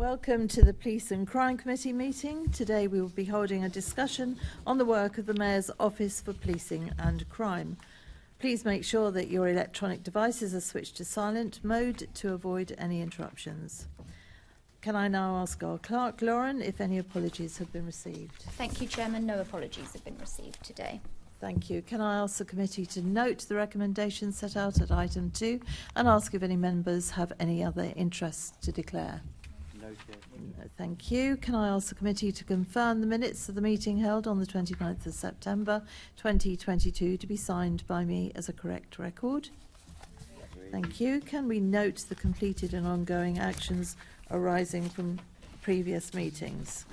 Welcome to the Police and Crime Committee meeting. Today we will be holding a discussion on the work of the Mayor's Office for Policing and Crime. Please make sure that your electronic devices are switched to silent mode to avoid any interruptions. Can I now ask our clerk, Lauren, if any apologies have been received? Thank you, Chairman. No apologies have been received today. Thank you. Can I ask the committee to note the recommendations set out at item 2 and ask if any members have any other interests to declare? Thank you. Can I ask the committee to confirm the minutes of the meeting held on the 29th of September 2022 to be signed by me as a correct record? Thank you. Can we note the completed and ongoing actions arising from previous meetings?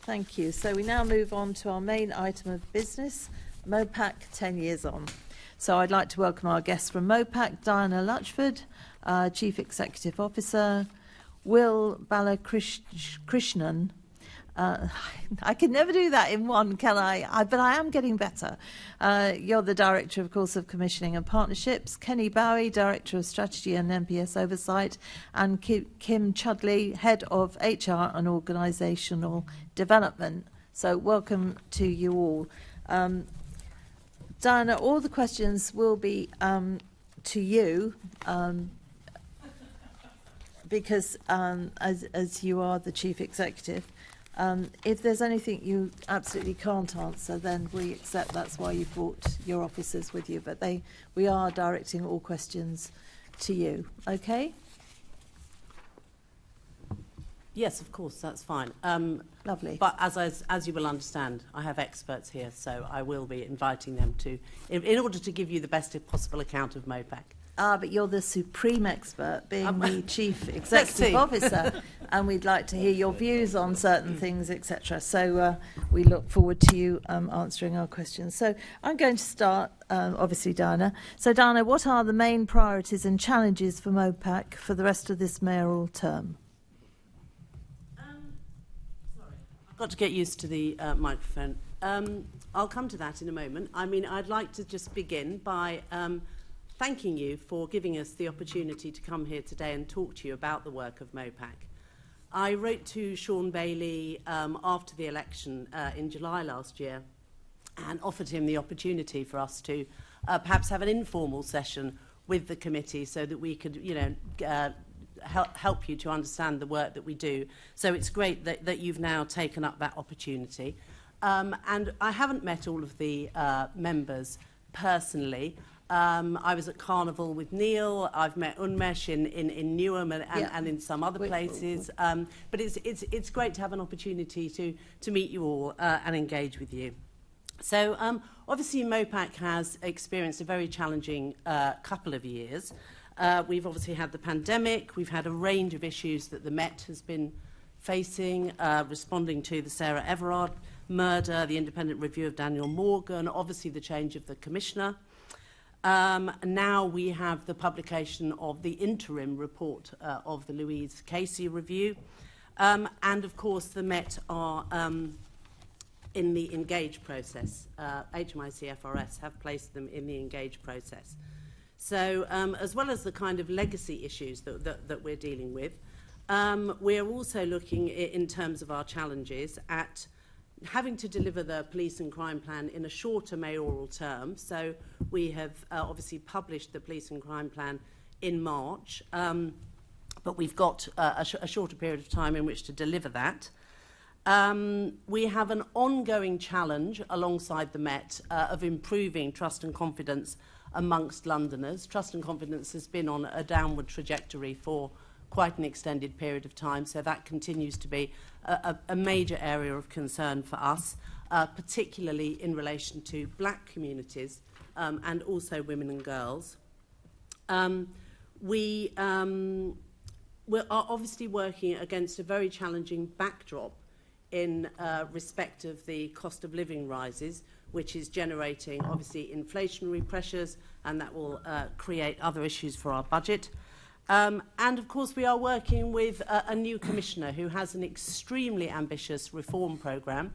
Thank you. So we now move on to our main item of business, Mopac 10 years on. So I'd like to welcome our guests from Mopac, Diana Luchford, Chief Executive Officer, Will Balakrishnan. I can never do that in one, can I? But I am getting better. You're the Director, of course, of Commissioning and Partnerships. Kenny Bowie, Director of Strategy and MPS Oversight. And Kim Chudley, Head of HR and Organisational Development. So welcome to you all. Diana, all the questions will be to you. Because as you are the Chief Executive, if there's anything you absolutely can't answer, then we accept that's why you brought your officers with you. But we are directing all questions to you. Okay? Yes, of course, that's fine. Lovely. But as you will understand, I have experts here, so I will be inviting them to, in order to give you the best possible account of Mopac. But you're the supreme expert, being the Chief Executive Officer, and we'd like to hear your views on certain things, etc. So we look forward to you answering our questions. So I'm going to start, obviously, Diana. So, Diana, what are the main priorities and challenges for Mopac for the rest of this mayoral term? Sorry, I've got to get used to the microphone. I'll come to that in a moment. I mean, I'd like to just begin by thanking you for giving us the opportunity to come here today and talk to you about the work of Mopac. I wrote to Sean Bailey after the election in July last year and offered him the opportunity for us to perhaps have an informal session with the committee so that we could, help you to understand the work that we do. So it's great that you've now taken up that opportunity. And I haven't met all of the members personally. I was at Carnival with Neil. I've met Unmesh in Newham and in some other places. But it's great to have an opportunity to meet you all and engage with you. So obviously Mopac has experienced a very challenging couple of years. We've obviously had the pandemic. We've had a range of issues that the Met has been facing, responding to the Sarah Everard murder, the independent review of Daniel Morgan, obviously the change of the Commissioner. Now we have the publication of the interim report of the Louise Casey review. And of course the Met are in the engage process. HMIC FRS have placed them in the engage process. So as well as the kind of legacy issues that we're dealing with, we're also looking in terms of our challenges at having to deliver the police and crime plan in a shorter mayoral term. So we have obviously published the police and crime plan in March, but we've got a shorter period of time in which to deliver that. We have an ongoing challenge alongside the Met of improving trust and confidence amongst Londoners. Trust and confidence has been on a downward trajectory for quite an extended period of time, so that continues to be a major area of concern for us, particularly in relation to black communities and also women and girls. We're obviously working against a very challenging backdrop in respect of the cost of living rises, which is generating obviously inflationary pressures, and that will create other issues for our budget. And of course we are working with a new commissioner who has an extremely ambitious reform programme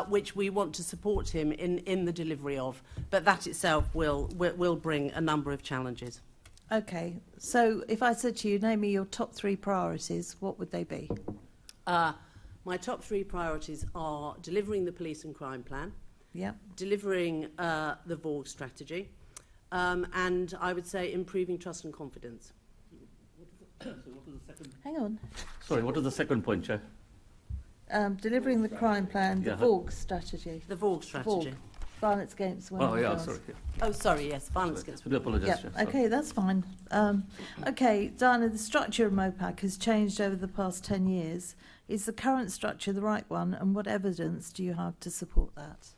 which we want to support him in the delivery of, but that itself will bring a number of challenges. Okay, so if I said to you, name me your top 3 priorities, what would they be? My top 3 priorities are delivering the police and crime plan, Yeah. delivering the VORG strategy, and I would say improving trust and confidence. So what was the second? Hang on. Sorry, what was the second point, Chair? Delivering the crime plan, the Yeah. VORG strategy. The VORG strategy. VORG. Violence against women. Oh, and yeah, girls. sorry. Yeah. Oh, sorry, yes, violence Sorry. against I do apologise, Yeah, Chair. Sorry. okay, that's fine. Okay, Diana, the structure of Mopac has changed over the past 10 years. Is the current structure the right one, and what evidence do you have to support that?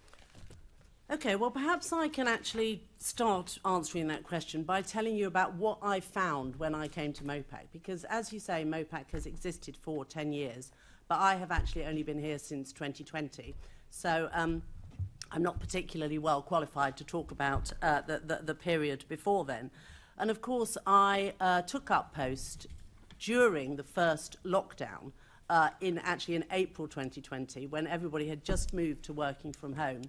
Okay, well, perhaps I can actually start answering that question by telling you about what I found when I came to Mopac, because as you say, Mopac has existed for 10 years, but I have actually only been here since 2020. So I'm not particularly well qualified to talk about the period before then. And of course, I took up post during the first lockdown in April 2020, when everybody had just moved to working from home,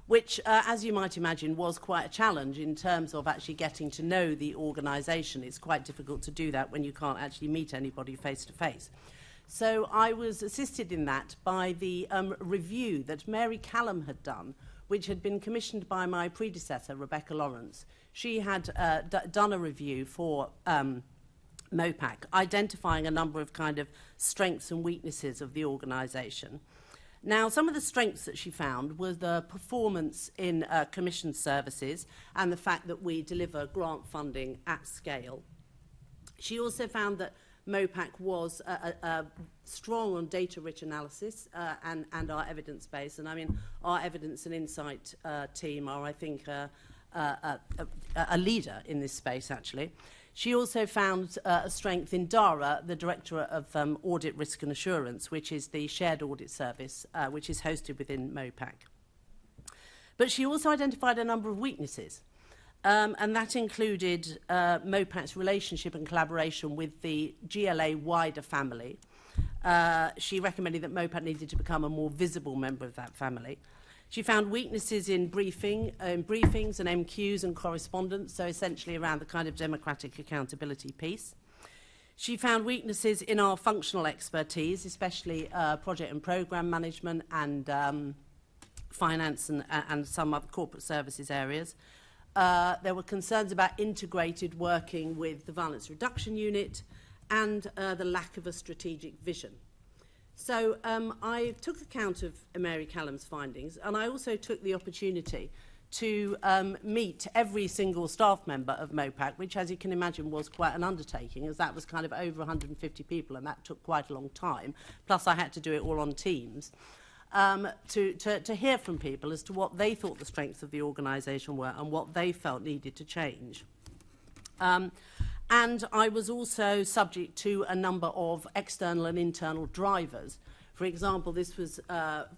which, as you might imagine, was quite a challenge in terms of actually getting to know the organisation. It's quite difficult to do that when you can't actually meet anybody face to face. So I was assisted in that by the review that Mary Callum had done, which had been commissioned by my predecessor, Rebecca Lawrence. She had done a review for Mopac, identifying a number of kind of strengths and weaknesses of the organisation. Now, some of the strengths that she found was the performance in commissioned services and the fact that we deliver grant funding at scale. She also found that Mopac was strong on data-rich analysis and our evidence base. And I mean, our evidence and insight team are, I think, a leader in this space, actually. She also found a strength in DARA, the Directorate of Audit, Risk and Assurance, which is the shared audit service, which is hosted within Mopac. But she also identified a number of weaknesses, and that included Mopac's relationship and collaboration with the GLA wider family. She recommended that Mopac needed to become a more visible member of that family. She found weaknesses in briefings and MQs and correspondence, so essentially around the kind of democratic accountability piece. She found weaknesses in our functional expertise, especially project and programme management and finance and some other corporate services areas. There were concerns about integrated working with the Violence Reduction Unit and the lack of a strategic vision. So I took account of Mary Callum's findings, and I also took the opportunity to meet every single staff member of Mopac, which, as you can imagine, was quite an undertaking, as that was kind of over 150 people, and that took quite a long time. Plus, I had to do it all on Teams, to hear from people as to what they thought the strengths of the organisation were and what they felt needed to change. And I was also subject to a number of external and internal drivers. For example, this was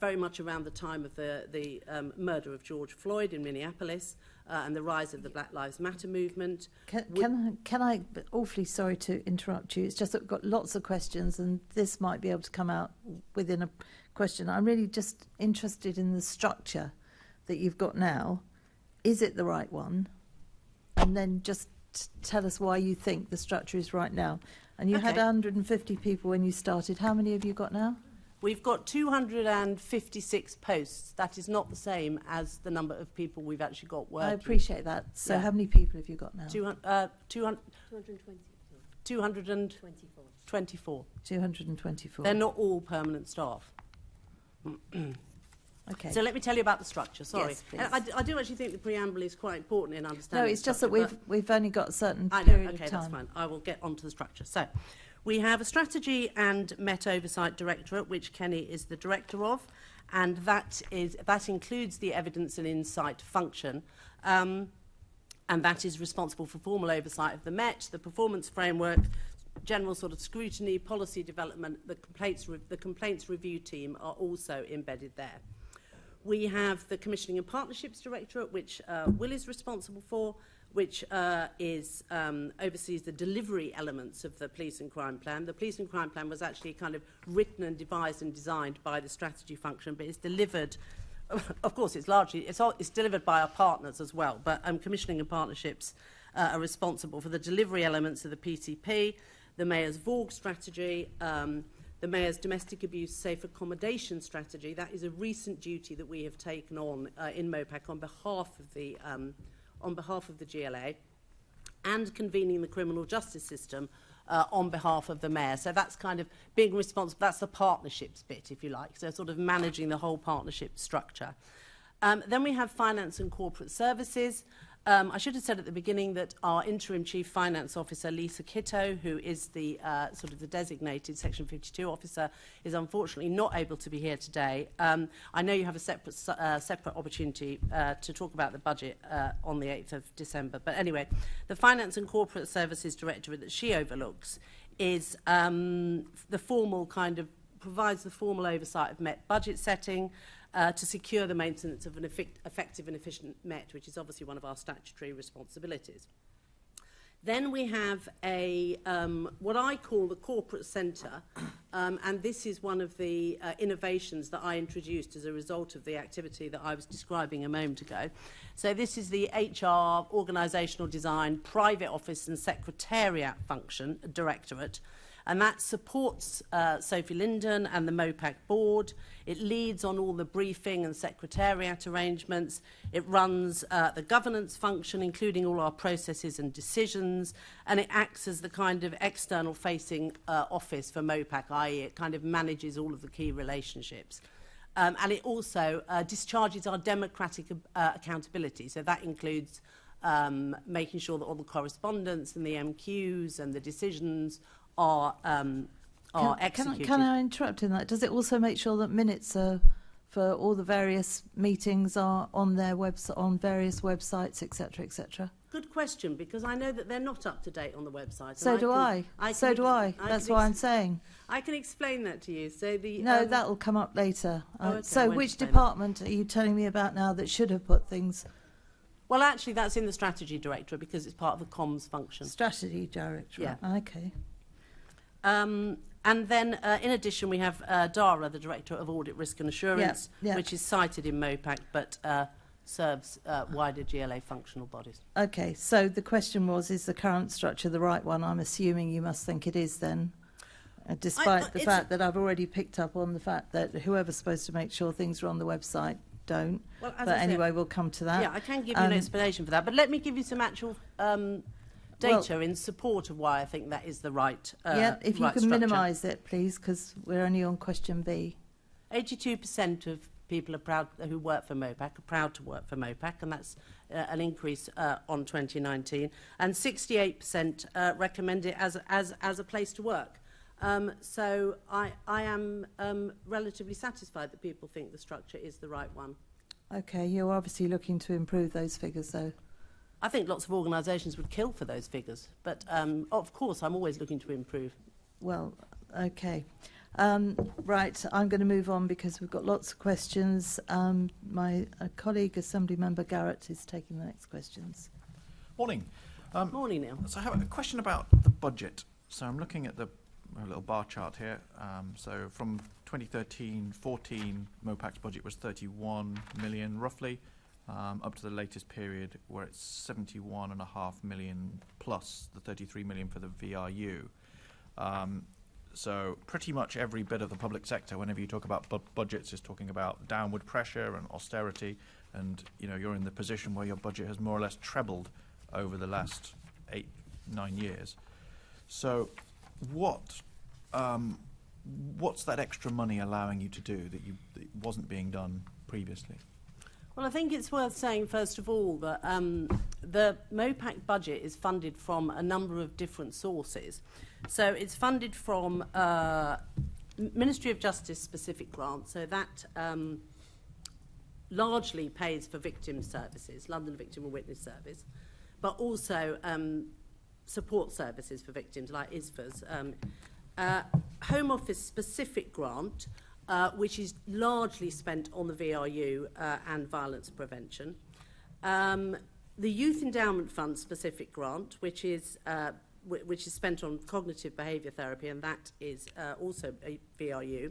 very much around the time of the murder of George Floyd in Minneapolis and the rise of the Black Lives Matter movement. Can I, awfully sorry to interrupt you, it's just that we've got lots of questions and this might be able to come out within a question. I'm really just interested in the structure that you've got now. Is it the right one? And then just tell us why you think the structure is right now. And you had 150 people when you started. How many have you got now? We've got 256 posts. That is not the same as the number of people we've actually got working. I appreciate that. So Yeah. how many people have you got now? 224. 224. They're not all permanent staff. Okay. So let me tell you about the structure. Sorry. Yes, please. And I do actually think the preamble is quite important in understanding. No, it's the just that structure, we've only got a certain I know, period okay, of time. that's fine. I will get onto the structure. So, we have a Strategy and Met Oversight Directorate, which Kenny is the director of, and that includes the Evidence and Insight function, and that is responsible for formal oversight of the Met, the performance framework, general sort of scrutiny, policy development. The complaints review team are also embedded there. We have the Commissioning and Partnerships Directorate, which Will is responsible for, which oversees the delivery elements of the Police and Crime Plan. The Police and Crime Plan was actually kind of written and devised and designed by the strategy function, but it's delivered, of course, it's delivered by our partners as well, but Commissioning and Partnerships are responsible for the delivery elements of the PCP, the Mayor's VORG strategy, the Mayor's domestic abuse safe accommodation strategy. That is a recent duty that we have taken on in Mopac on behalf of the GLA, and convening the criminal justice system on behalf of the Mayor. So that's kind of being responsible. That's the partnerships bit, if you like. So sort of managing the whole partnership structure. Then we have finance and corporate services. I should have said at the beginning that our interim chief finance officer, Lisa Kitto, who is the sort of the designated Section 52 officer, is unfortunately not able to be here today. I know you have a separate opportunity to talk about the budget on the 8th of December. But anyway, the finance and corporate services directorate that she overlooks is the formal kind of provides the formal oversight of Met budget setting, to secure the maintenance of an effective and efficient Met, which is obviously one of our statutory responsibilities. Then we have a what I call the corporate centre, and this is one of the innovations that I introduced as a result of the activity that I was describing a moment ago. So this is the HR, organisational design, private office and secretariat function directorate. And that supports Sophie Linden and the Mopac board. It leads on all the briefing and secretariat arrangements. It runs the governance function, including all our processes and decisions. And it acts as the kind of external facing office for Mopac, i.e. it kind of manages all of the key relationships. And it also discharges our democratic accountability. So that includes making sure that all the correspondence and the MQs and the decisions are executed. Can I interrupt in that? Does it also make sure that minutes for all the various meetings are on their website, on various websites, etc., etc.? Good question, because I know that they're not up to date on the website. So do I. So do I. That's why I'm saying. I can explain that to you. So the no, that will come up later. Okay, so which department are you telling me about now that should have put things? Well, actually, that's in the strategy directorate because it's part of the comms function. Strategy directorate. Yeah. Okay. And then, in addition, we have DARA, the Directorate of Audit, Risk and Assurance, which is cited in Mopac, but serves wider GLA functional bodies. Okay, so the question was, is the current structure the right one? I'm assuming you must think it is then, despite the fact that I've already picked up on the fact that whoever's supposed to make sure things are on the website don't. Well, but anyway, we'll come to that. Yeah, I can give you an explanation for that, but let me give you some actual data in support of why I think that is the right if you can minimise it, please, because we're only on question B. 82% of people are proud who work for Mopac are proud to work for Mopac, and that's an increase on 2019. And 68% recommend it as a place to work. So I am relatively satisfied that people think the structure is the right one. Okay, you're obviously looking to improve those figures, though. I think lots of organisations would kill for those figures, but of course I'm always looking to improve. Well, okay. Right, I'm going to move on because we've got lots of questions. My colleague, Assembly Member Garrett, is taking the next questions. Morning. Morning, Neil. So I have a question about the budget. So I'm looking at the little bar chart here. So from 2013-14, Mopac's budget was 31 million roughly. Up to the latest period where it's 71.5 million plus the 33 million for the VRU. So pretty much every bit of the public sector, whenever you talk about budgets, is talking about downward pressure and austerity, and you're in the position where your budget has more or less trebled over the last 8-9 years. So what's that extra money allowing you to do that wasn't being done previously? Well, I think it's worth saying, first of all, that the Mopac budget is funded from a number of different sources. So it's funded from Ministry of Justice specific grants, so that largely pays for victim services, London Victim and Witness Service, but also support services for victims like ISFAs. Home Office specific grant, which is largely spent on the VRU and violence prevention. The Youth Endowment Fund specific grant, which is spent on cognitive behaviour therapy, and that is also a VRU.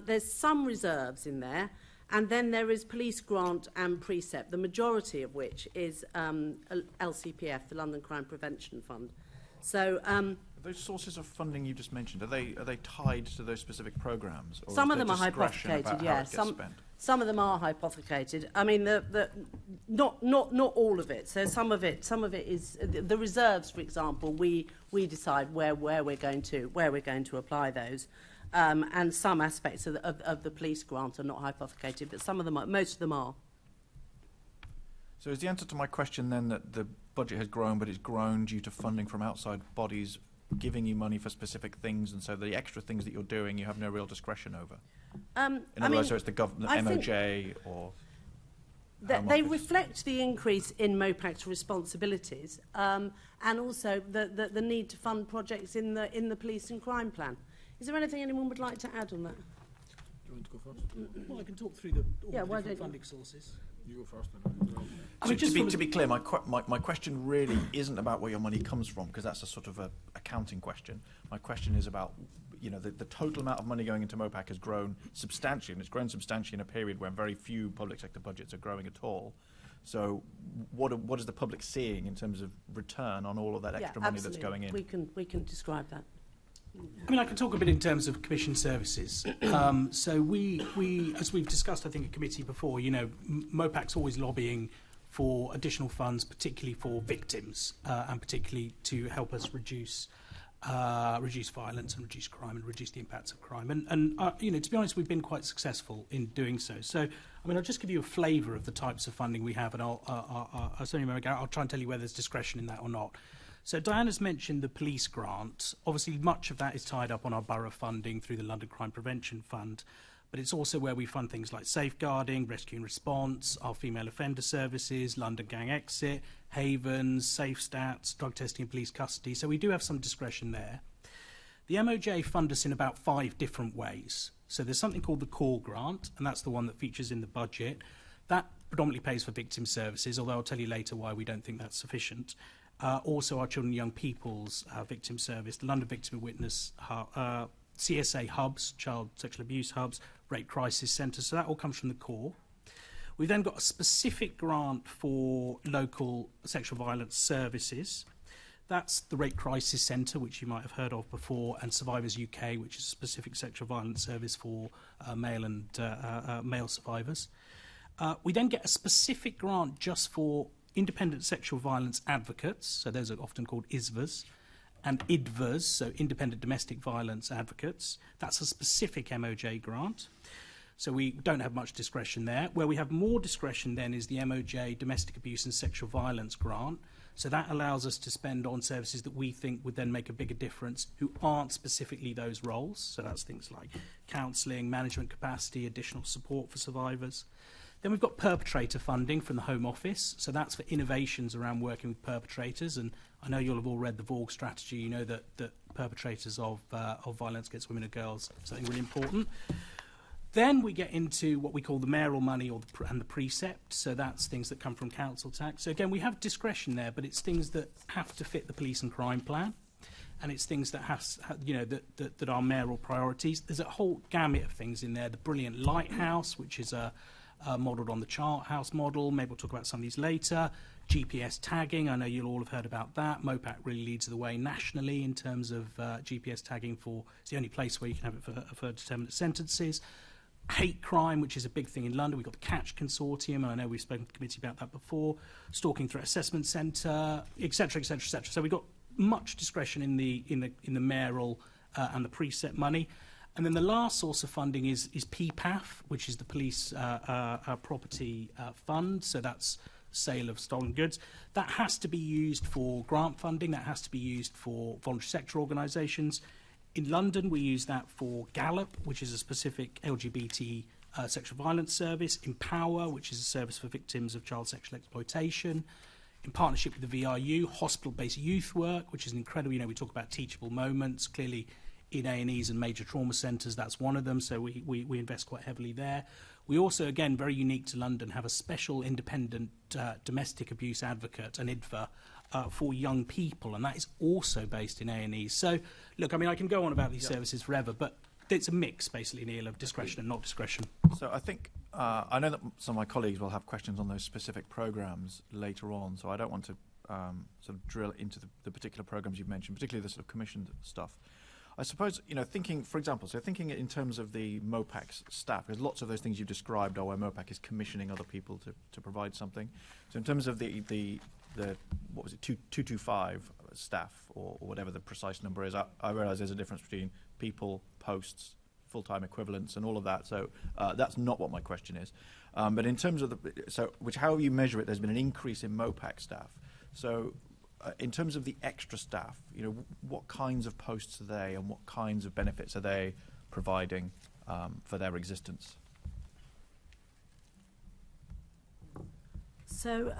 There's some reserves in there, And then there is police grant and precept, the majority of which is LCPF, the London Crime Prevention Fund. So those sources of funding you just mentioned, are they tied to those specific programmes? Some of them are hypothecated, yes. Some of them are hypothecated. I mean, not all of it. So some of it is the reserves, for example. We decide where we're going to apply those. And some aspects of the police grant are not hypothecated, but some of them are, most of them are. So is the answer to my question then that the budget has grown, but it's grown due to funding from outside bodies giving you money for specific things, and so the extra things that you're doing you have no real discretion over? In other words, so it's the government, MOJ, or... They reflect the increase in Mopac's responsibilities, and also the need to fund projects in the police and crime plan. Is there anything anyone would like to add on that? Do you want to go first? Well, I can talk through the different funding sources. You go first, then. To be clear, my question really isn't about where your money comes from, because that's a sort of a accounting question. My question is about, the total amount of money going into Mopac has grown substantially, and it's grown substantially in a period when very few public sector budgets are growing at all. So what is the public seeing in terms of return on all of that extra money that's going in? We can describe that. I mean, I can talk a bit in terms of commission services. So we, as we've discussed, I think, at committee before, Mopac's always lobbying for additional funds, particularly for victims, and particularly to help us reduce violence and reduce crime and reduce the impacts of crime. And to be honest, we've been quite successful in doing so. So, I mean, I'll just give you a flavour of the types of funding we have, and I'll try and tell you whether there's discretion in that or not. So Diana's mentioned the police grant. Obviously, much of that is tied up on our borough funding through the London Crime Prevention Fund, but it's also where we fund things like safeguarding, rescue and response, our female offender services, London Gang Exit, Havens, Safe Stats, drug testing and police custody. So we do have some discretion there. The MOJ fund us in about 5 different ways. So there's something called the core grant, and that's the one that features in the budget. That predominantly pays for victim services, although I'll tell you later why we don't think that's sufficient. Also our Children and Young People's Victim Service, the London Victim and Witness CSA hubs, Child Sexual Abuse hubs, Rape Crisis Centres, so that all comes from the core. We've then got a specific grant for local sexual violence services. That's the Rape Crisis Centre, which you might have heard of before, and Survivors UK, which is a specific sexual violence service for male survivors. We then get a specific grant just for independent sexual violence advocates, so those are often called ISVAs, and IDVAs, so independent domestic violence advocates. That's a specific MOJ grant, so we don't have much discretion there. Where we have more discretion then is the MOJ Domestic Abuse and Sexual Violence grant, so that allows us to spend on services that we think would then make a bigger difference who aren't specifically those roles, so that's things like counselling, management capacity, additional support for survivors. Then we've got perpetrator funding from the Home Office, so that's for innovations around working with perpetrators, and I know you'll have all read the VORG strategy. You know that perpetrators of violence against women and girls is something really important. Then we get into what we call the mayoral money and the precept, so that's things that come from council tax. So again, we have discretion there, but it's things that have to fit the police and crime plan, and it's things that that are mayoral priorities. There's a whole gamut of things in there. The brilliant Lighthouse, which is modelled on the Chart House model. Maybe we'll talk about some of these later. GPS tagging, I know you'll all have heard about that. Mopac really leads the way nationally in terms of GPS tagging it's the only place where you can have it for determinate sentences. Hate crime, which is a big thing in London. We've got the Catch Consortium, and I know we've spoken to the committee about that before. Stalking Threat Assessment Centre, etc., etc., etc. So we've got much discretion in the mayoral and the precept money. And then the last source of funding is PPAF, which is the Police Property Fund. So that's sale of stolen goods. That has to be used for grant funding. That has to be used for voluntary sector organisations. In London, we use that for Gallup, which is a specific LGBT sexual violence service. Empower, which is a service for victims of child sexual exploitation. In partnership with the VRU, hospital-based youth work, which is an incredible, we talk about teachable moments. Clearly, in A&Es and major trauma centres, that's one of them, so we invest quite heavily there. We also, again, very unique to London, have a special independent domestic abuse advocate, an IDVA, for young people, and that is also based in A&Es. So, look, I mean, I can go on about these services forever, but it's a mix, basically, Neil, of discretion and not discretion. So I think I know that some of my colleagues will have questions on those specific programmes later on, so I don't want to sort of drill into the particular programmes you've mentioned, particularly the sort of commissioned stuff. I suppose, thinking, for example, thinking in terms of the Mopac staff, because lots of those things you described are where Mopac is commissioning other people to provide something. So in terms of the what was it, 225 staff, or whatever the precise number is, I realise there's a difference between people, posts, full-time equivalents, and all of that. So that's not what my question is. But in terms of however you measure it, there's been an increase in Mopac staff. So in terms of the extra staff, what kinds of posts are they, and what kinds of benefits are they providing for their existence? So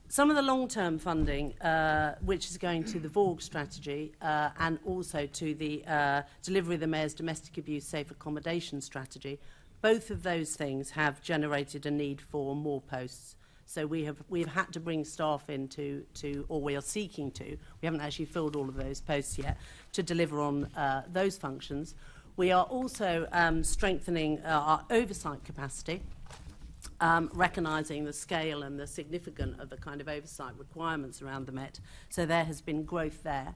some of the long-term funding, which is going to the VORG strategy and also to the delivery of the Mayor's domestic abuse safe accommodation strategy, both of those things have generated a need for more posts. So we've had to bring staff in or we are seeking to. We haven't actually filled all of those posts yet to deliver on those functions. We are also strengthening our oversight capacity, recognising the scale and the significance of the kind of oversight requirements around the Met. So there has been growth there.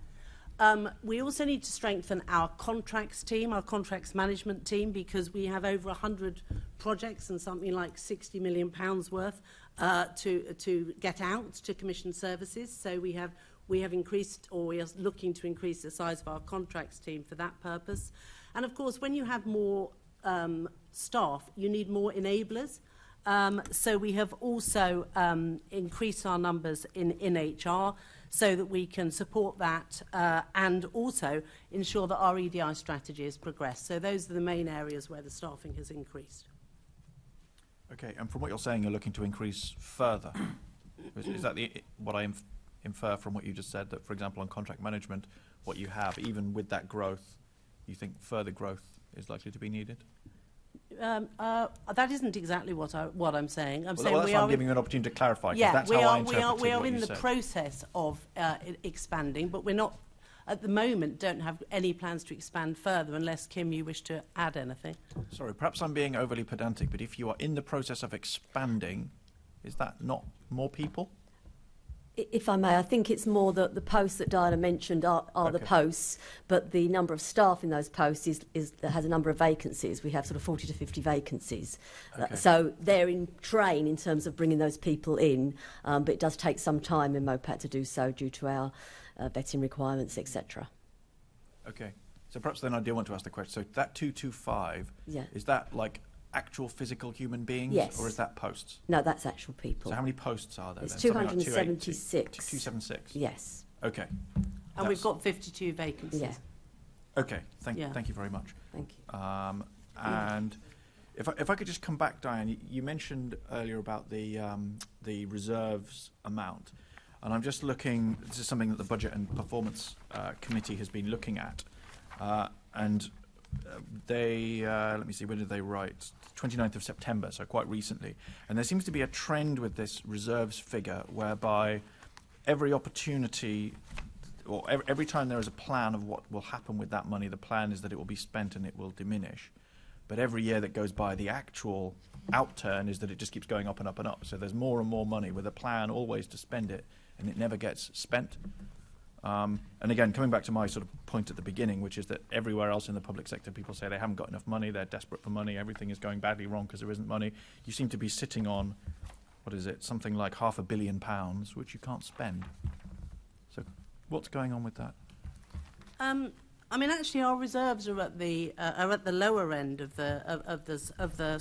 We also need to strengthen our contracts team, our contracts management team, because we have over 100 projects and something like £60 million worth to get out to commission services. So we have increased, or we are looking to increase the size of our contracts team for that purpose. And of course, when you have more staff, you need more enablers. So we have also increased our numbers in HR so that we can support that and also ensure that our EDI strategy has progressed. So those are the main areas where the staffing has increased. Okay, and from what you're saying, you're looking to increase further. Is that what I infer from what you just said, that, for example, on contract management, what you have, even with that growth, you think further growth is likely to be needed? That isn't exactly what I'm saying. That's why I'm giving you an opportunity to clarify. Yeah, that's how I interpreted we are what in you the said. process of expanding, but we're not, at the moment, don't have any plans to expand further, unless, Kim, you wish to add anything. Sorry, perhaps I'm being overly pedantic, but if you are in the process of expanding, is that not more people? If I may, I think it's more that the posts that Diana mentioned are Okay. the posts, but the number of staff in those posts has a number of vacancies. We have sort of 40 to 50 vacancies. Okay. So they're in train in terms of bringing those people in, but it does take some time in Mopac to do so due to our vetting requirements, etc. Okay. So perhaps then I do want to ask the question. So that 225, Yeah. is that like actual physical human beings? Yes. Or is that posts? No, that's actual people. So how many posts are there? It's then? Something like 276. 276? Yes. Okay. And we've got 52 vacancies. Yeah. Okay, thank you very much. Thank you. And if I could just come back, Diane, you mentioned earlier about the reserves amount, and I'm just looking. This is something that the Budget and Performance Committee has been looking at, and they let me see, when did they write? 29th of September, so quite recently. And there seems to be a trend with this reserves figure whereby every opportunity, or every time there is a plan of what will happen with that money, the plan is that it will be spent and it will diminish. But every year that goes by, the actual outturn is that it just keeps going up and up and up. So there's more and more money with a plan always to spend it, and it never gets spent. And again, coming back to my sort of point at the beginning, which is that everywhere else in the public sector, people say they haven't got enough money, they're desperate for money, everything is going badly wrong because there isn't money. You seem to be sitting on, what is it, something like £500 million, which you can't spend. So what's going on with that? I mean, actually, our reserves are at the lower end of the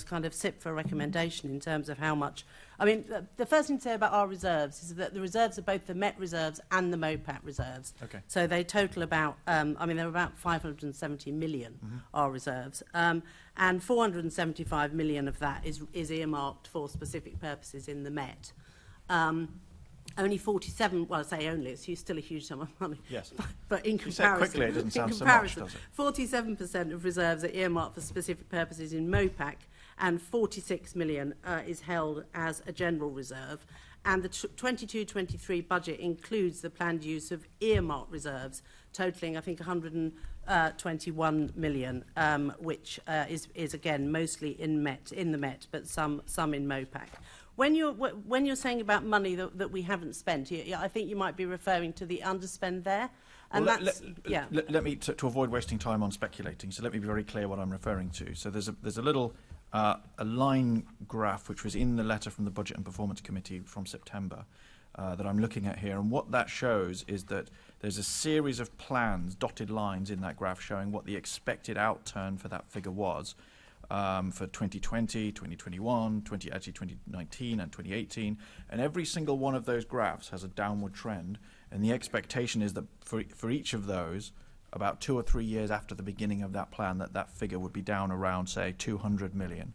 kind of SIPFA recommendation in terms of how much. I mean, the first thing to say about our reserves is that the reserves are both the Met reserves and the Mopac reserves. Okay. So they total about. They're about 570 million. Our reserves, and 475 million of that is earmarked for specific purposes in the Met. Only 47, well, I say only, it's still a huge sum of money. Yes. But in You say it comparison, quickly, it doesn't sound in so much, comparison, does it? 47% of reserves are earmarked for specific purposes in Mopac, and 46 million is held as a general reserve. and the 22-23 budget includes the planned use of earmarked reserves, totalling, I think, 121 million, which is again mostly in the Met, but some in Mopac. When you're saying about money that we haven't spent, I think you might be referring to the underspend there. And well, that's, let me, to avoid wasting time on speculating, so let me be very clear what I'm referring to. So there's a little a line graph which was in the letter from the Budget and Performance Committee from September that I'm looking at here, and what that shows is that there's a series of plans, dotted lines in that graph showing what the expected outturn for that figure was for 2020, 2021, 2019 and 2018, and every single one of those graphs has a downward trend, and the expectation is that for each of those, about 2 or 3 years after the beginning of that plan, that figure would be down around, say, 200 million.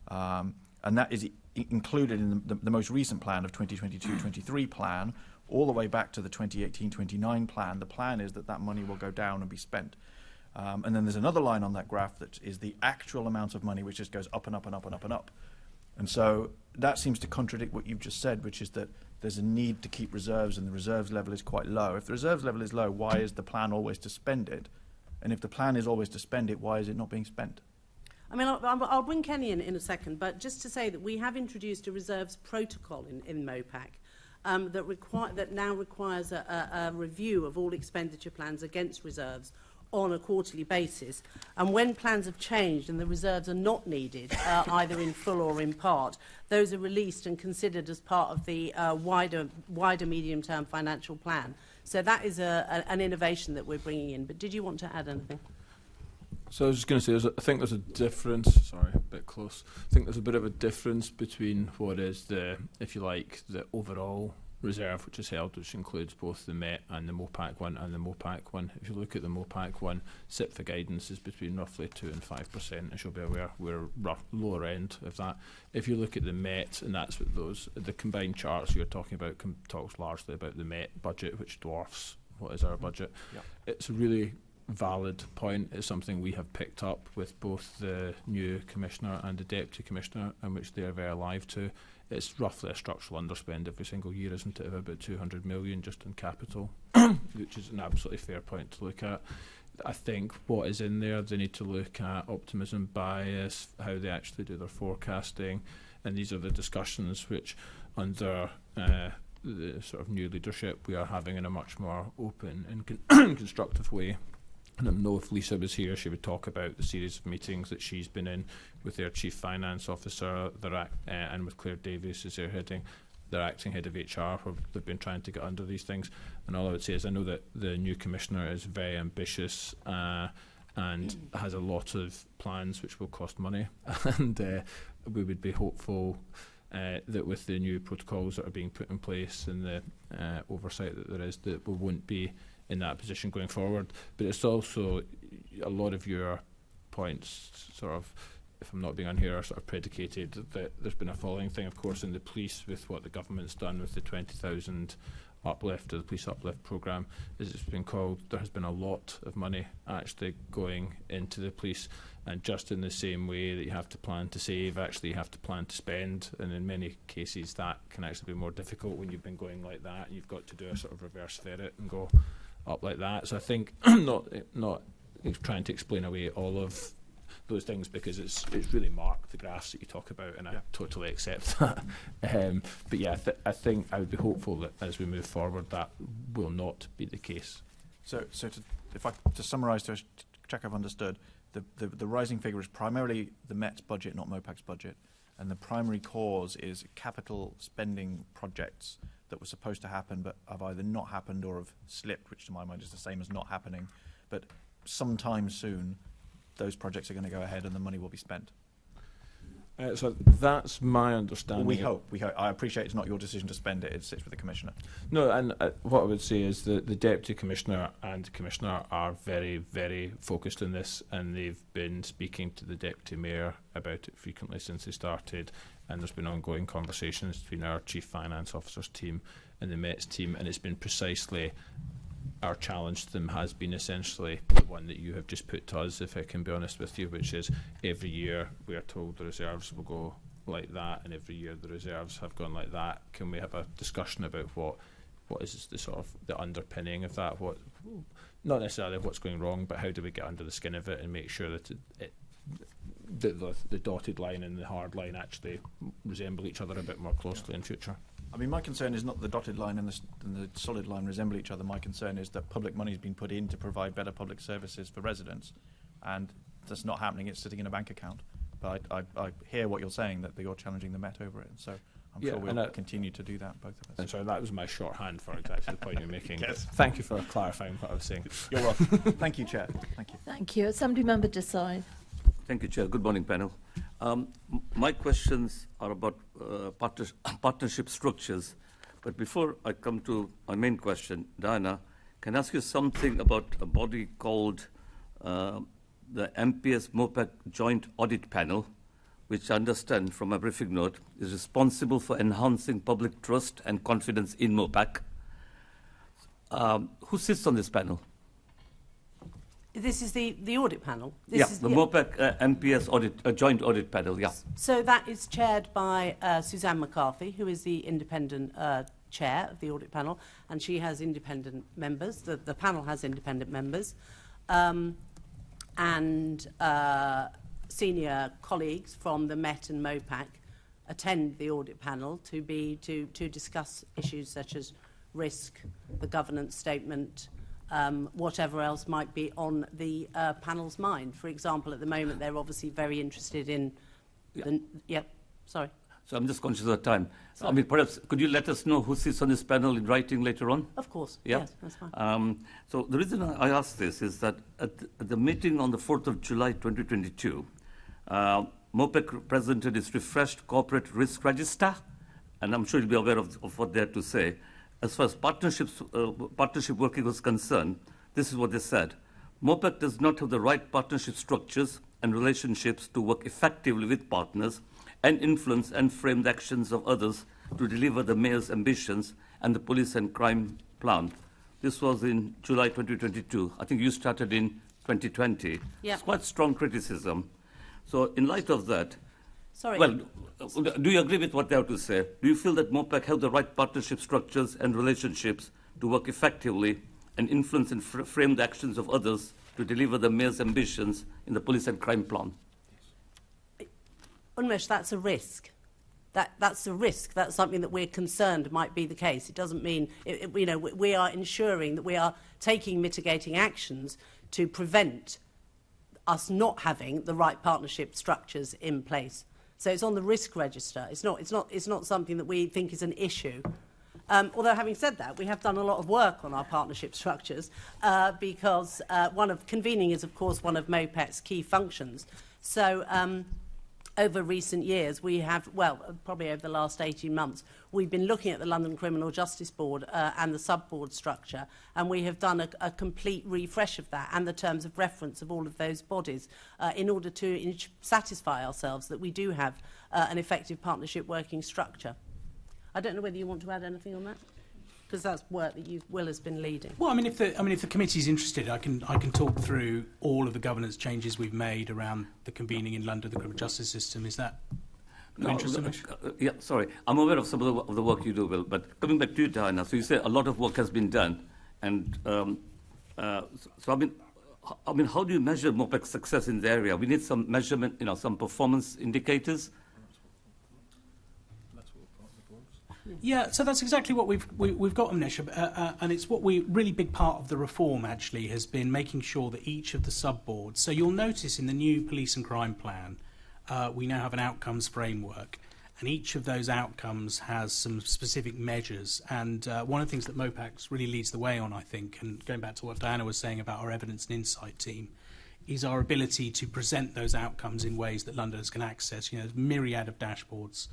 And that is included in the most recent plan of 2022-23 plan, all the way back to the 2018-29 plan. The plan is that money will go down and be spent. And then there's another line on that graph that is the actual amount of money, which just goes up and up and up and up and up. And so that seems to contradict what you've just said, which is that there's a need to keep reserves and the reserves level is quite low. If the reserves level is low, why is the plan always to spend it? And if the plan is always to spend it, why is it not being spent? I mean, I'll bring Kenny in a second, but just to say that we have introduced a reserves protocol in Mopac that now requires a review of all expenditure plans against reserves on a quarterly basis, and when plans have changed and the reserves are not needed, either in full or in part, those are released and considered as part of the wider medium-term financial plan. So that is an innovation that we're bringing in. But did you want to add anything? So I was just going to say, I think there's a difference, sorry, a bit close, I think there's a bit of a difference between what is the, if you like, the overall reserve which is held, which includes both the Met and the Mopac one and the Mopac one. If you look at the Mopac one, SIP for guidance is between roughly 2 and 5%, as you'll be aware, we're lower end of that. If you look at the Met, and that's what the combined charts you're talking about talks largely about the Met budget, which dwarfs what is our budget. Yep. It's a really valid point. It's something we have picked up with both the new Commissioner and the Deputy Commissioner, and which they are very alive to. It's roughly a structural underspend every single year, isn't it, of about 200 million just in capital, which is an absolutely fair point to look at. I think what is in there, they need to look at optimism bias, how they actually do their forecasting, and these are the discussions which, under the sort of new leadership, we are having in a much more open and constructive way. And I know if Lisa was here, she would talk about the series of meetings that she's been in with their Chief Finance Officer and with Claire Davies as their acting head of HR, where they've been trying to get under these things. And all I would say is I know that the new Commissioner is very ambitious and has a lot of plans which will cost money. And we would be hopeful that with the new protocols that are being put in place and the oversight that there is, that we won't be in that position going forward. But it's also a lot of your points sort of, if I'm not being unfair, are sort of predicated that there's been a following thing, of course, in the police with what the government's done with the 20,000 uplift, or the police uplift programme, as it's been called. There has been a lot of money actually going into the police, and just in the same way that you have to plan to save, actually you have to plan to spend, and in many cases that can actually be more difficult when you've been going like that. You've got to do a sort of reverse ferret and go up like that. So I think not trying to explain away all of those things, because it's really marked, the graphs that you talk about, and I totally accept that. But yeah, I think I would be hopeful that as we move forward that will not be the case. So to summarise, to check I've understood, the rising figure is primarily the Met's budget, not Mopac's budget, and the primary cause is capital spending projects that were supposed to happen but have either not happened or have slipped, which to my mind is the same as not happening. But sometime soon, those projects are going to go ahead and the money will be spent. So that's my understanding. We hope. I appreciate it's not your decision to spend it. It sits with the Commissioner. No, and what I would say is that the Deputy Commissioner and the Commissioner are very, very focused on this, and they've been speaking to the Deputy Mayor about it frequently since they started, and there's been ongoing conversations between our Chief Finance Officer's team and the Met's team, and it's been precisely our challenge to them has been essentially the one that you have just put to us, if I can be honest with you, which is every year we are told the reserves will go like that, and every year the reserves have gone like that. Can we have a discussion about what is the sort of the underpinning of that? What, not necessarily what's going wrong, but how do we get under the skin of it and make sure that the dotted line and the hard line actually resemble each other a bit more closely in future? I mean, my concern is not the dotted line and the solid line resemble each other. My concern is that public money has been put in to provide better public services for residents, and that's not happening. It's sitting in a bank account. But I hear what you're saying, that you're challenging the Met over it, and so I'm sure we'll continue to do that, both of us. And so that was my shorthand for exactly the point you're making. Yes. Thank you for clarifying what I was saying. You're welcome. Thank you, Chair. Thank you. Thank you. Assembly Member Desai. Thank you, Chair. Good morning, panel. My questions are about partnership structures. But before I come to my main question, Diana, can I ask you something about a body called the MPS Mopac Joint Audit Panel, which I understand from my briefing note is responsible for enhancing public trust and confidence in Mopac. Who sits on this panel? This is the audit panel. Mopac MPS audit, joint audit panel, yeah. So that is chaired by Suzanne McCarthy, who is the independent chair of the audit panel, and she has independent members. The panel has independent members. And senior colleagues from the Met and Mopac attend the audit panel to discuss issues such as risk, the governance statement, whatever else might be on the panel's mind. For example, at the moment, they're obviously very interested in... Sorry. So I'm just conscious of time. Sorry. I mean, perhaps could you let us know who sits on this panel in writing later on? Of course. Yeah? Yes, that's fine. So the reason I ask this is that at the meeting on the 4th of July 2022, Mopac presented its refreshed corporate risk register, and I'm sure you'll be aware of what they had to say. As far as partnership working was concerned, this is what they said. Mopac does not have the right partnership structures and relationships to work effectively with partners and influence and frame the actions of others to deliver the Mayor's ambitions and the police and crime plan. This was in July 2022. I think you started in 2020. Yeah. It's quite strong criticism. So in light of that, Sorry. well, do you agree with what they have to say? Do you feel that Mopac have the right partnership structures and relationships to work effectively and influence and frame the actions of others to deliver the Mayor's ambitions in the police and crime plan? Unmesh, that's a risk. That's a risk. That's something that we're concerned might be the case. It doesn't mean, we are ensuring that we are taking mitigating actions to prevent us not having the right partnership structures in place. So it's on the risk register. It's not something that we think is an issue. Although having said that, we have done a lot of work on our partnership structures because convening is, of course, one of Mopac's key functions. So over recent years, we have, probably over the last 18 months, we've been looking at the London Criminal Justice Board and the sub-board structure, and we have done a complete refresh of that and the terms of reference of all of those bodies in order to satisfy ourselves that we do have an effective partnership working structure. I don't know whether you want to add anything on that, because that's work that Will has been leading. Well, I mean, if the committee's interested, I can talk through all of the governance changes we've made around the convening in London, the criminal justice system. Is that of interest? Yeah, sorry. I'm aware of some of the work you do, Will, but coming back to you, Diana, so you say a lot of work has been done, and so I mean, how do you measure Mopac's success in the area? We need some measurement, some performance indicators. Yeah, so that's exactly what we've got, Amnesh, and it's what really big part of the reform actually has been making sure that each of the sub-boards. So you'll notice in the new police and crime plan, we now have an outcomes framework, and each of those outcomes has some specific measures. And one of the things that Mopac really leads the way on, I think, and going back to what Diana was saying about our evidence and insight team, is our ability to present those outcomes in ways that Londoners can access. There's a myriad of dashboards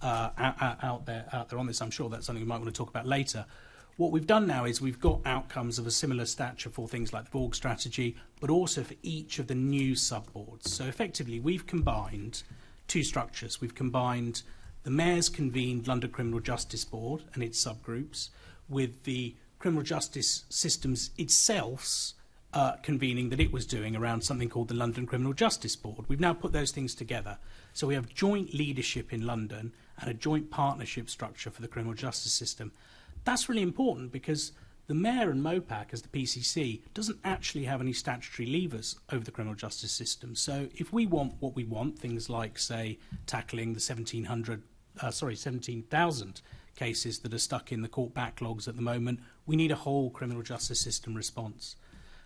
out there on this. I'm sure that's something we might want to talk about later. What we've done now is we've got outcomes of a similar stature for things like the Borg strategy, but also for each of the new sub-boards. So effectively, we've combined two structures. We've combined the Mayor's convened London Criminal Justice Board and its subgroups with the criminal justice systems itself's convening that it was doing around something called the London Criminal Justice Board. We've now put those things together. So we have joint leadership in London and a joint partnership structure for the criminal justice system. That's really important because the Mayor and Mopac, as the PCC, doesn't actually have any statutory levers over the criminal justice system. So if we want what we want, things like, say, tackling the 17,000 cases that are stuck in the court backlogs at the moment, we need a whole criminal justice system response.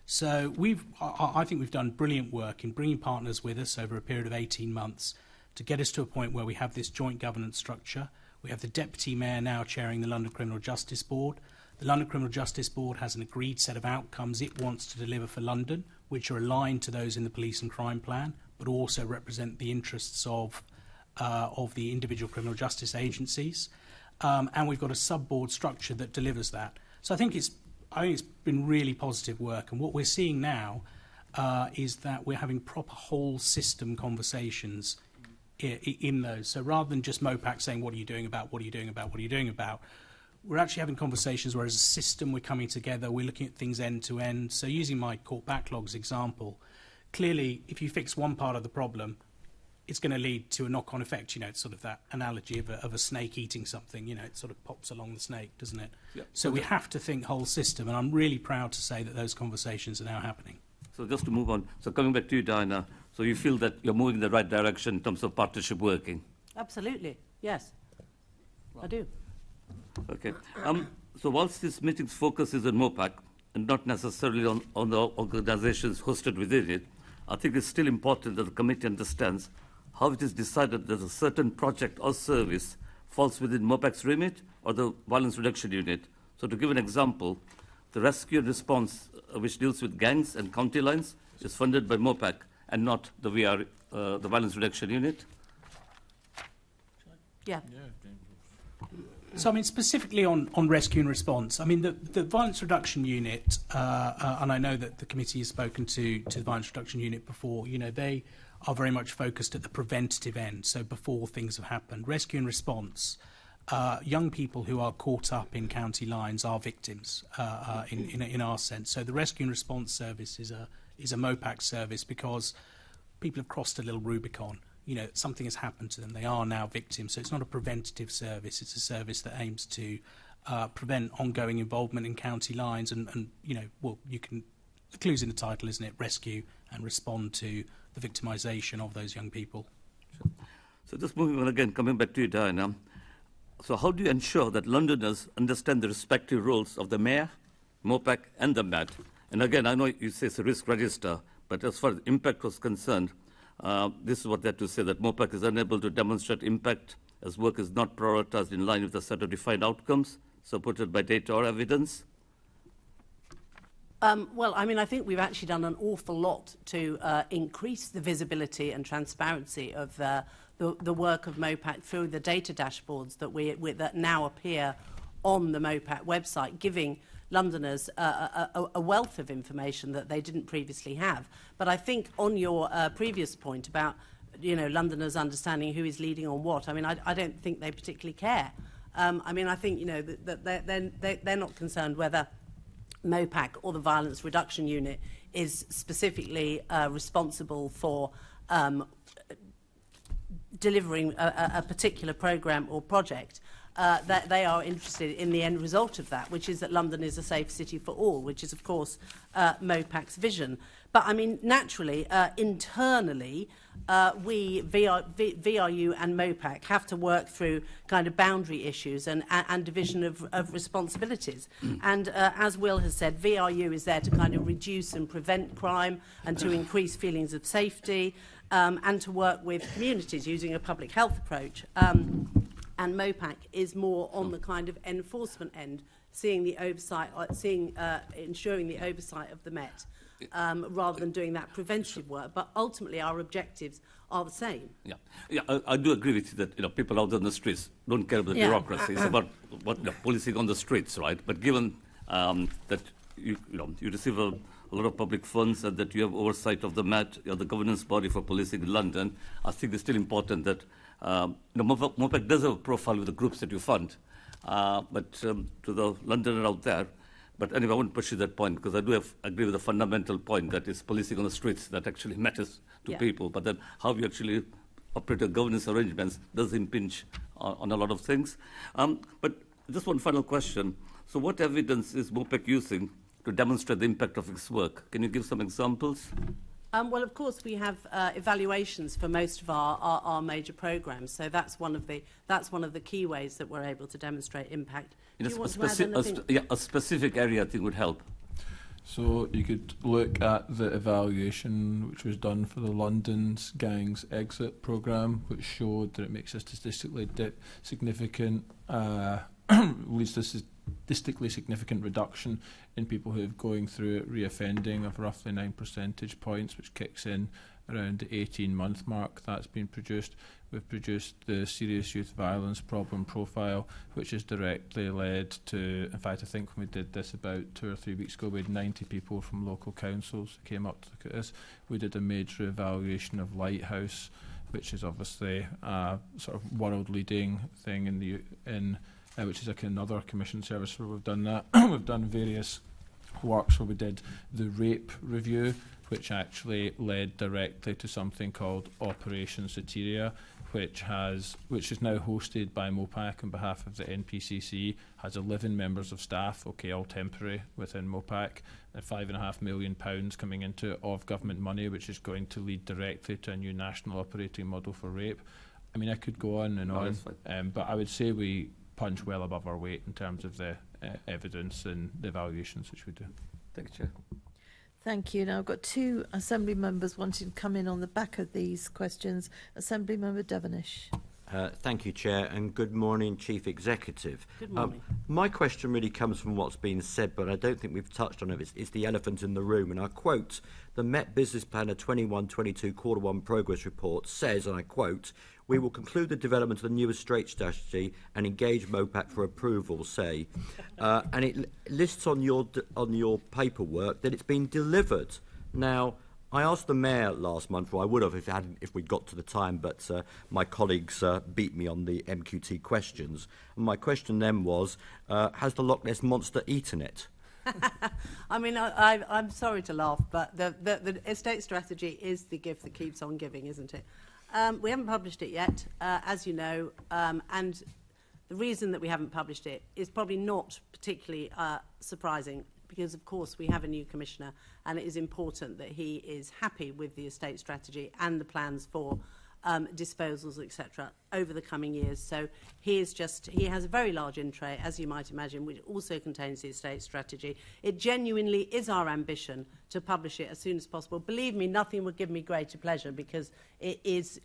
So I think we've done brilliant work in bringing partners with us over a period of 18 months to get us to a point where we have this joint governance structure. We have the Deputy Mayor now chairing the London Criminal Justice Board. The London Criminal Justice Board has an agreed set of outcomes it wants to deliver for London, which are aligned to those in the police and crime plan, but also represent the interests of the individual criminal justice agencies. And we've got a sub-board structure that delivers that. So I think it's been really positive work. And what we're seeing now is that we're having proper whole system conversations in those. So rather than just Mopac saying, what are you doing about, what are you doing about, what are you doing about, we're actually having conversations where as a system we're coming together, we're looking at things end to end. So using my court backlogs example, clearly if you fix one part of the problem, it's going to lead to a knock-on effect. You know, it's sort of that analogy of a snake eating something. You know, it sort of pops along the snake, doesn't it? Yeah. So we have to think whole system, and I'm really proud to say that those conversations are now happening. So just to move on, so coming back to you, Diana, so you feel that you're moving in the right direction in terms of partnership working? Absolutely, yes, I do. Okay. So whilst this meeting's focus is on Mopac and not necessarily on the organisations hosted within it, I think it's still important that the committee understands how it is decided that a certain project or service falls within Mopac's remit or the violence reduction unit. So to give an example, the rescue and response, which deals with gangs and county lines, is funded by Mopac and not the the violence reduction unit. Yeah. So, I mean, specifically on rescue and response, I mean, the violence reduction unit, and I know that the committee has spoken to the violence reduction unit before, you know, they are very much focused at the preventative end, so before things have happened. Rescue and response, young people who are caught up in county lines are victims in our sense. So the rescue and response service is a Mopac service because people have crossed a little Rubicon. You know, something has happened to them. They are now victims. So it's not a preventative service. It's a service that aims to prevent ongoing involvement in county lines. And you know, well, the clue's in the title, isn't it? Rescue and respond to the victimisation of those young people. Sure. So just moving on again, coming back to you, Diana. So how do you ensure that Londoners understand the respective roles of the Mayor, Mopac and the MAT? And again, I know you say it's a risk register, but as far as impact was concerned, this is what they had to say, that Mopac is unable to demonstrate impact as work is not prioritised in line with a set of defined outcomes supported by data or evidence. Well, I mean, I think we've actually done an awful lot to increase the visibility and transparency of the work of Mopac through the data dashboards that now appear on the Mopac website, giving Londoners a wealth of information that they didn't previously have. But I think on your previous point about, you know, Londoners understanding who is leading on what, I mean, I don't think they particularly care. I mean, I think, you know, that they're not concerned whether Mopac or the Violence Reduction Unit is specifically responsible for delivering a particular programme or project. That they are interested in the end result of that, which is that London is a safe city for all, which is, of course, Mopac's vision. But, I mean, naturally, internally, we, VRU and Mopac, have to work through kind of boundary issues and division of responsibilities. And as Will has said, VRU is there to kind of reduce and prevent crime and to increase feelings of safety and to work with communities using a public health approach. And Mopac is more on the kind of enforcement end, seeing the oversight, ensuring the oversight of the Met, rather than doing that preventative work. But ultimately, our objectives are the same. Yeah, I do agree with you that, you know, people out on the streets don't care about the bureaucracy. It's about policing on the streets, right? But given that you receive a lot of public funds and that you have oversight of the Met, the governance body for policing in London, I think it's still important that Mopac does have a profile with the groups that you fund, but to the Londoner out there, But anyway, I won't pursue that point because I do agree with the fundamental point that is policing on the streets that actually matters to people. But then how you actually operate your governance arrangements does impinge on a lot of things. But just one final question. So what evidence is Mopac using to demonstrate the impact of its work? Can you give some examples? Well, of course, we have evaluations for most of our major programmes. So that's one of the key ways that we're able to demonstrate impact. Do you want to add anything? A specific area I think would help. So you could look at the evaluation which was done for the London's Gangs Exit programme, which showed that it makes a statistically significant, leads to statistically significant reduction in people who are going through it reoffending of roughly 9 percentage points, which kicks in around the 18-month mark. That's been produced. We've produced the Serious Youth Violence Problem Profile, which is directly led to, in fact, I think when we did this about 2 or 3 weeks ago, we had 90 people from local councils who came up to look at this. We did a major evaluation of Lighthouse, which is obviously a sort of world-leading thing which is like another commission service where we've done that. We've done various works where we did the rape review, which actually led directly to something called Operation Soteria, which is now hosted by Mopac on behalf of the NPCC, has 11 members of staff, all temporary within Mopac, and £5.5 million coming into it of government money, which is going to lead directly to a new national operating model for rape. I mean, I could go on and on, but I would say we punch well above our weight in terms of the evidence and the evaluations which we do. Thank you, Chair. Thank you. Now I've got 2 Assembly members wanting to come in on the back of these questions. Assembly Member Devenish. Thank you, Chair, and good morning, Chief Executive. Good morning. My question really comes from what's been said, but I don't think we've touched on it. It's the elephant in the room, and I quote, the Met Business Planner 21-22 Quarter 1 Progress Report says, and I quote, we will conclude the development of the new estate strategy and engage Mopac for approval, say. And it lists on your paperwork that it's been delivered. Now, I asked the Mayor last month, or I would have if we'd got to the time, but my colleagues beat me on the MQT questions. And my question then was, has the Loch Ness Monster eaten it? I mean, I'm sorry to laugh, but the estate strategy is the gift that keeps on giving, isn't it? We haven't published it yet, as you know, and the reason that we haven't published it is probably not particularly surprising, because, of course, we have a new commissioner, and it is important that he is happy with the estate strategy and the plans for disposals, etc., over the coming years. So he has a very large in tray, as you might imagine, which also contains the estate strategy. It genuinely is our ambition to publish it as soon as possible. Believe me, nothing would give me greater pleasure, because it is,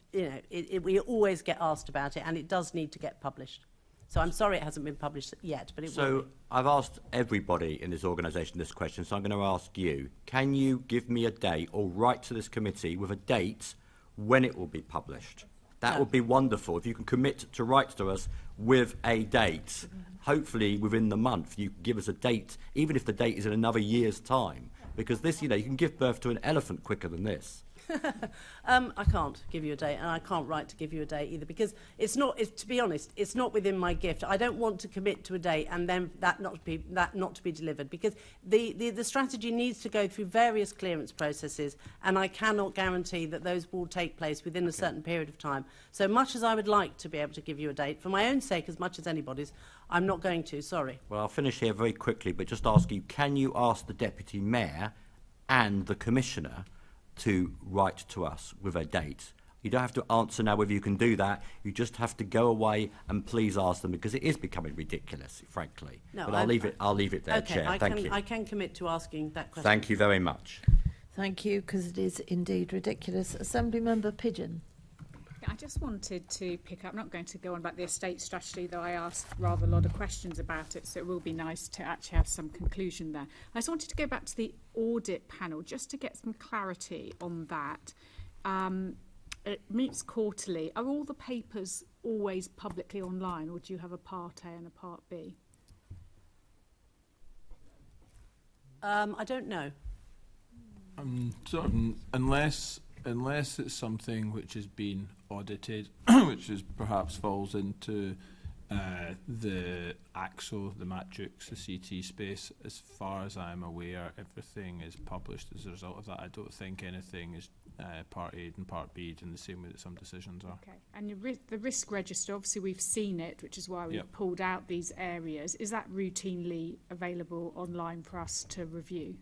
we always get asked about it, and it does need to get published. So I'm sorry it hasn't been published yet, but it will be. I've asked everybody in this organisation this question, so I'm going to ask you. Can you give me a date or write to this committee with a date when it will be published? That would be wonderful. If you can commit to write to us with a date, hopefully within the month, you can give us a date, even if the date is in another year's time. Because this, you can give birth to an elephant quicker than this. I can't give you a date, and I can't write to give you a date either, because to be honest, it's not within my gift. I don't want to commit to a date and then that not to be delivered, because the strategy needs to go through various clearance processes, and I cannot guarantee that those will take place within a certain period of time. So much as I would like to be able to give you a date, for my own sake as much as anybody's, I'm not going to, sorry. Well, I'll finish here very quickly, but just ask you, can you ask the Deputy Mayor and the Commissioner to write to us with a date? You don't have to answer now whether you can do that. You just have to go away and please ask them, because it is becoming ridiculous, frankly. No, but I'll leave it there, okay, Chair. Thank you. I can commit to asking that question. Thank you very much. Thank you, because it is indeed ridiculous. Assembly Member Pigeon. I just wanted to pick up, I'm not going to go on about the estate strategy, though I asked rather a lot of questions about it, so it will be nice to actually have some conclusion there. I just wanted to go back to the audit panel, just to get some clarity on that. It meets quarterly. Are all the papers always publicly online, or do you have a Part A and a Part B? I don't know. Unless it's something which has been audited, which is perhaps falls into The AXO, the Matrix, the CT space, as far as I'm aware, everything is published as a result of that. I don't think anything is Part A and Part B in the same way that some decisions are. Okay. And the risk register, obviously we've seen it, which is why we've pulled out these areas. Is that routinely available online for us to review?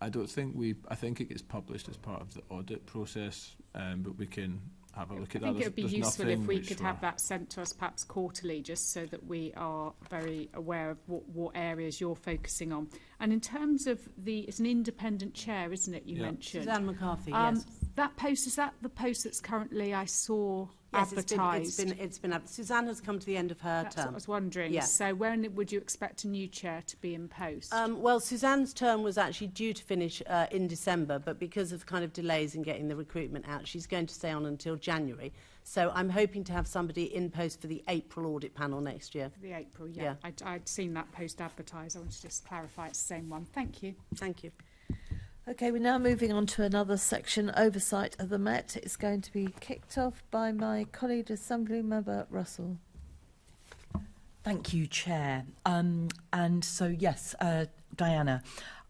I don't think I think it gets published as part of the audit process, but we can have a look at that. I think it would be useful if we could have we're- that sent to us perhaps quarterly, just so that we are very aware of what areas you're focusing on. And in terms of it's an independent chair, isn't it, you mentioned? Suzanne McCarthy, yes. That post, is that the post that's currently, I saw, Yes, advertised? it's been Suzanne has come to the end of her That's term. what I was wondering. Yeah. So when would you expect a new chair to be in post? Well, Suzanne's term was actually due to finish in December, but because of kind of delays in getting the recruitment out, she's going to stay on until January. So I'm hoping to have somebody in post for the April audit panel next year. For the April, yeah. I'd seen that post advertised. I want to just clarify it's the same one. Thank you. Thank you. Okay, we're now moving on to another section, oversight of the Met. It's going to be kicked off by my colleague, Assembly Member Russell. Thank you, Chair. And so, yes, Diana,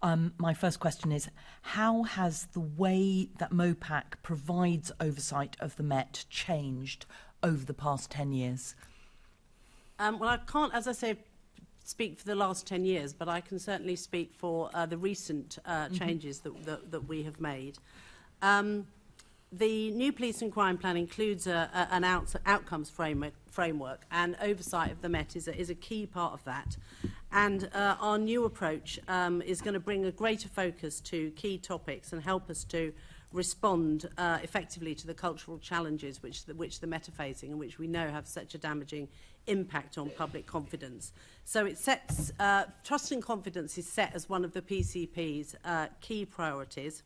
my first question is, how has the way that Mopac provides oversight of the Met changed over the past 10 years? Well, I can't, as I say, speak for the last 10 years, but I can certainly speak for the recent changes that we have made. The new police and crime plan includes an outcomes framework, and oversight of the Met is a key part of that. And our new approach is going to bring a greater focus to key topics and help us to respond effectively to the cultural challenges which the Met are facing and which we know have such a damaging impact on public confidence. So it sets, trust and confidence is set as one of the PCP's key priorities.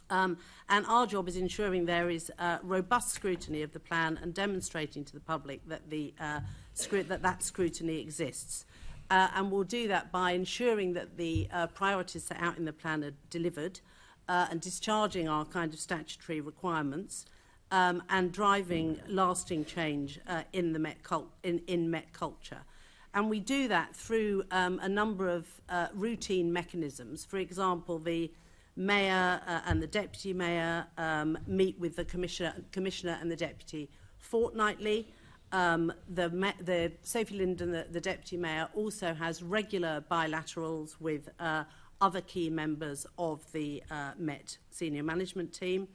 And our job is ensuring there is robust scrutiny of the plan and demonstrating to the public that that scrutiny exists. And we'll do that by ensuring that the priorities set out in the plan are delivered and discharging our kind of statutory requirements and driving lasting change in the Met culture. And we do that through a number of routine mechanisms. For example, the Mayor and the Deputy Mayor meet with the Commissioner and the Deputy fortnightly. The Sophie Linden, the Deputy Mayor, also has regular bilaterals with other key members of the Met senior management team.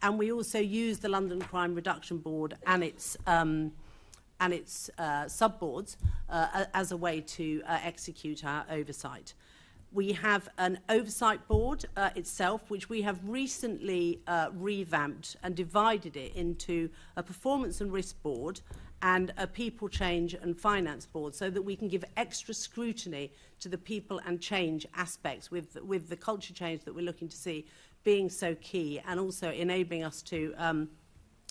And we also use the London Crime Reduction Board and its sub-boards as a way to execute our oversight. We have an oversight board itself, which we have recently revamped and divided it into a performance and risk board and a people change and finance board, so that we can give extra scrutiny to the people and change aspects with the culture change that we're looking to see being so key, and also enabling us to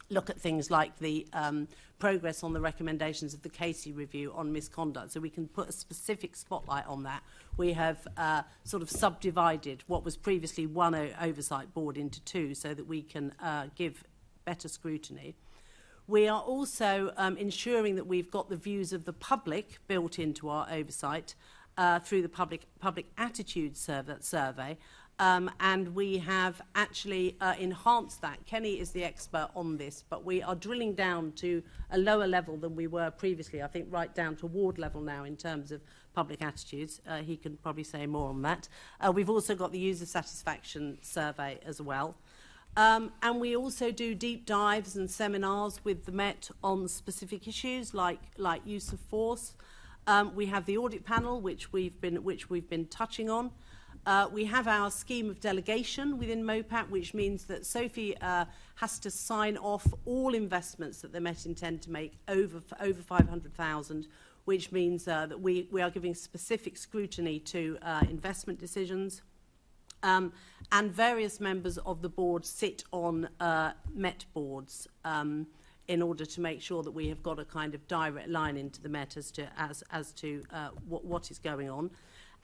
look at things like the progress on the recommendations of the Casey review on misconduct, so we can put a specific spotlight on that. We have sort of subdivided what was previously one oversight board into two, so that we can give better scrutiny. We are also ensuring that we've got the views of the public built into our oversight through the public attitude survey. And we have actually enhanced that. Kenny is the expert on this, but we are drilling down to a lower level than we were previously, I think right down to ward level now in terms of public attitudes. He can probably say more on that. We've also got the user satisfaction survey as well. And we also do deep dives and seminars with the Met on specific issues like use of force. We have the audit panel, which we've been touching on. We have our scheme of delegation within Mopac, which means that Sophie has to sign off all investments that the Met intend to make over 500,000, which means that we are giving specific scrutiny to investment decisions. And various members of the board sit on Met boards in order to make sure that we have got a kind of direct line into the Met as to what is going on.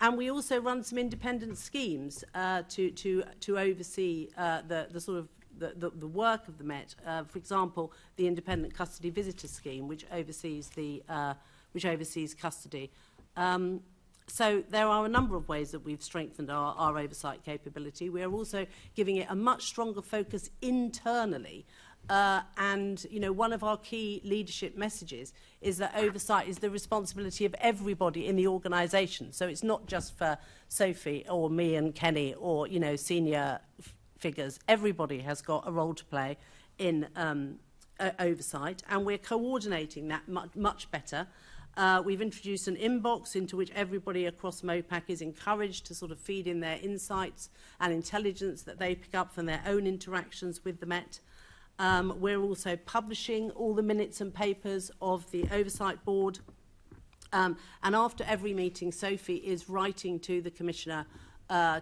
And we also run some independent schemes to oversee the sort of the work of the Met. For example, the Independent Custody Visitor Scheme, which oversees custody. So there are a number of ways that we've strengthened our oversight capability. We are also giving it a much stronger focus internally. And, you know, one of our key leadership messages is that oversight is the responsibility of everybody in the organisation. So it's not just for Sophie or me and Kenny or, you know, senior figures. Everybody has got a role to play in oversight, and we're coordinating that much better. We've introduced an inbox into which everybody across Mopac is encouraged to sort of feed in their insights and intelligence that they pick up from their own interactions with the Met. We're also publishing all the minutes and papers of the Oversight Board. And after every meeting, Sophie is writing to the Commissioner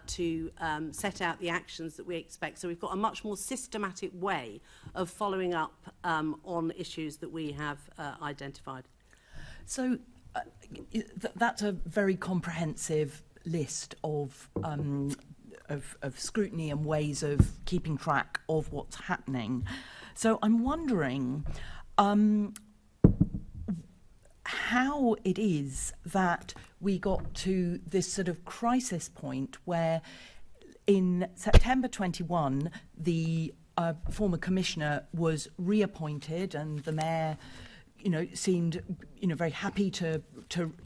to set out the actions that we expect. So we've got a much more systematic way of following up on issues that we have identified. So that's a very comprehensive list of scrutiny and ways of keeping track of what's happening. So I'm wondering how it is that we got to this sort of crisis point where in September 21 the former commissioner was reappointed, and the mayor, you know, seemed, you know, very happy to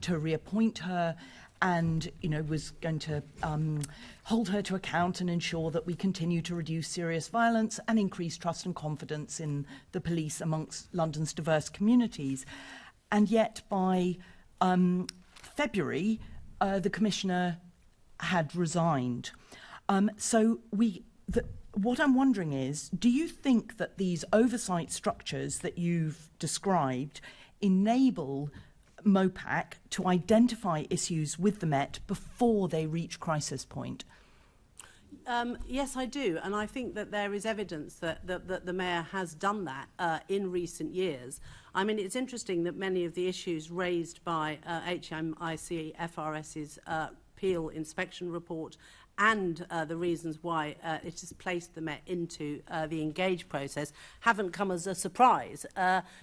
reappoint her, and, you know, was going to hold her to account and ensure that we continue to reduce serious violence and increase trust and confidence in the police amongst London's diverse communities. And yet by February, the commissioner had resigned. What I'm wondering is, do you think that these oversight structures that you've described enable Mopac to identify issues with the Met before they reach crisis point? Yes, I do, and I think that there is evidence that the Mayor has done that in recent years. I mean, it's interesting that many of the issues raised by HMIC FRS's Peel inspection report and the reasons why it has placed the Met into the engage process haven't come as a surprise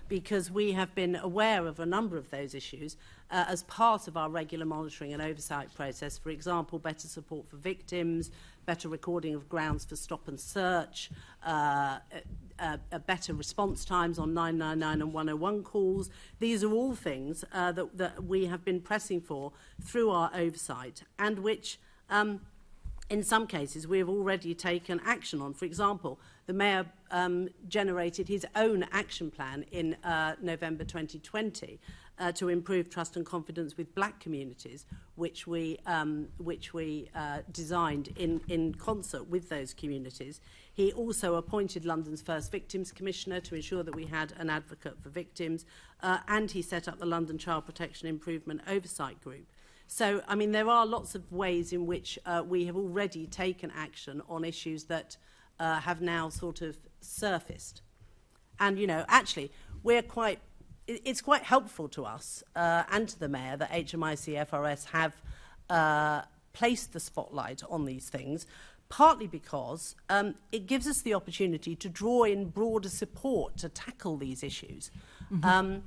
because we have been aware of a number of those issues as part of our regular monitoring and oversight process. For example, better support for victims, better recording of grounds for stop and search, better response times on 999 and 101 calls. These are all things that we have been pressing for through our oversight, and which in some cases we have already taken action on. For example, the Mayor generated his own action plan in November 2020 to improve trust and confidence with black communities, which we designed in concert with those communities. He also appointed London's first Victims Commissioner to ensure that we had an advocate for victims, and he set up the London Child Protection Improvement Oversight Group. So, I mean, there are lots of ways in which we have already taken action on issues that have now sort of surfaced. And, you know, actually, it's quite helpful to us and to the Mayor that HMIC FRS have placed the spotlight on these things, partly because it gives us the opportunity to draw in broader support to tackle these issues. Mm-hmm.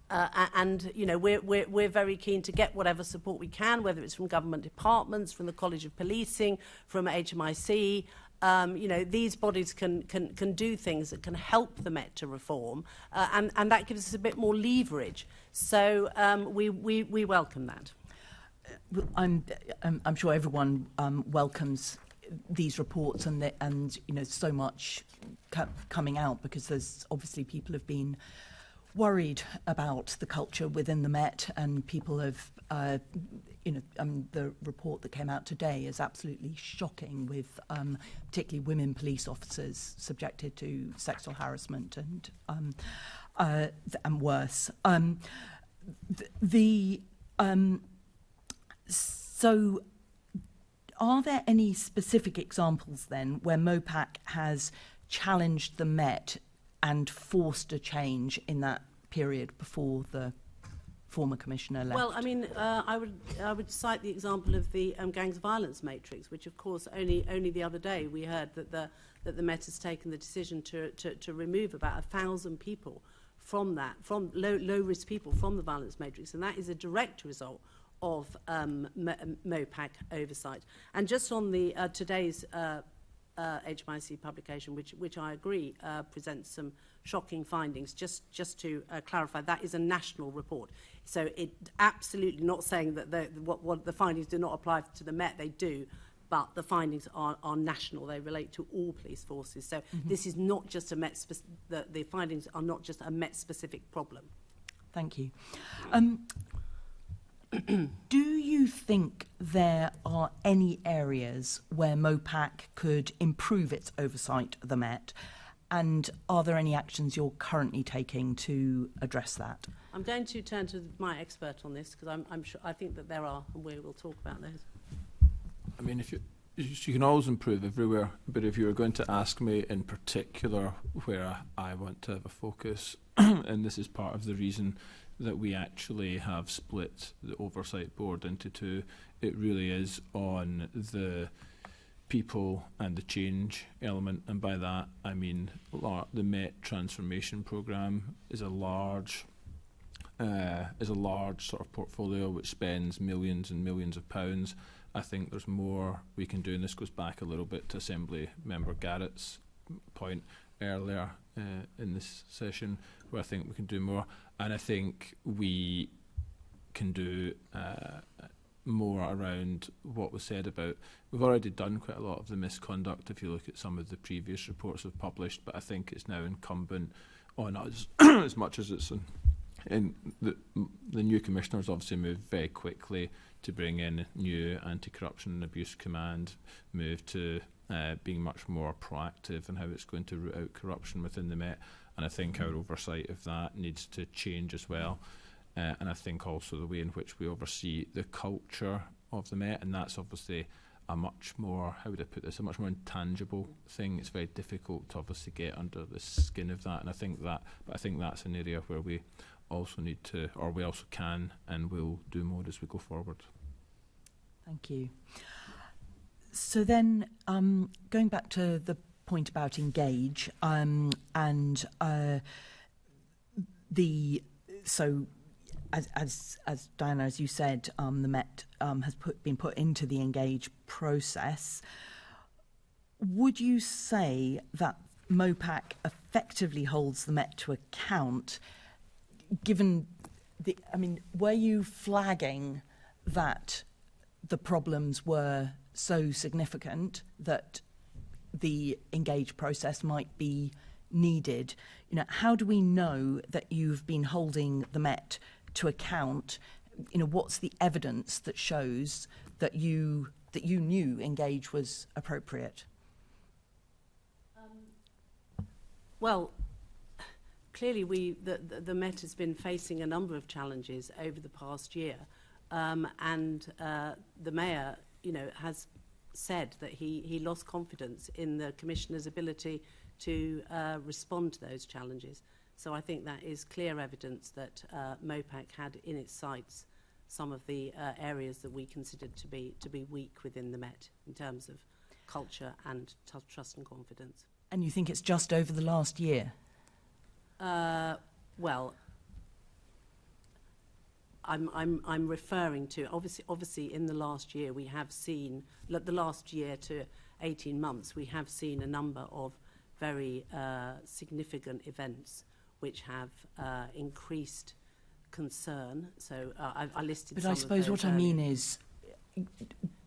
And you know, we're very keen to get whatever support we can, whether it's from government departments, from the College of Policing, from HMIC. You know, these bodies can do things that can help the Met to reform, and that gives us a bit more leverage. So we welcome that. I'm sure everyone welcomes these reports and you know, so much coming out, because there's obviously people have been worried about the culture within the Met, and people have, you know, the report that came out today is absolutely shocking, with particularly women police officers subjected to sexual harassment and worse. So, are there any specific examples then where Mopac has challenged the Met and forced a change in that period before former commissioner left? Well, I mean, I would cite the example of the gangs of violence matrix, which, of course, only the other day we heard that the Met has taken the decision to remove about 1,000 people from that, from low-risk people from the violence matrix, and that is a direct result of Mopac oversight. And just on the today's HMIC publication, which I agree presents some shocking findings, just to clarify, that is a national report. So it absolutely not saying that what the findings do not apply to the Met, they do, but the findings are national. They relate to all police forces. So this is not just a Met, the findings are not just a Met-specific problem. Thank you. Do you think there are any areas where Mopac could improve its oversight of the Met? And are there any actions you're currently taking to address that? I'm going to turn to my expert on this because I'm sure, I think that there are, and we will talk about those. I mean, you can always improve everywhere, but if you were going to ask me in particular where I want to have a focus, and this is part of the reason that we actually have split the Oversight Board into two, it really is on the people and the change element, and by that I mean the Met Transformation Programme is a large sort of portfolio which spends millions and millions of pounds. I think there's more we can do, and this goes back a little bit to Assembly Member Garrett's point earlier in this session, where I think we can do more, and I think we can do more around what was said about. We've already done quite a lot of the misconduct if you look at some of the previous reports we've published, but I think it's now incumbent on us, as much as it's in the new commissioners obviously moved very quickly to bring in new anti-corruption and abuse command, move to being much more proactive in how it's going to root out corruption within the Met, and I think our oversight of that needs to change as well. And I think also the way in which we oversee the culture of the Met, and that's obviously a much more, how would I put this, a much more intangible thing. It's very difficult to obviously get under the skin of that, and I think that's an area where we also need to, or we also can and will do more as we go forward. Thank you. So then, going back to the point about engage, as Diana, as you said, the Met has been put into the engage process. Would you say that Mopac effectively holds the Met to account, given the, I mean, were you flagging that the problems were so significant that the engage process might be needed? You know, how do we know that you've been holding the Met to account? You know, what's the evidence that shows that you knew engage was appropriate? Well, clearly the Met has been facing a number of challenges over the past year, and the Mayor, you know, has said that he lost confidence in the Commissioner's ability to respond to those challenges. So I think that is clear evidence that Mopac had in its sights some of the areas that we considered to be weak within the Met in terms of culture and trust and confidence. And you think it's just over the last year? Well, I'm referring to obviously in the last year we have seen, the last year to 18 months we have seen a number of very significant events which have increased concern. So I listed. But some I suppose of those what I mean is,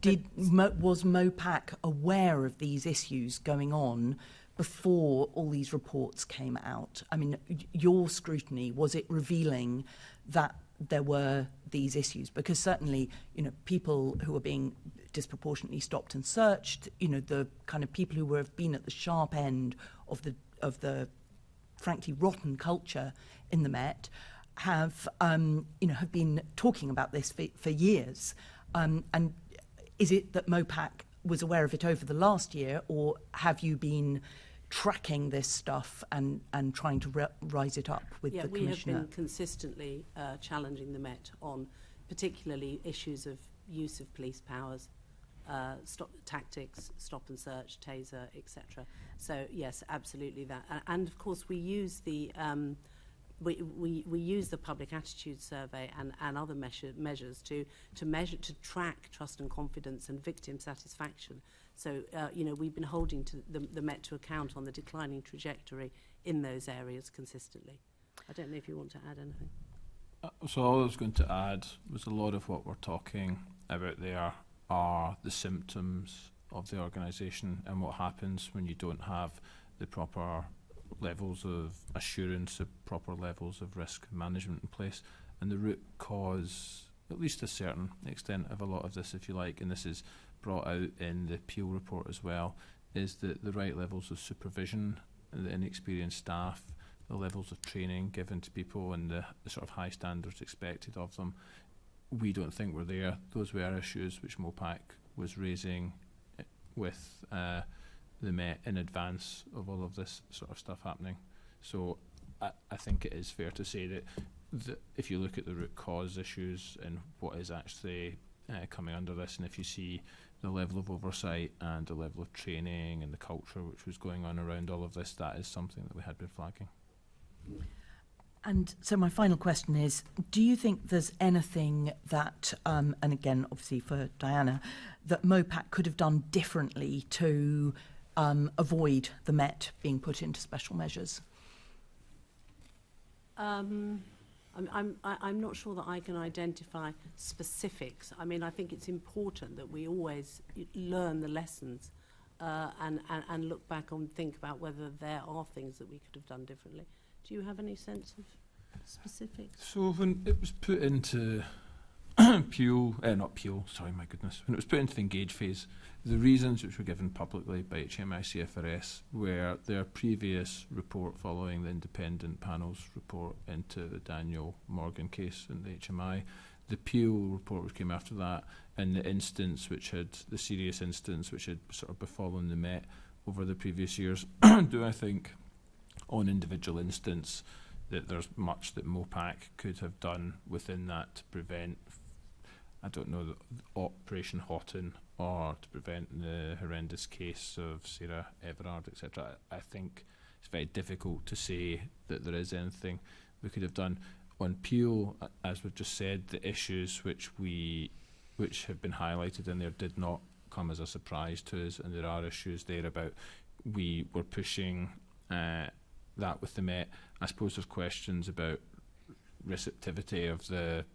was Mopac aware of these issues going on before all these reports came out? I mean, your scrutiny, was it revealing that there were these issues? Because certainly, you know, people who are being disproportionately stopped and searched, you know, the kind of people who have been at the sharp end of the frankly rotten culture in the Met have been talking about this for years. And is it that Mopac was aware of it over the last year, or have you been tracking this stuff and trying to rise it up with the Commissioner? We have been consistently challenging the Met on particularly issues of use of police powers, stop tactics, stop and search, taser, etc. So yes, absolutely that. And of course we use the we use the public attitude survey and other measures to track trust and confidence and victim satisfaction. So we've been holding to the Met to account on the declining trajectory in those areas consistently. I don't know if you want to add anything. So all I was going to add was a lot of what we're talking about there are the symptoms of the organisation and what happens when you don't have the proper levels of assurance, the proper levels of risk management in place. And the root cause, at least to a certain extent of a lot of this, if you like, and this is brought out in the Peel report as well, is that the right levels of supervision, the inexperienced staff, the levels of training given to people and the sort of high standards expected of them, we don't think were there. Those were issues which Mopac was raising with the Met in advance of all of this sort of stuff happening. So I think it is fair to say that if you look at the root cause issues and what is actually coming under this, and if you see the level of oversight and the level of training and the culture which was going on around all of this, that is something that we had been flagging. And so my final question is, do you think there's anything that, and again, obviously for Diana, that Mopac could have done differently to avoid the Met being put into special measures? I'm not sure that I can identify specifics. I mean, I think it's important that we always learn the lessons and look back and think about whether there are things that we could have done differently. Do you have any sense of specifics? So when it was put into Peel, not Peel, sorry, my goodness, when it was put into the engage phase, the reasons which were given publicly by HMI CFRS were their previous report following the independent panel's report into the Daniel Morgan case in the HMI, the Peel report which came after that, and the instance which had, the serious instance which had sort of befallen the Met over the previous years. Do I think on individual instance that there's much that Mopac could have done within that to prevent, I don't know, the Operation Houghton, or to prevent the horrendous case of Sarah Everard, etc. I think it's very difficult to say that there is anything we could have done. On Peel, as we've just said, the issues which have been highlighted in there did not come as a surprise to us, and there are issues there about we were pushing that with the Met. I suppose there's questions about receptivity of the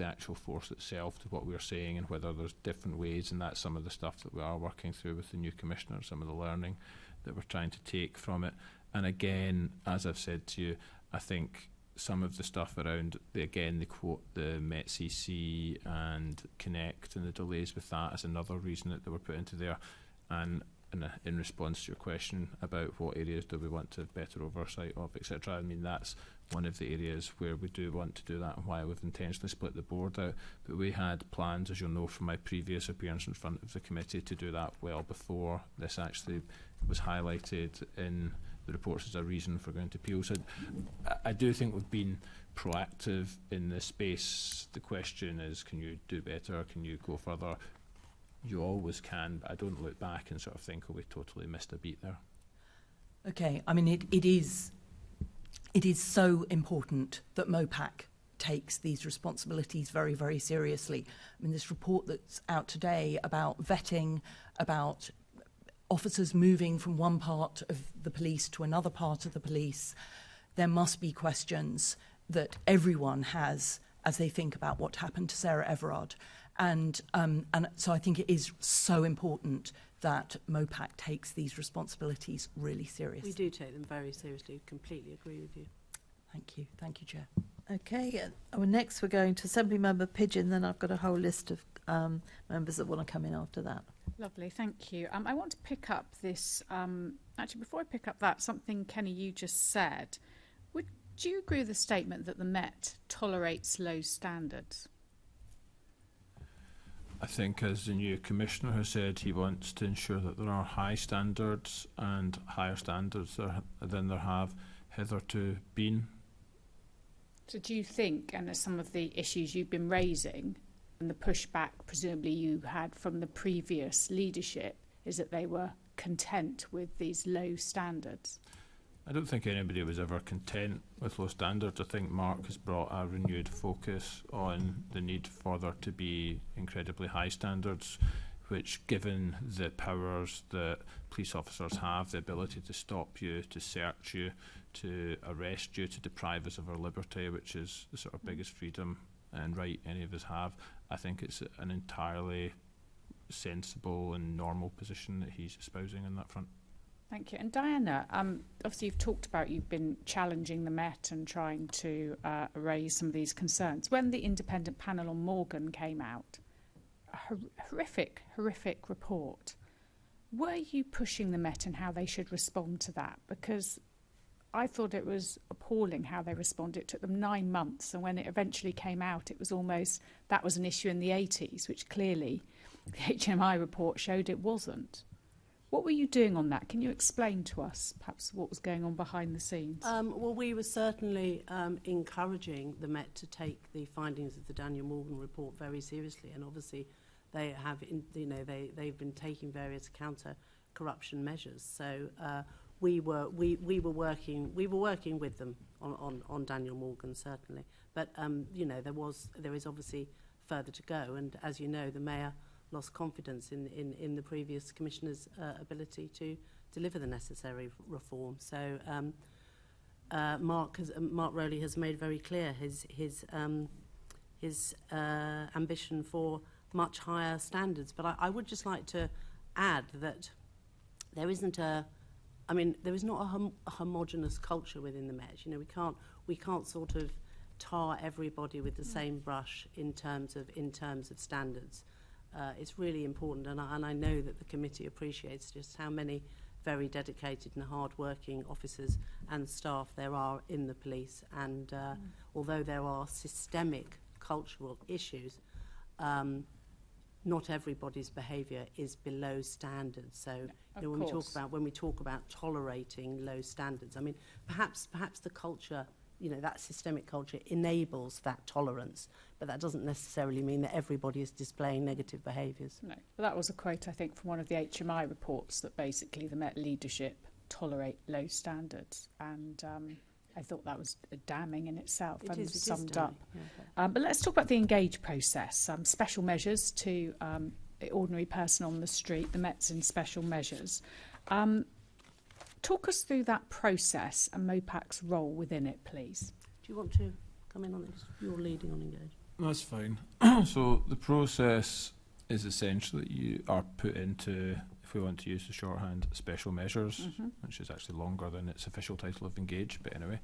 actual force itself to what we're saying and whether there's different ways, and that's some of the stuff that we are working through with the new Commissioner, some of the learning that we're trying to take from it. And again, as I've said to you, I think some of the stuff around, the quote, the Met CC and Connect and the delays with that is another reason that they were put into there. And in response to your question about what areas do we want to have better oversight of, etc., I mean, that's one of the areas where we do want to do that and why we've intentionally split the board out. But we had plans, as you'll know from my previous appearance in front of the committee, to do that well before this actually was highlighted in the reports as a reason for going to Peel. So I do think we've been proactive in this space. The question is, can you do better? Can you go further? You always can, but I don't look back and sort of think, oh, we totally missed a beat there. Okay, I mean, it is so important that Mopac takes these responsibilities very, very seriously. I mean, this report that's out today about vetting, about officers moving from one part of the police to another part of the police, there must be questions that everyone has as they think about what happened to Sarah Everard. And so I think it is so important that Mopac takes these responsibilities really seriously. We do take them very seriously. Completely agree with you. Thank you. Thank you, Chair. Okay, next we're going to Assembly Member Pidgeon, then I've got a whole list of members that want to come in after that. Lovely, thank you. I want to pick up this, actually before I pick up that, something, Kenny, you just said. Would you agree with the statement that the Met tolerates low standards? I think, as the new commissioner has said, he wants to ensure that there are high standards and higher standards than there have hitherto been. So do you think, and as some of the issues you've been raising and the pushback presumably you had from the previous leadership, is that they were content with these low standards? I don't think anybody was ever content with low standards. I think Mark has brought a renewed focus on the need for there to be incredibly high standards, which, given the powers that police officers have, the ability to stop you, to search you, to arrest you, to deprive us of our liberty, which is the sort of biggest freedom and right any of us have, I think it's an entirely sensible and normal position that he's espousing on that front. Thank you. And Diana, obviously you've talked about you've been challenging the Met and trying to raise some of these concerns. When the independent panel on Morgan came out, a horrific report, were you pushing the Met in how they should respond to that? Because I thought it was appalling how they responded. It took them 9 months, and when it eventually came out, it was almost, that was an issue in the 80s, which clearly the HMI report showed it wasn't. What were you doing on that? Can you explain to us perhaps what was going on behind the scenes? Well, we were certainly encouraging the Met to take the findings of the Daniel Morgan report very seriously, and obviously they have, they've been taking various counter-corruption measures. So we were working with them on Daniel Morgan, certainly. But there is obviously further to go, and as you know, the Mayor lost confidence in the previous commissioner's ability to deliver the necessary reform. So Mark Rowley has made very clear his ambition for much higher standards. But I would just like to add that there isn't there is not a homogenous culture within the Met. You know, we can't sort of tar everybody with the same brush in terms of standards. It's really important, and I know that the committee appreciates just how many very dedicated and hard-working officers and staff there are in the police. And although there are systemic cultural issues, not everybody's behaviour is below standards. So, when we talk about tolerating low standards, I mean, perhaps the culture, that systemic culture enables that tolerance, but that doesn't necessarily mean that everybody is displaying negative behaviours. No, but that was a quote, I think, from one of the HMI reports, that basically the Met leadership tolerate low standards, and I thought that was damning in itself and summed up. Yeah. But let's talk about the engage process. Special measures to the ordinary person on the street. The Met's in special measures. Talk us through that process and Mopac's role within it, please. Do you want to come in on this? You're leading on engage. That's fine. So the process is essentially you are put into, if we want to use the shorthand, special measures, which is actually longer than its official title of engage, but anyway.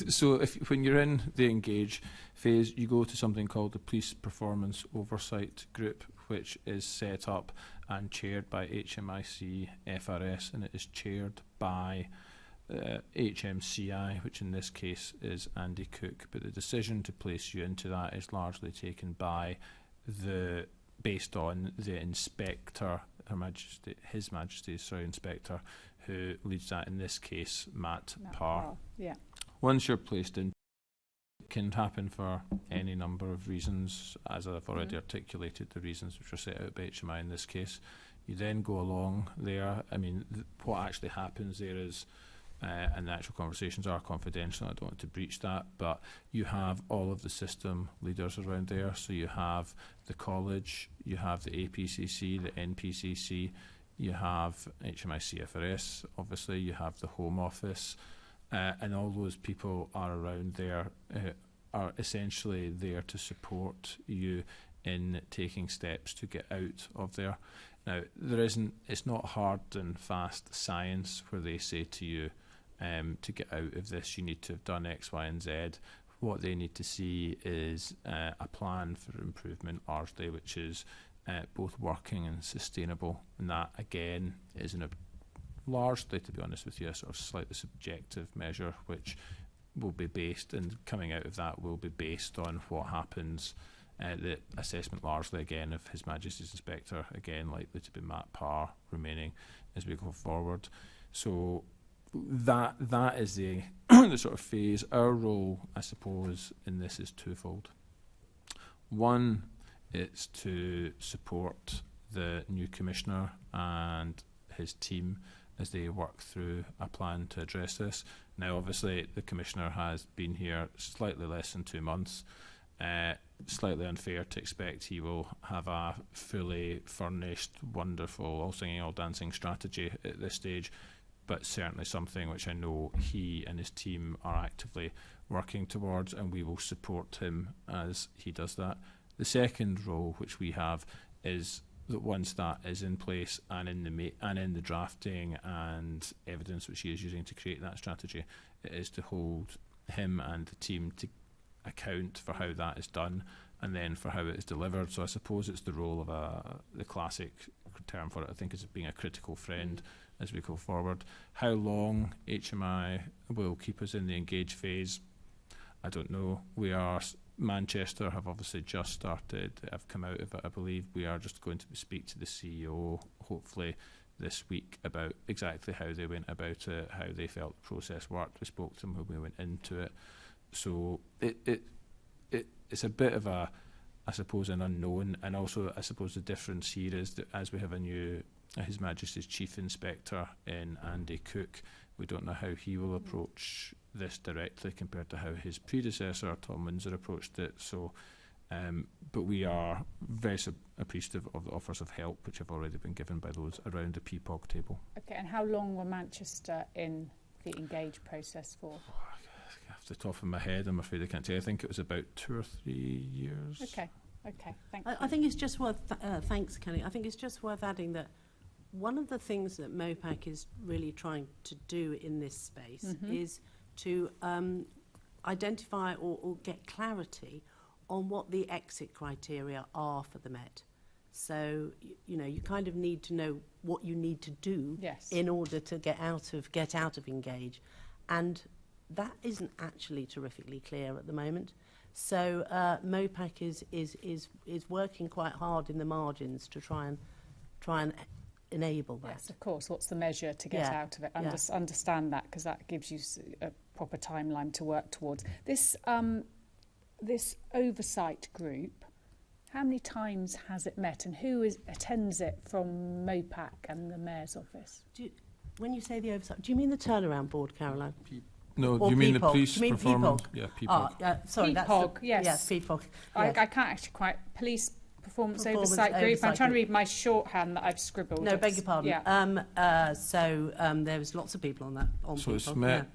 So when you're in the engage phase, you go to something called the Police Performance Oversight Group, which is set up and chaired by HMIC FRS, and it is chaired by HMCI, which in this case is Andy Cook. But the decision to place you into that is largely taken by based on the inspector, His Majesty's inspector, who leads that, in this case, Matt Parr. Yeah. Once you're placed in, it can happen for any number of reasons, as I've already articulated, the reasons which are set out by HMI in this case. You then go along there. I mean, what actually happens there is, and the actual conversations are confidential, I don't want to breach that, but you have all of the system leaders around there. So you have the college, you have the APCC, the NPCC, you have HMI CFRS, obviously, you have the Home Office, and all those people are around there, are essentially there to support you in taking steps to get out of there. Now, it's not hard and fast science where they say to you, to get out of this, you need to have done X, Y, and Z. What they need to see is a plan for improvement, largely, which is both working and sustainable. And that, again, is largely, to be honest with you, a sort of slightly subjective measure, which will be based, and coming out of that will be based on what happens The assessment largely, again, of His Majesty's Inspector, again, likely to be Matt Parr remaining as we go forward. So that is the, the sort of phase. Our role, I suppose, in this is twofold. One, it's to support the new Commissioner and his team as they work through a plan to address this. Now, obviously, the Commissioner has been here slightly less than 2 months. Slightly unfair to expect he will have a fully furnished, wonderful, all singing, all dancing strategy at this stage, but certainly something which I know he and his team are actively working towards, and we will support him as he does that. The second role which we have is that once that is in place and in the drafting and evidence which he is using to create that strategy, it is to hold him and the team to account for how that is done and then for how it is delivered. So I suppose it's the role of the classic term for it, I think, is being a critical friend as we go forward. How long HMI will keep us in the engage phase, I don't know. Manchester have obviously just started, have come out of it, I believe. We are just going to speak to the CEO, hopefully this week, about exactly how they went about it, how they felt the process worked. We spoke to them when we went into it. So it's a bit of a, I suppose, an unknown, and also I suppose the difference here is that as we have a new His Majesty's Chief Inspector in Andy Cook, we don't know how he will approach this directly compared to how his predecessor Tom Windsor approached it. So, but we are very appreciative of the offers of help which have already been given by those around the PPOG table. Okay, and how long were Manchester in the engage process for? Off the top of my head, I'm afraid I can't tell you. I think it was about 2 or 3 years. Okay, thank you. I think it's just worth, thanks Kelly, I think it's just worth adding that one of the things that Mopac is really trying to do in this space is to identify or get clarity on what the exit criteria are for the Met. So, you know, you kind of need to know what you need to do in order to get out of engage. And that isn't actually terrifically clear at the moment. So Mopac is working quite hard in the margins to try and enable that. Yes, of course. What's the measure to get out of it? Understand that, because that gives you a proper timeline to work towards. This this oversight group, how many times has it met, and who attends it from Mopac and the Mayor's office? When you say the oversight, do you mean the turnaround board, Caroline? No, or do you mean the PPOG? police Do you mean performance? PPOG? Yeah, PPOG. Sorry, PPOG, that's yes, PPOG. Yes. I can't actually quite. Police Performance Oversight Group. I'm trying to read my shorthand that I've scribbled. No, beg your pardon. Yeah. There's lots of people on that. So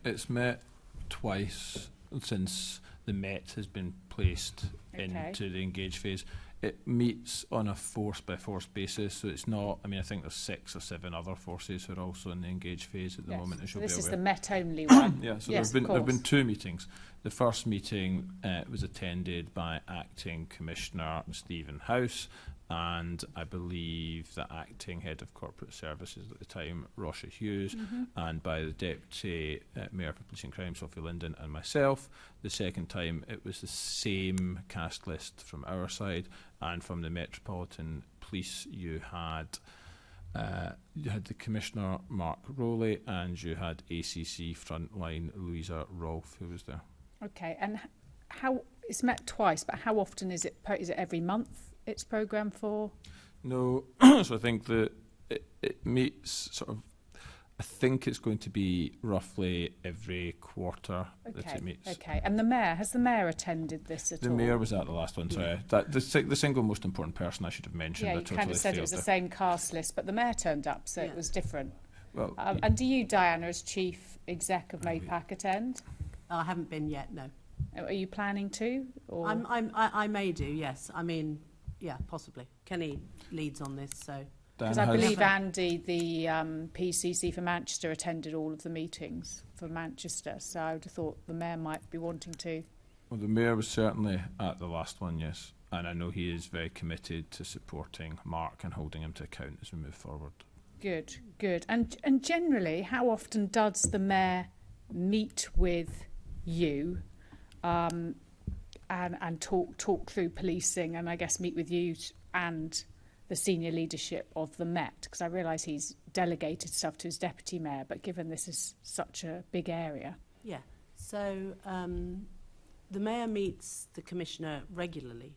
it's met twice since the Met has been placed into the engage phase. It meets on a force-by-force basis, so it's not. I mean, I think there's 6 or 7 other forces who are also in the engage phase at the moment. So this is the Met only one. Yeah. So there have been 2 meetings. The first meeting was attended by Acting Commissioner Stephen House, and I believe the Acting Head of Corporate Services at the time, Rosha Hughes, and by the Deputy Mayor for Police and Crime, Sophie Linden, and myself. The second time, it was the same cast list from our side, and from the Metropolitan Police, you had the Commissioner, Mark Rowley, and you had ACC Frontline Louisa Rolfe, who was there. Okay, and how it's met twice, but how often is it? Is it every month it's programmed for? No, so I think that it meets sort of. I think it's going to be roughly every quarter that it meets. Okay, and has the Mayor attended this at all? The Mayor was at the last one, sorry. The single most important person I should have mentioned. Yeah, you kind of said it was the same cast list, but the Mayor turned up, so it was different. Well, and do you, Diana, as Chief Exec of Mopac, attend? I haven't been yet, no. Are you planning to? Or? I may do, yes. I mean, yeah, possibly. Kenny leads on this, so... Because I believe Andy, the PCC for Manchester, attended all of the meetings for Manchester, so I would have thought the Mayor might be wanting to. Well, the Mayor was certainly at the last one, yes, and I know he is very committed to supporting Mark and holding him to account as we move forward. Good, good. And generally, how often does the Mayor meet with you and talk through policing, and I guess meet with you and the senior leadership of the Met, because I realise he's delegated stuff to his deputy mayor, but given this is such a big area. Yeah, so the mayor meets the commissioner regularly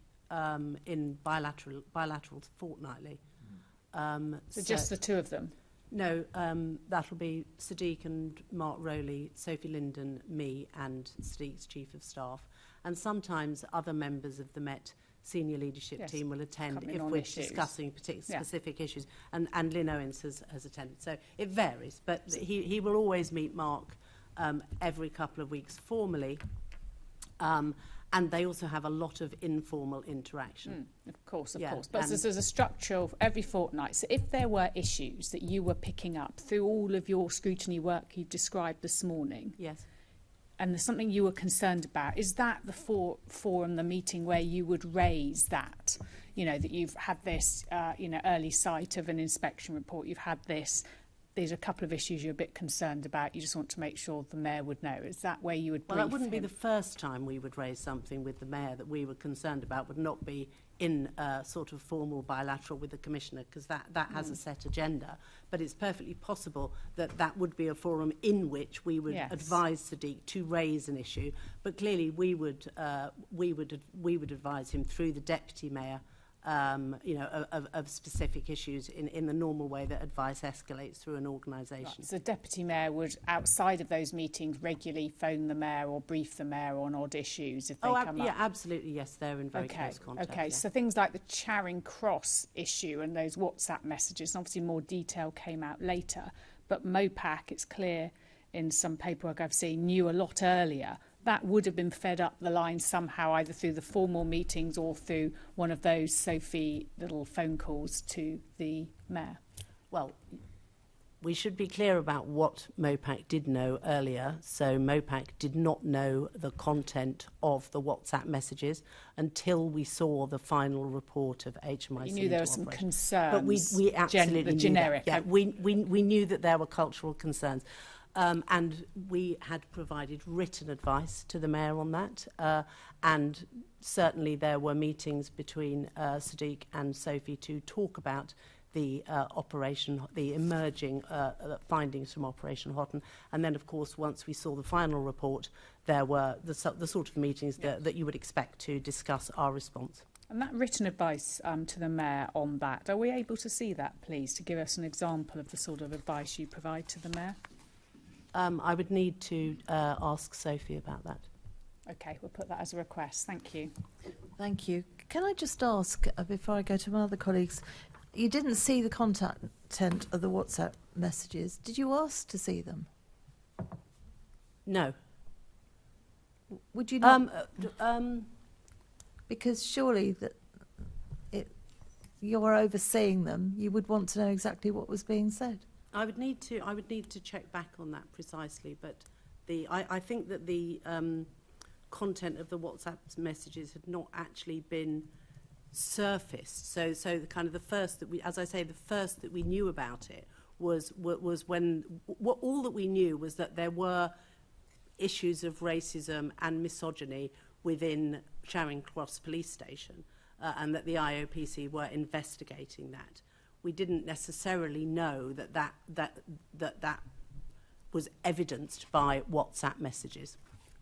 in bilateral fortnightly. So just the two of them? No, that'll be Sadiq and Mark Rowley, Sophie Linden, me, and Sadiq's chief of staff. And sometimes other members of the Met senior leadership team will attend if we're discussing specific issues. And Lynn Owens has attended. So it varies, but he will always meet Mark every couple of weeks formally. And they also have a lot of informal interaction. Of course. But there's a structure of every fortnight. So if there were issues that you were picking up through all of your scrutiny work you've described this morning, yes, and there's something you were concerned about, is that the forum, the meeting where you would raise that? You know, that you've had this, early sight of an inspection report, you've had this, there's a couple of issues you're a bit concerned about, you just want to make sure the mayor would know. Is that where you would brief Well, that wouldn't be him? the first time we would raise something with the mayor that we were concerned about, would not be in a sort of formal bilateral with the commissioner, because that has a set agenda. But it's perfectly possible that that would be a forum in which we would advise Sadiq to raise an issue. But clearly we would advise him through the deputy mayor, of specific issues in the normal way that advice escalates through an organisation. Right. So the deputy mayor would, outside of those meetings, regularly phone the mayor or brief the mayor on odd issues if they come up? Yeah, absolutely, yes, they're in very close contact. Okay, so things like the Charing Cross issue and those WhatsApp messages, and obviously more detail came out later, but Mopac, it's clear in some paperwork I've seen, knew a lot earlier. That would have been fed up the line somehow, either through the formal meetings or through one of those Sophie little phone calls to the mayor. Well, we should be clear about what Mopac did know earlier. So Mopac did not know the content of the WhatsApp messages until we saw the final report of HMIC. You knew there were some concerns. But we absolutely generic. Knew that. Yeah, we knew that there were cultural concerns. And we had provided written advice to the mayor on that. And certainly there were meetings between Sadiq and Sophie to talk about the the emerging findings from Operation Houghton. And then, of course, once we saw the final report, there were the sort of meetings that you would expect to discuss our response. And that written advice to the mayor on that, are we able to see that, please, to give us an example of the sort of advice you provide to the mayor? I would need to ask Sophie about that. OK, we'll put that as a request. Thank you. Thank you. Can I just ask, before I go to my other colleagues, you didn't see the content of the WhatsApp messages. Did you ask to see them? No. Would you not? Because surely you're overseeing them. You would want to know exactly what was being said. I would need to check back on that precisely, but I think that the content of the WhatsApp messages had not actually been surfaced. So kind of the first that we knew about it was when all that we knew was that there were issues of racism and misogyny within Charing Cross Police Station, and that the IOPC were investigating that. We didn't necessarily know that was evidenced by WhatsApp messages.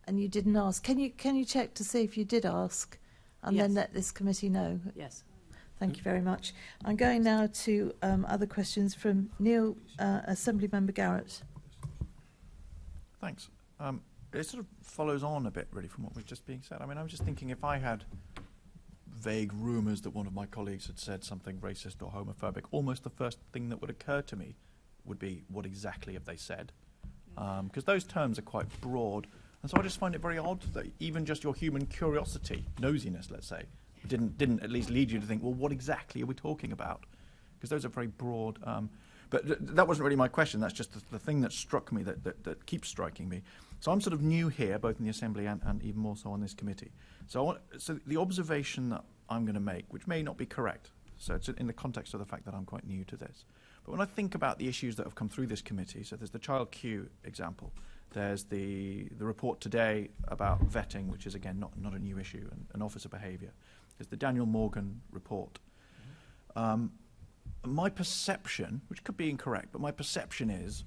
And you didn't ask. Can you check to see if you did ask, and then let this committee know? Yes. Thank you very much. I'm going now to other questions from Neil, Assemblymember Garrett. Thanks. It sort of follows on a bit, really, from what was just being said. I mean, I was just thinking, if I had vague rumours that one of my colleagues had said something racist or homophobic, almost the first thing that would occur to me would be, what exactly have they said? Because those terms are quite broad. And so I just find it very odd that even just your human curiosity, nosiness, let's say, didn't at least lead you to think, well, what exactly are we talking about? Because those are very broad. But that wasn't really my question. That's just the thing that struck me, that keeps striking me. So I'm sort of new here, both in the Assembly and even more so on this committee. So the observation that I'm going to make, which may not be correct, so it's in the context of the fact that I'm quite new to this, but when I think about the issues that have come through this committee, so there's the child queue example, There's the report today about vetting, which is, again, not a new issue, and officer behaviour. There's the Daniel Morgan report. My perception, which could be incorrect, but my perception is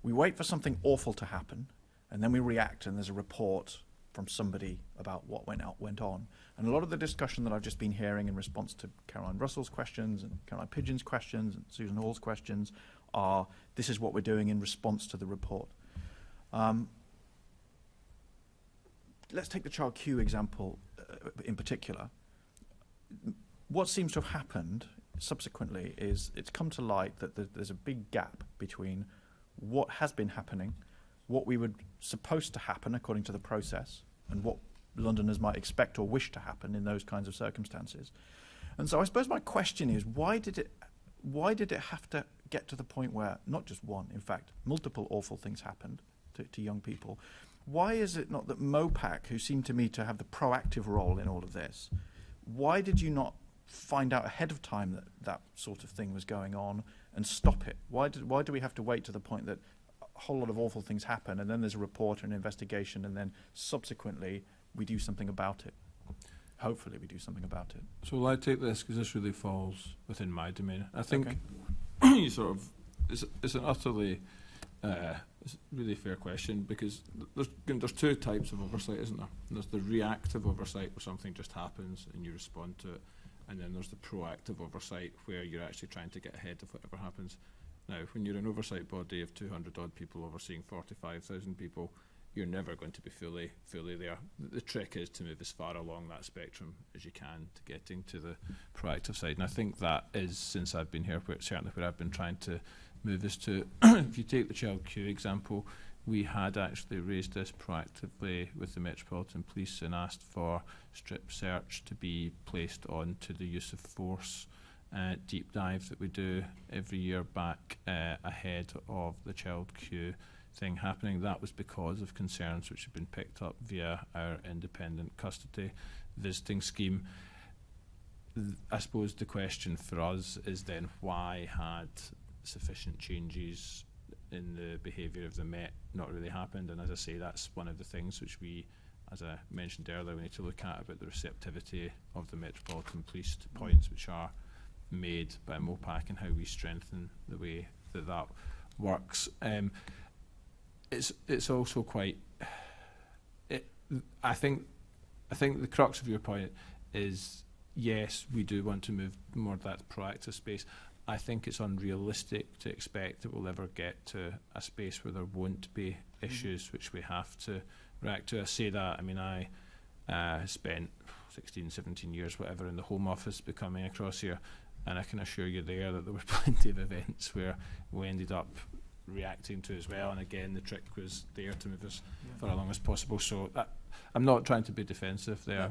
we wait for something awful to happen, and then we react, and there's a report from somebody about what went on. And a lot of the discussion that I've just been hearing in response to Caroline Russell's questions and Caroline Pidgeon's questions and Susan Hall's questions are, this is what we're doing in response to the report. Let's take the child queue example in particular. What seems to have happened subsequently is it's come to light that there's a big gap between what has been happening, what we were supposed to happen according to the process, and what Londoners might expect or wish to happen in those kinds of circumstances. And so I suppose my question is, why did it have to get to the point where not just one, in fact, multiple awful things happened to young people? Why is it not that Mopac, who seemed to me to have the proactive role in all of this, why did you not find out ahead of time that that sort of thing was going on and stop it? Why do we have to wait to the point that a whole lot of awful things happen and then there's a report or an investigation and then subsequently we do something about it? Hopefully we do something about it. So will I take this, because this really falls within my domain. I think you sort of, it's an utterly it's a really fair question, because there's two types of oversight, isn't there? There's the reactive oversight where something just happens and you respond to it, and then there's the proactive oversight where you're actually trying to get ahead of whatever happens. Now, when you're an oversight body of 200 odd people overseeing 45,000 people, you're never going to be fully there. The trick is to move as far along that spectrum as you can to getting to the proactive side. And I think that is, since I've been here, certainly where I've been trying to move us to. If you take the child queue example, we had actually raised this proactively with the Metropolitan Police and asked for strip search to be placed on to the use of force deep dive that we do every year back ahead of the child queue thing happening. That was because of concerns which have been picked up via our independent custody visiting scheme. I suppose the question for us is then, why had sufficient changes in the behaviour of the Met not really happened? And as I say, that's one of the things which we, as I mentioned earlier, we need to look at about the receptivity of the Metropolitan Police to points which are made by Mopac and how we strengthen the way that that works. It's also quite. I think the crux of your point is, yes, we do want to move more to that proactive space. I think it's unrealistic to expect that we'll ever get to a space where there won't be issues which we have to react to. I say that, I mean, I spent 16, 17 years, whatever, in the Home Office becoming across here, and I can assure you there that there were plenty of events where we ended up reacting to as well, and again the trick was there to move us for as long as possible. So I'm not trying to be defensive there.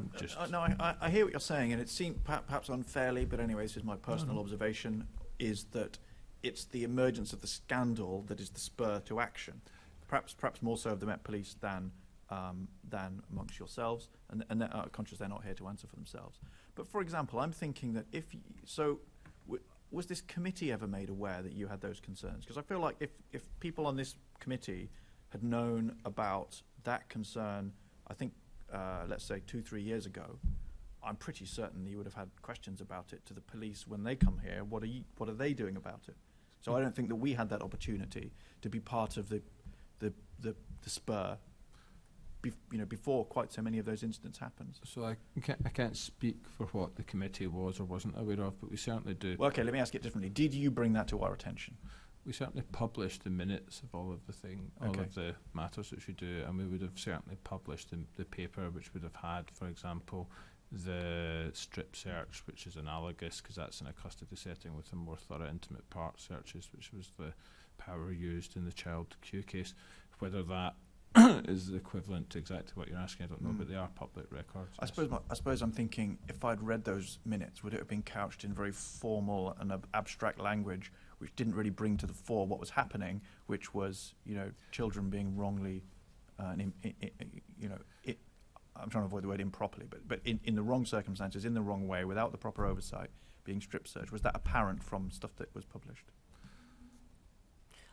I hear what you're saying, and it seems perhaps unfairly, but anyway, this is my personal observation, is that it's the emergence of the scandal that is the spur to action, perhaps more so of the Met Police than amongst yourselves, and they're conscious they're not here to answer for themselves. But for example, I'm thinking that was this committee ever made aware that you had those concerns? Because I feel like if people on this committee had known about that concern, I think, let's say 2-3 years ago, I'm pretty certain you would have had questions about it to the police when they come here. What are they doing about it? So I don't think that we had that opportunity to be part of the spur before quite so many of those incidents happened. So I can't speak for what the committee was or wasn't aware of, but we certainly do. Well, okay, let me ask it differently. Did you bring that to our attention? We certainly published the minutes of all of the matters which we do, and we would have certainly published the paper which would have had, for example, the strip search, which is analogous because that's in a custody setting with a more thorough intimate part searches, which was the power used in the child queue case. Whether that is the equivalent to exactly what you're asking, I don't know, but they are public records. I suppose I'm thinking, if I'd read those minutes, would it have been couched in very formal and abstract language, which didn't really bring to the fore what was happening, which was, children being wrongly, I'm trying to avoid the word improperly, but in the wrong circumstances, in the wrong way, without the proper oversight, being strip searched. Was that apparent from stuff that was published?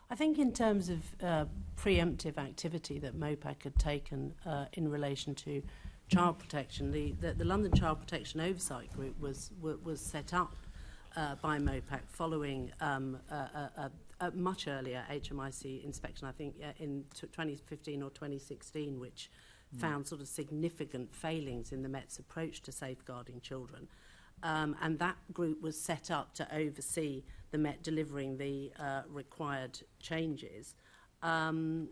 I think in terms of preemptive activity that Mopac had taken in relation to child protection, the London Child Protection Oversight Group was set up by Mopac following a much earlier HMIC inspection, I think in 2015 or 2016, which found sort of significant failings in the Met's approach to safeguarding children. And that group was set up to oversee the Met delivering the required changes. And,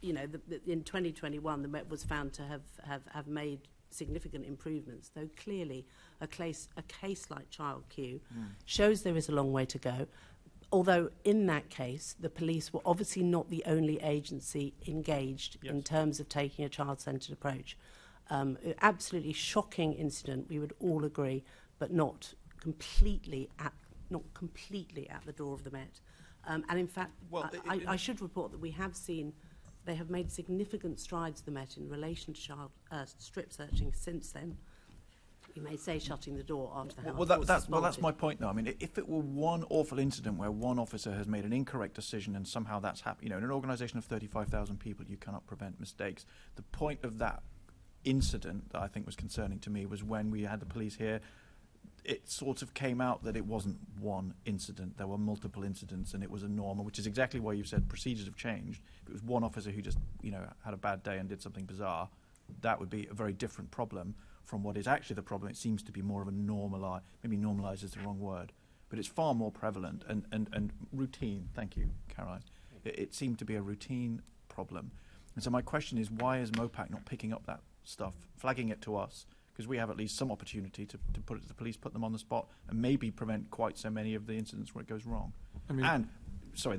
you know, in 2021, the Met was found to have made significant improvements, though clearly a case like Child Q shows there is a long way to go. Although in that case, the police were obviously not the only agency engaged in terms of taking a child-centred approach. Absolutely shocking incident, we would all agree, but not completely at the door of the Met. And in fact, I should report that we have seen they have made significant strides, the Met, in relation to child strip searching since then. You may say shutting the door after the house. That's my point, though. I mean, if it were one awful incident where one officer has made an incorrect decision and somehow that's happened, you know, in an organisation of 35,000 people, you cannot prevent mistakes. The point of that incident that I think was concerning to me was when we had the police here, it sort of came out that it wasn't one incident. There were multiple incidents, and it was a normal, which is exactly why you've said procedures have changed. If it was one officer who just, you know, had a bad day and did something bizarre, that would be a very different problem from what is actually the problem. It seems to be more of a maybe normalised is the wrong word, but it's far more prevalent and routine. Thank you, Caroline. It seemed to be a routine problem. And so my question is, why is Mopac not picking up that stuff, flagging it to us? Because we have at least some opportunity to put it to the police, put them on the spot, and maybe prevent quite so many of the incidents where it goes wrong. I mean, and, sorry,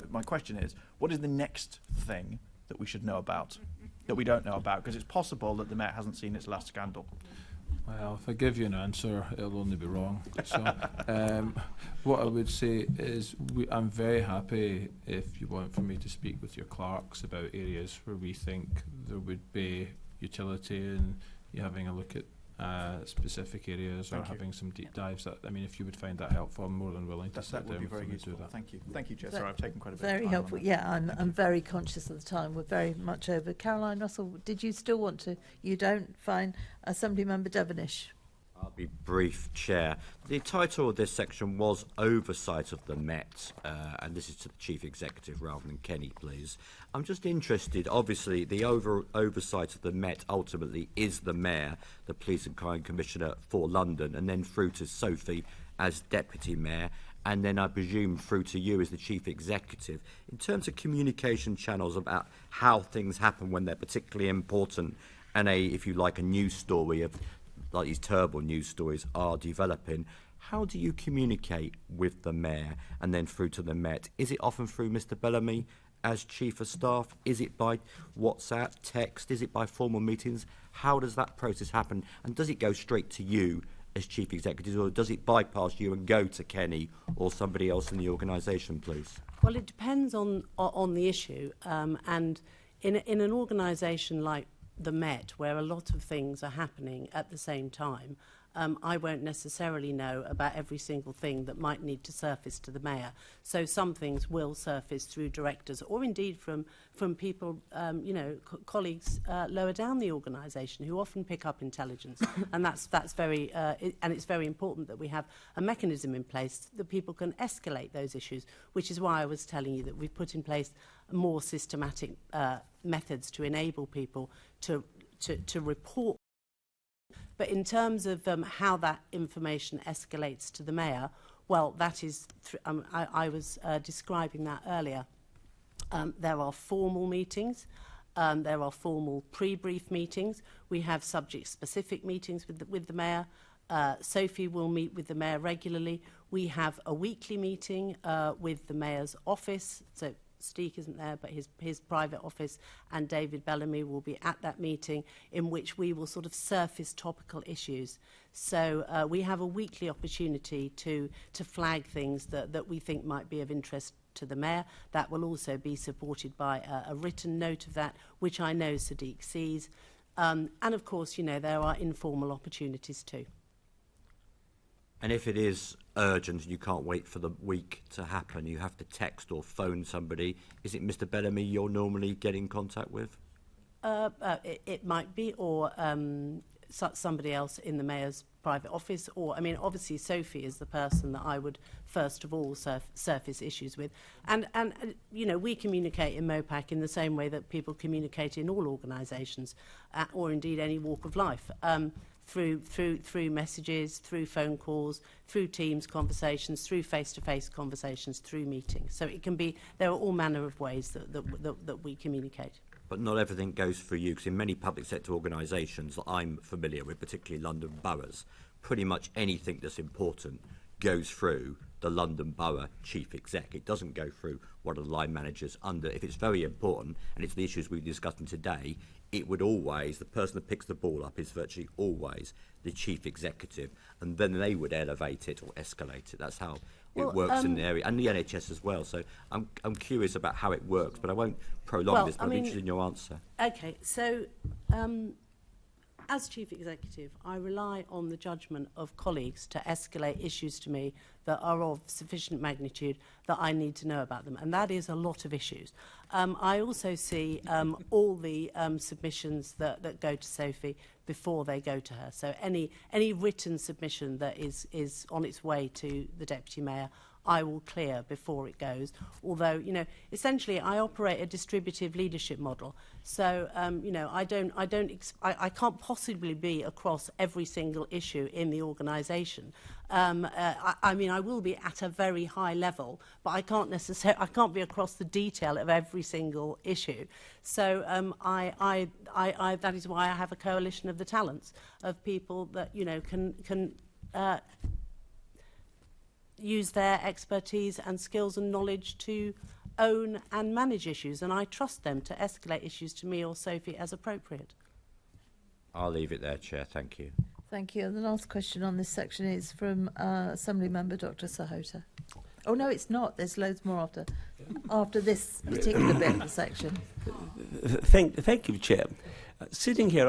my question is, what is the next thing that we should know about, that we don't know about? Because it's possible that the Met hasn't seen its last scandal. Well, if I give you an answer, it'll only be wrong. So, what I would say is I'm very happy if you want for me to speak with your clerks about areas where we think there would be utility in you having a look at specific areas or having some deep dives. I mean, if you would find that helpful, I'm more than willing to sit down with them and do that. Thank you. Thank you, Jess. Sorry, I've taken quite a bit Very of time. helpful. Yeah, I'm very conscious of the time. We're very much over. Caroline Russell, did you still want to? You don't? Fine. Assembly Member Devonish. I'll be brief, Chair. The title of this section was Oversight of the Met, and this is to the Chief Executive rather than Kenny, please. I'm just interested, obviously, the oversight of the Met ultimately is the Mayor, the Police and Crime Commissioner for London, and then through to Sophie as Deputy Mayor, and then I presume through to you as the Chief Executive. In terms of communication channels about how things happen when they're particularly important, and if you like, a news story of like these terrible news stories are developing, how do you communicate with the Mayor and then through to the Met? Is it often through Mr Bellamy as Chief of Staff? Is it by WhatsApp, text? Is it by formal meetings? How does that process happen? And does it go straight to you as Chief Executive, or does it bypass you and go to Kenny or somebody else in the organisation, please? Well, it depends on the issue. And in an organisation like the Met, where a lot of things are happening at the same time, I won't necessarily know about every single thing that might need to surface to the Mayor. So some things will surface through directors, or indeed from people, colleagues lower down the organisation who often pick up intelligence, and that's very and it's very important that we have a mechanism in place that people can escalate those issues. Which is why I was telling you that we've put in place more systematic methods to enable people to report. But in terms of how that information escalates to the Mayor, well, that is, I was describing that earlier. There are formal meetings, there are formal pre-brief meetings. We have subject-specific meetings with the Mayor. Sophie will meet with the Mayor regularly. We have a weekly meeting with the Mayor's office. So Steek isn't there, but his private office, and David Bellamy will be at that meeting, in which we will sort of surface topical issues. So we have a weekly opportunity to flag things that we think might be of interest to the Mayor. That will also be supported by a written note of that, which I know Sadiq sees. And of course, you know, there are informal opportunities too. And if it is urgent and you can't wait for the week to happen, you have to text or phone somebody, is it Mr Bellamy you're normally getting in contact with? It might be, or somebody else in the Mayor's private office, or, I mean, obviously Sophie is the person that I would first of all surface issues with. And you know, we communicate in Mopac in the same way that people communicate in all organisations, or indeed any walk of life. Through messages, through phone calls, through Teams conversations, through face-to-face conversations, through meetings. So it can be, there are all manner of ways that we communicate. But not everything goes through you, because in many public sector organisations that I'm familiar with, particularly London boroughs, pretty much anything that's important goes through the London Borough Chief Exec. It doesn't go through one of the line managers under. If it's very important, and it's the issues we're discussing today, it would always, the person that picks the ball up is virtually always the Chief Executive, and then they would elevate it or escalate it. That's how it works in the area, and the NHS as well. So I'm curious about how it works, but I won't prolong this, but I'm interested in your answer. Okay, so as Chief Executive, I rely on the judgment of colleagues to escalate issues to me that are of sufficient magnitude that I need to know about them, and that is a lot of issues. I also see all the submissions that go to Sophie before they go to her. So any written submission that is on its way to the Deputy Mayor, I will clear before it goes. Although, you know, essentially I operate a distributive leadership model. So, you know, I can't possibly be across every single issue in the organisation. I mean, I will be at a very high level, but I can't be across the detail of every single issue. So, that is why I have a coalition of the talents of people that, you know, can use their expertise and skills and knowledge to own and manage issues, and I trust them to escalate issues to me or Sophie as appropriate. I'll leave it there, Chair. Thank you. Thank you. And the last question on this section is from Assembly Member Dr. Sahota. Oh, no, it's not. There's loads more after this particular bit of the section. Thank you, Chair. Sitting here,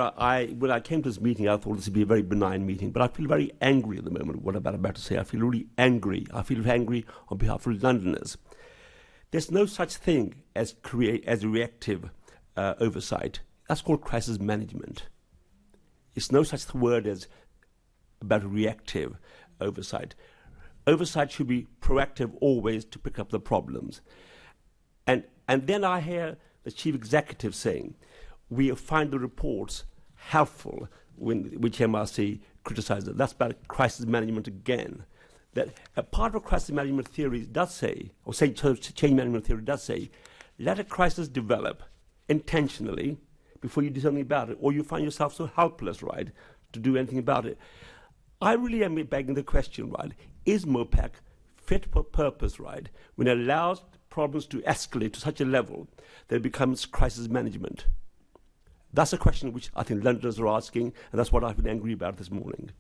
when I came to this meeting, I thought this would be a very benign meeting, but I feel very angry at the moment, what I'm about to say. I feel really angry. I feel angry on behalf of Londoners. There's no such thing as reactive oversight. That's called crisis management. It's no such word as about reactive oversight. Oversight should be proactive always to pick up the problems. And then I hear the Chief Executive saying, we find the reports helpful which MRC criticises it. That's about crisis management again. That a part of crisis management theory does say, or say change management theory does say, let a crisis develop intentionally before you do something about it, or you find yourself so helpless, right, to do anything about it. I really am begging the question, right, is Mopac fit for purpose, right, when it allows problems to escalate to such a level that it becomes crisis management? That's a question which I think Londoners are asking, and that's what I've been angry about this morning.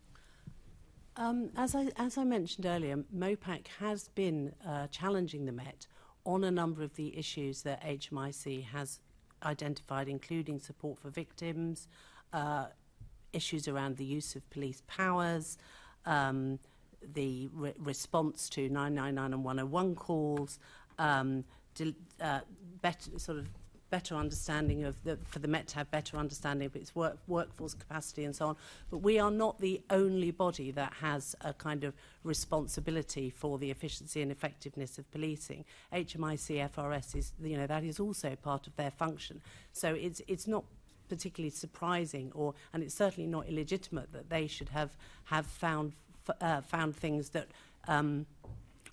As I mentioned earlier, Mopac has been challenging the Met on a number of the issues that HMIC has identified, including support for victims, issues around the use of police powers, the response to 999 and 101 calls, better understanding of for the Met to have better understanding of its workforce capacity and so on. But we are not the only body that has a kind of responsibility for the efficiency and effectiveness of policing. HMIC FRS is, you know, that is also part of their function. So it's not particularly surprising, and it's certainly not illegitimate that they should have found things that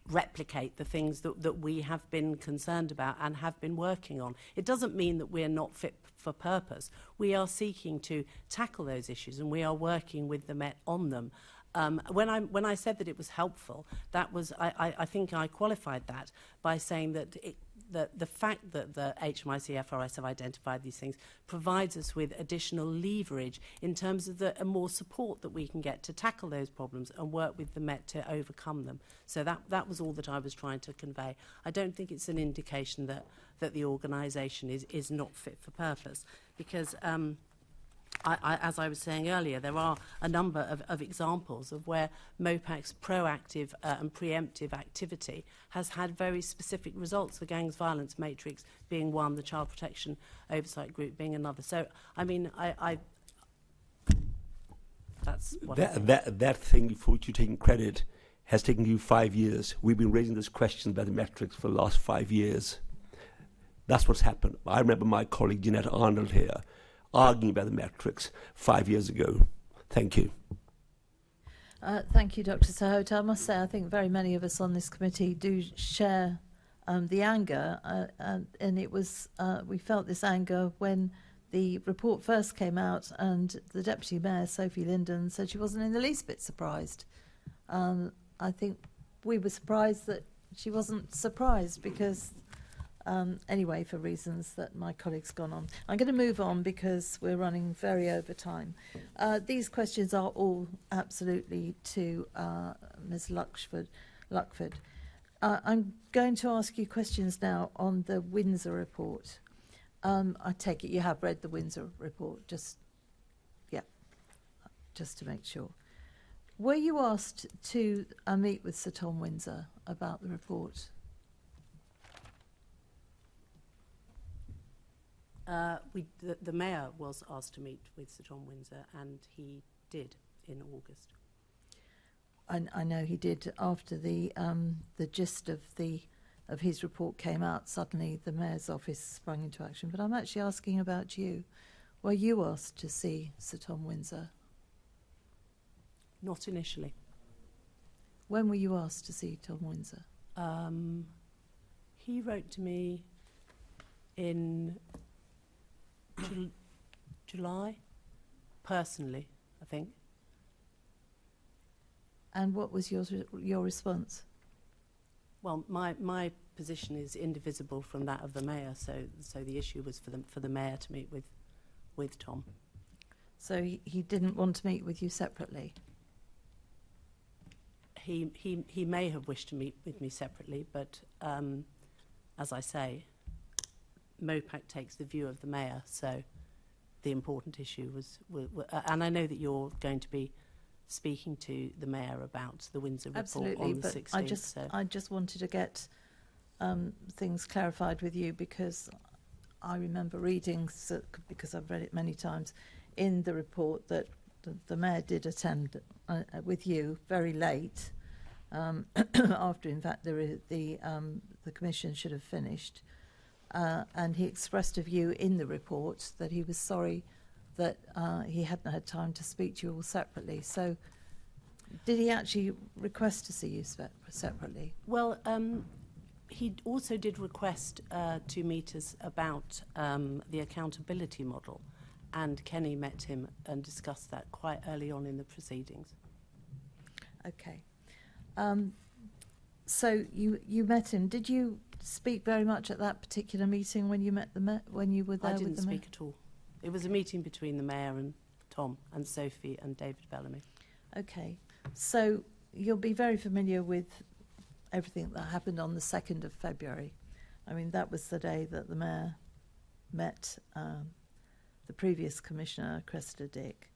replicate the things that we have been concerned about and have been working on. It doesn't mean that we're not fit for purpose. We are seeking to tackle those issues, and we are working with the Met on them. When I said that it was helpful, that was I think I qualified that by saying that the fact that the HMIC FRS have identified these things provides us with additional leverage in terms of the more support that we can get to tackle those problems and work with the Met to overcome them. So that was all that I was trying to convey. I don't think it's an indication that the organisation is not fit for purpose, because as I was saying earlier, there are a number of examples of where Mopac's proactive and preemptive activity has had very specific results, the gangs violence matrix being one, the child protection oversight group being another. So, I mean, that's what that thing for which you're taking credit has taken you 5 years. We've been raising this question about the metrics for the last 5 years. That's what's happened. I remember my colleague Jeanette Arnold here arguing about the metrics 5 years ago. Thank you. Thank you, Dr. Sahota. I must say, I think very many of us on this committee do share the anger, and it was we felt this anger when the report first came out, and the Deputy Mayor, Sophie Linden, said she wasn't in the least bit surprised. I think we were surprised that she wasn't surprised because, anyway, for reasons that my colleague's gone on. I'm going to move on because we're running very over time. These questions are all absolutely to Ms. Luchford. I'm going to ask you questions now on the Windsor report. I take it you have read the Windsor report, just to make sure. Were you asked to meet with Sir Tom Windsor about the report? The Mayor was asked to meet with Sir Tom Windsor, and he did in August. I know he did after the gist of his report came out. Suddenly, the Mayor's office sprung into action. But I'm actually asking about you. Were you asked to see Sir Tom Windsor? Not initially. When were you asked to see Tom Windsor? He wrote to me in July, personally, I think. And what was your response? Well, my position is indivisible from that of the Mayor, so the issue was for the Mayor to meet with Tom. So he didn't want to meet with you separately? He may have wished to meet with me separately, but as I say, Mopac takes the view of the Mayor, so the important issue was and I know that you're going to be speaking to the Mayor about the Windsor report on the 16th. I just wanted to get things clarified with you, because I remember reading, because I've read it many times, in the report that the Mayor did attend with you very late, after in fact the Commission should have finished, and he expressed a view in the report that he was sorry that he hadn't had time to speak to you all separately. So did he actually request to see you separately? Well, he also did request to meet us about the accountability model, and Kenny met him and discussed that quite early on in the proceedings. Okay. So you met him. Did you speak very much at that particular meeting when you met when you were there? I didn't with the speak at all. It was a meeting between the Mayor and Tom and Sophie and David Bellamy. Okay. So you'll be very familiar with everything that happened on the 2nd of February. I mean, that was the day that the Mayor met the previous Commissioner, Cressida Dick.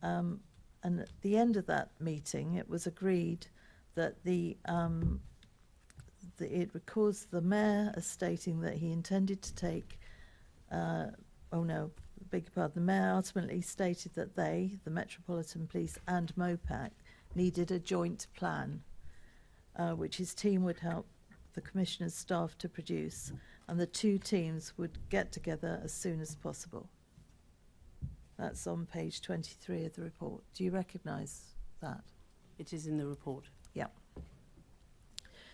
And at the end of that meeting, it was agreed that it records the Mayor as stating that he intended to take, the Mayor ultimately stated that they, the Metropolitan Police and Mopac, needed a joint plan, which his team would help the Commissioner's staff to produce, and the two teams would get together as soon as possible. That's on page 23 of the report. Do you recognise that? It is in the report. Yeah.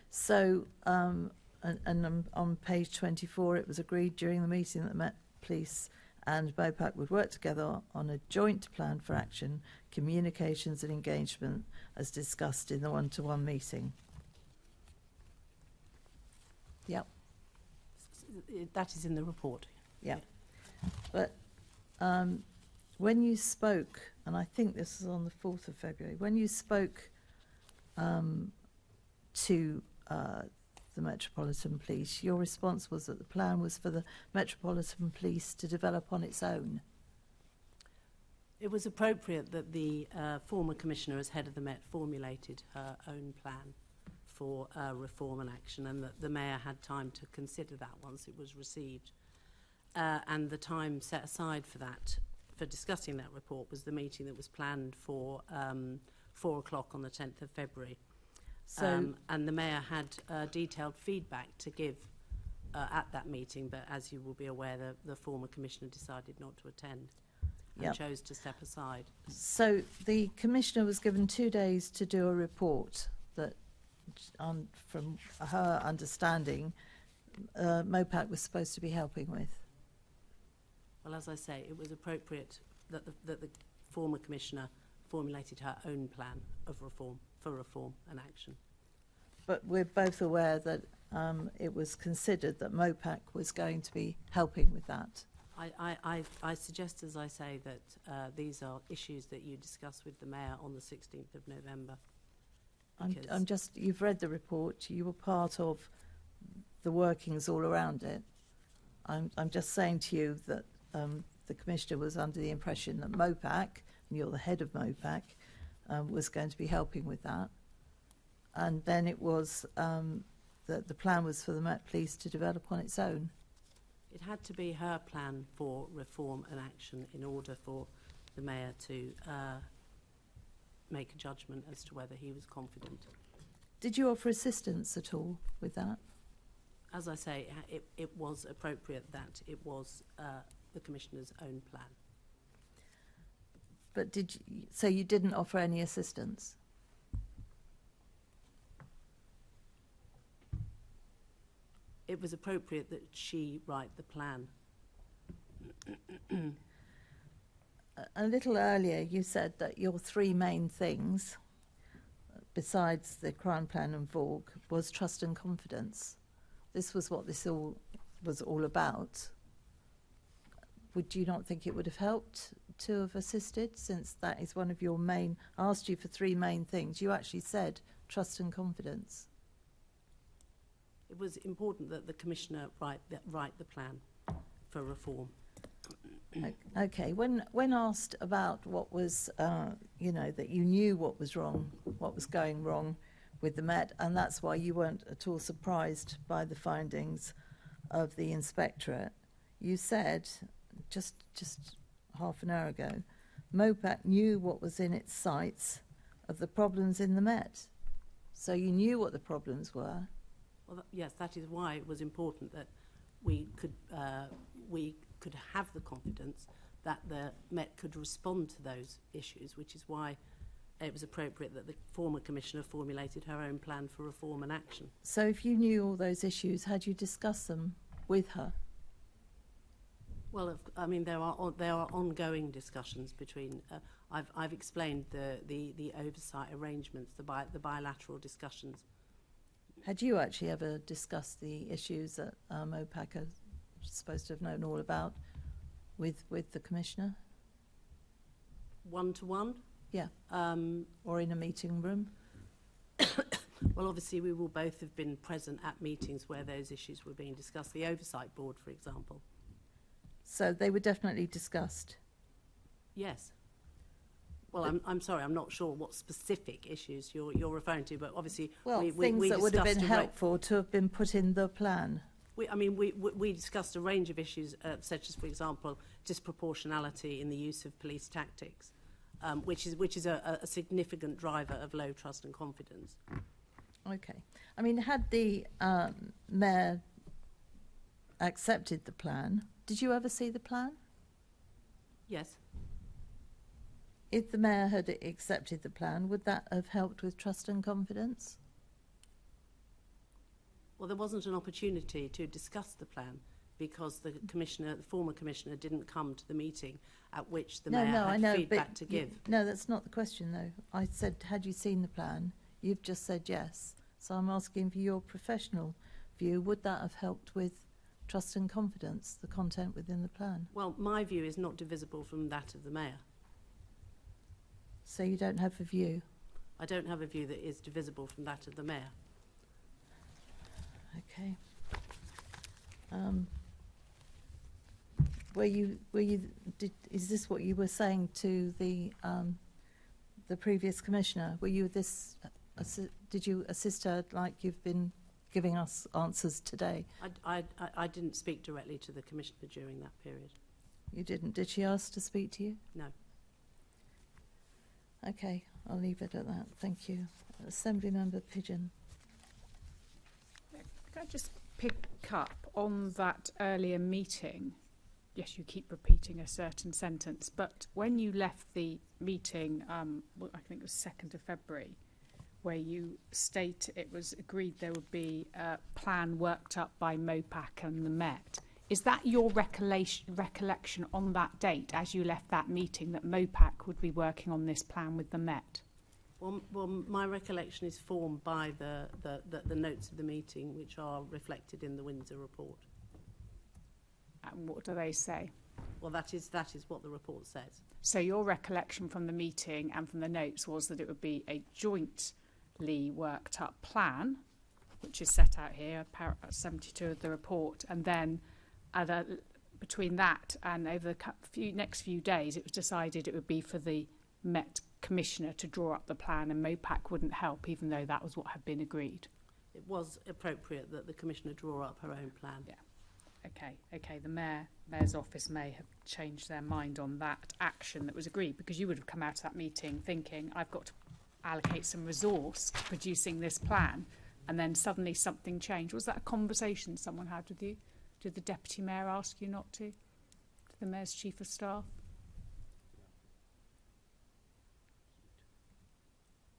So, and on page 24, it was agreed during the meeting that the Met Police and Mopac would work together on a joint plan for action, communications and engagement, as discussed in the one-to-one meeting. Yep. That is in the report. Yeah. But when you spoke, and I think this was on the 4th of February, when you spoke to the Metropolitan Police, your response was that the plan was for the Metropolitan Police to develop on its own. It was appropriate that the former Commissioner, as head of the Met, formulated her own plan for reform and action, and that the Mayor had time to consider that once it was received. And the time set aside for that, for discussing that report, was the meeting that was planned for 4 o'clock on the 10th of February. So, and the Mayor had detailed feedback to give at that meeting, but as you will be aware, the former Commissioner decided not to attend and Yep. chose to step aside. so the Commissioner was given 2 days to do a report that, from her understanding, Mopac was supposed to be helping with. Well, as I say, it was appropriate that the former Commissioner formulated her own plan of reform and action. But we're both aware that it was considered that Mopac was going to be helping with that. I suggest, as I say, that these are issues that you discuss with the Mayor on the 16th of November. I'm just, you've read the report, you were part of the workings all around it. I'm just saying to you that the Commissioner was under the impression that Mopac, and you're the head of Mopac, was going to be helping with that. And then it was that the plan was for the Met Police to develop on its own. It had to be her plan for reform and action in order for the Mayor to make a judgment as to whether he was confident. Did you offer assistance at all with that? As I say, it was appropriate that it was the Commissioner's own plan. But so you didn't offer any assistance? It was appropriate that she write the plan. A little earlier you said that your 3 main things, besides the crime plan and VOG, was trust and confidence. This was what this all was all about. Would you not think it would have helped to have assisted, since that is one of your main... I asked you for 3 main things. You actually said trust and confidence. It was important that the Commissioner write the plan for reform. Okay, when asked about what was, you know, that you knew what was wrong, what was going wrong with the Met, and that's why you weren't at all surprised by the findings of the inspectorate, you said just half an hour ago, Mopac knew what was in its sights of the problems in the Met. So you knew what the problems were. Well, yes, that is why it was important that we could have the confidence that the Met could respond to those issues, which is why it was appropriate that the former Commissioner formulated her own plan for reform and action. So if you knew all those issues, had you discussed them with her? Well, I mean, there are ongoing discussions between. I've explained the oversight arrangements, the bilateral discussions. Had you actually ever discussed the issues that Mopac is supposed to have known all about with the Commissioner? One-to-one? Yeah. Or in a meeting room? Well, obviously, we will both have been present at meetings where those issues were being discussed. The Oversight Board, for example. So they were definitely discussed? Yes. Well, I'm sorry, I'm not sure what specific issues you're referring to, but obviously things that would have been helpful to have been put in the plan. We discussed a range of issues, such as, for example, disproportionality in the use of police tactics, which is a significant driver of low trust and confidence. Okay. I mean, had the Mayor accepted the plan, did you ever see the plan? Yes. If the Mayor had accepted the plan, would that have helped with trust and confidence? Well, there wasn't an opportunity to discuss the plan because the former Commissioner, didn't come to the meeting at which the Mayor had feedback to give. No, that's not the question, though. I said, had you seen the plan? You've just said yes. So I'm asking for your professional view. Would that have helped with trust and confidence, the content within the plan? Well, my view is not divisible from that of the Mayor. So you don't have a view? I don't have a view that is divisible from that of the Mayor. Okay. is this what you were saying to the previous commissioner? Were you did you assist her like you've been giving us answers today? I didn't speak directly to the commissioner during that period. You didn't? Did she ask to speak to you? No. Okay, I'll leave it at that. Thank you. Assembly Member Pigeon. Can I just pick up on that earlier meeting? Yes, you keep repeating a certain sentence, but when you left the meeting, I think it was 2nd of February, where you state it was agreed there would be a plan worked up by Mopac and the Met. Is that your recollection on that date, as you left that meeting, that Mopac would be working on this plan with the Met? Well, my recollection is formed by the notes of the meeting, which are reflected in the Windsor report. And what do they say? Well, that is what the report says. So your recollection from the meeting and from the notes was that it would be a jointly worked up plan, which is set out here, paragraph 72 of the report, and then between that and over the next few days, it was decided it would be for the Met Commissioner to draw up the plan, and Mopac wouldn't help, even though that was what had been agreed. It was appropriate that the Commissioner draw up her own plan. Yeah. Okay. The Mayor's office may have changed their mind on that action that was agreed, because you would have come out of that meeting thinking, I've got to allocate some resource to producing this plan, and then suddenly something changed. Was that a conversation someone had with you? Did the Deputy Mayor ask you not to? To the Mayor's Chief of Staff?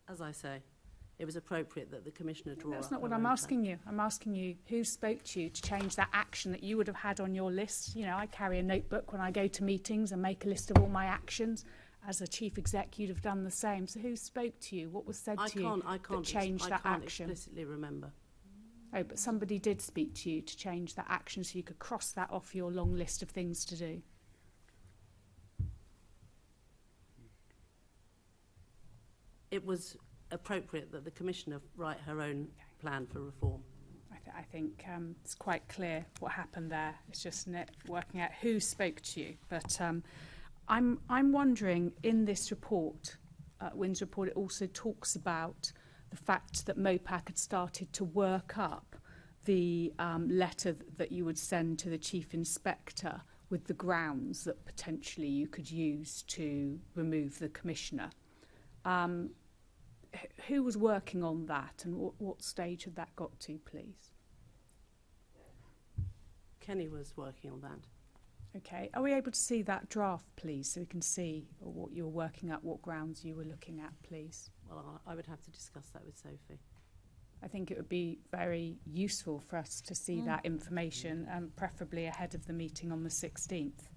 As I say, it was appropriate that the Commissioner draw up. That's not what her I'm own asking plan. you. I'm asking you who spoke to you to change that action that you would have had on your list. You know, I carry a notebook when I go to meetings and make a list of all my actions. As a chief exec, you'd have done the same. So who spoke to you? What was said to you that changed that action? I can't explicitly remember. Oh, but somebody did speak to you to change that action so you could cross that off your long list of things to do. It was appropriate that the Commissioner write her own plan for reform. I think it's quite clear what happened there. It's just working out who spoke to you. But I'm wondering, in this report, Windsor report, it also talks about the fact that Mopac had started to work up the letter that you would send to the Chief Inspector with the grounds that potentially you could use to remove the Commissioner. Who was working on that, and what stage had that got to, please? Kenny was working on that. Okay. Are we able to see that draft, please, so we can see what you were working at, what grounds you were looking at, please? Well, I would have to discuss that with Sophie. I think it would be very useful for us to see that information, preferably ahead of the meeting on the 16th,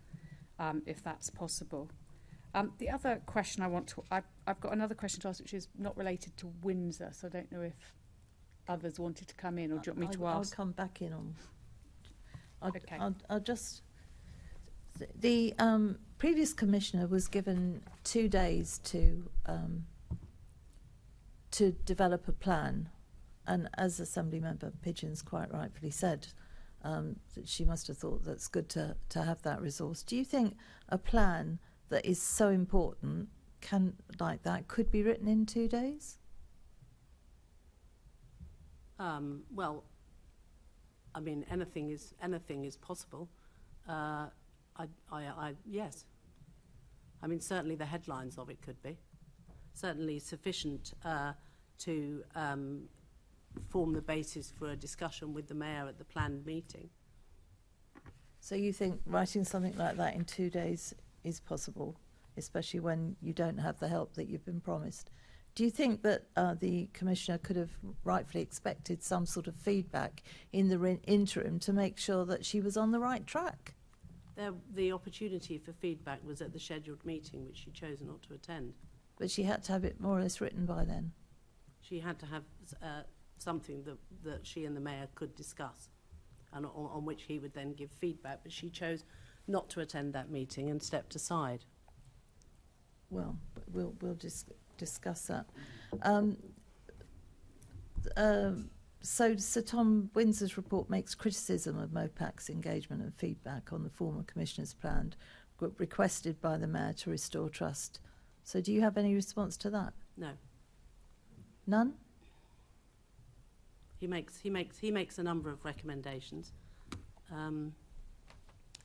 if that's possible. The other question I've got another question to ask, which is not related to Windsor, so I don't know if others wanted to come in, or do you want me to ask? I'll come back in on. Okay. I'll just. The previous commissioner was given 2 days to develop a plan, and as Assembly Member Pigeons quite rightfully said, that she must have thought that's good to have that resource. Do you think a plan that is so important could be written in 2 days? Well, I mean, anything is possible. Yes. I mean, certainly the headlines of it could be. Certainly sufficient to form the basis for a discussion with the Mayor at the planned meeting. So you think writing something like that in 2 days is possible, especially when you don't have the help that you've been promised? Do you think that the Commissioner could have rightfully expected some sort of feedback in the interim to make sure that she was on the right track? The opportunity for feedback was at the scheduled meeting, which she chose not to attend. But she had to have it more or less written by then. She had to have something that she and the Mayor could discuss, and on which he would then give feedback, but she chose not to attend that meeting and stepped aside. Well, we'll discuss that. So Sir Tom Windsor's report makes criticism of Mopac's engagement and feedback on the former Commissioner's plan requested by the Mayor to restore trust. So do you have any response to that? No. None? He makes a number of recommendations and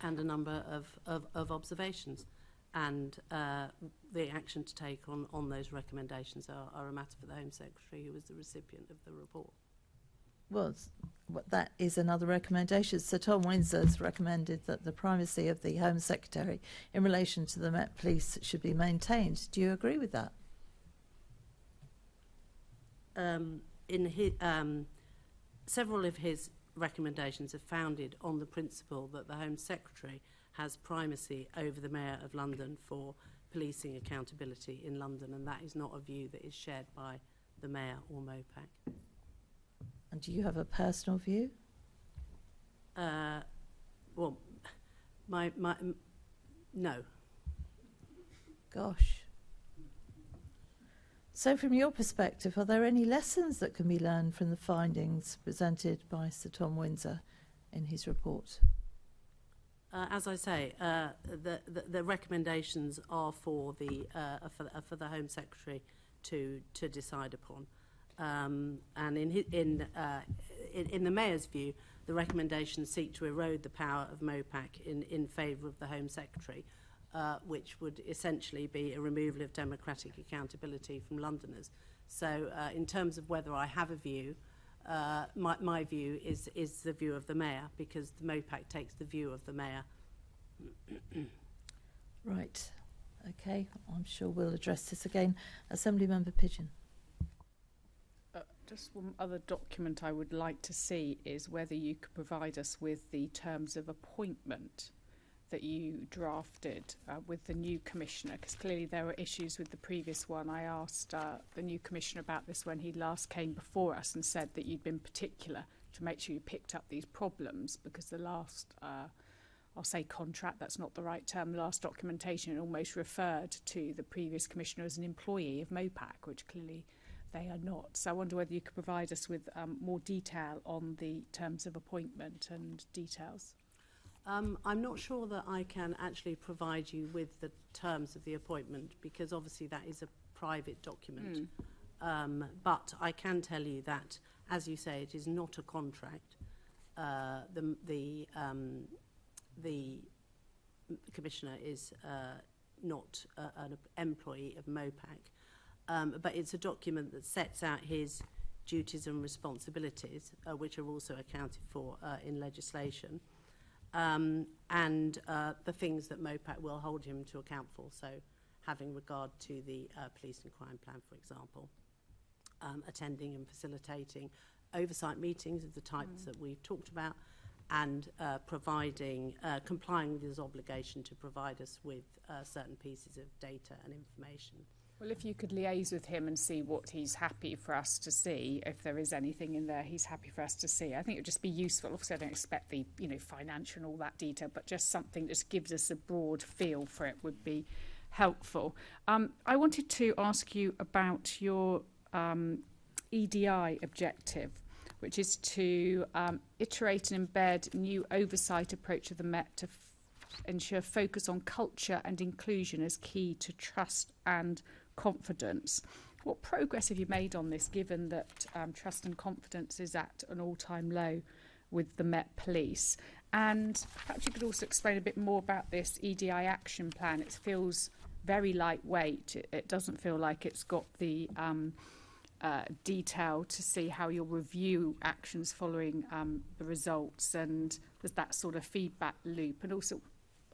a number of observations, and the action to take on those recommendations are a matter for the Home Secretary, who was the recipient of the report. Well, that is another recommendation. Sir Tom Windsor has recommended that the primacy of the Home Secretary in relation to the Met Police should be maintained. Do you agree with that? Several of his recommendations are founded on the principle that the Home Secretary has primacy over the Mayor of London for policing accountability in London, and that is not a view that is shared by the Mayor or Mopac. And do you have a personal view? Well, no. Gosh. So from your perspective, are there any lessons that can be learned from the findings presented by Sir Tom Windsor in his report? As I say, the recommendations are for the Home Secretary to decide upon. And in the Mayor's view, the recommendations seek to erode the power of Mopac in favour of the Home Secretary, which would essentially be a removal of democratic accountability from Londoners. So in terms of whether I have a view, my view is the view of the Mayor, because the Mopac takes the view of the Mayor. Right. Okay. I'm sure we'll address this again. Assembly Member Pigeon. Just one other document I would like to see is whether you could provide us with the terms of appointment that you drafted with the new Commissioner, because clearly there were issues with the previous one. I asked the new Commissioner about this when he last came before us and said that you'd been particular to make sure you picked up these problems, because the last, I'll say contract, that's not the right term, last documentation almost referred to the previous Commissioner as an employee of Mopac, which clearly they are not. So I wonder whether you could provide us with more detail on the terms of appointment and details. I'm not sure that I can actually provide you with the terms of the appointment, because obviously that is a private document. But I can tell you that, as you say, it is not a contract. The Commissioner is not an employee of Mopac. But it's a document that sets out his duties and responsibilities, which are also accounted for in legislation, and the things that Mopac will hold him to account for, so having regard to the police and crime plan, for example, attending and facilitating oversight meetings of the types that we've talked about, and complying with his obligation to provide us with certain pieces of data and information. Well, if you could liaise with him and see what he's happy for us to see, if there is anything in there he's happy for us to see, I think it would just be useful. Obviously, I don't expect the financial and all that detail, but just something that just gives us a broad feel for it would be helpful. I wanted to ask you about your EDI objective, which is to iterate and embed new oversight approach of the Met to ensure focus on culture and inclusion as key to trust and confidence. What progress have you made on this, given that trust and confidence is at an all-time low with the Met Police? And perhaps you could also explain a bit more about this EDI action plan. It feels very lightweight. It doesn't feel like it's got the detail to see how you'll review actions following the results, and there's that sort of feedback loop. And also,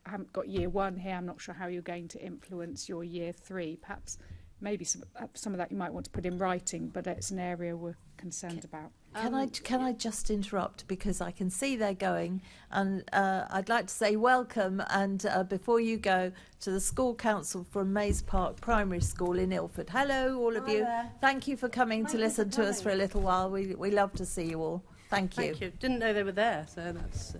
I haven't got year one here. I'm not sure how you're going to influence your year three. Perhaps maybe some of that you might want to put in writing, but it's an area we're concerned about. Can I just interrupt, because I can see they're going, and I'd like to say welcome, and before you go, to the school council from Maze Park Primary School in Ilford. Hello, all of you. There. Thank you for coming to listen to us for a little while. We love to see you all. Thank you. Thank you. Didn't know they were there, so that's...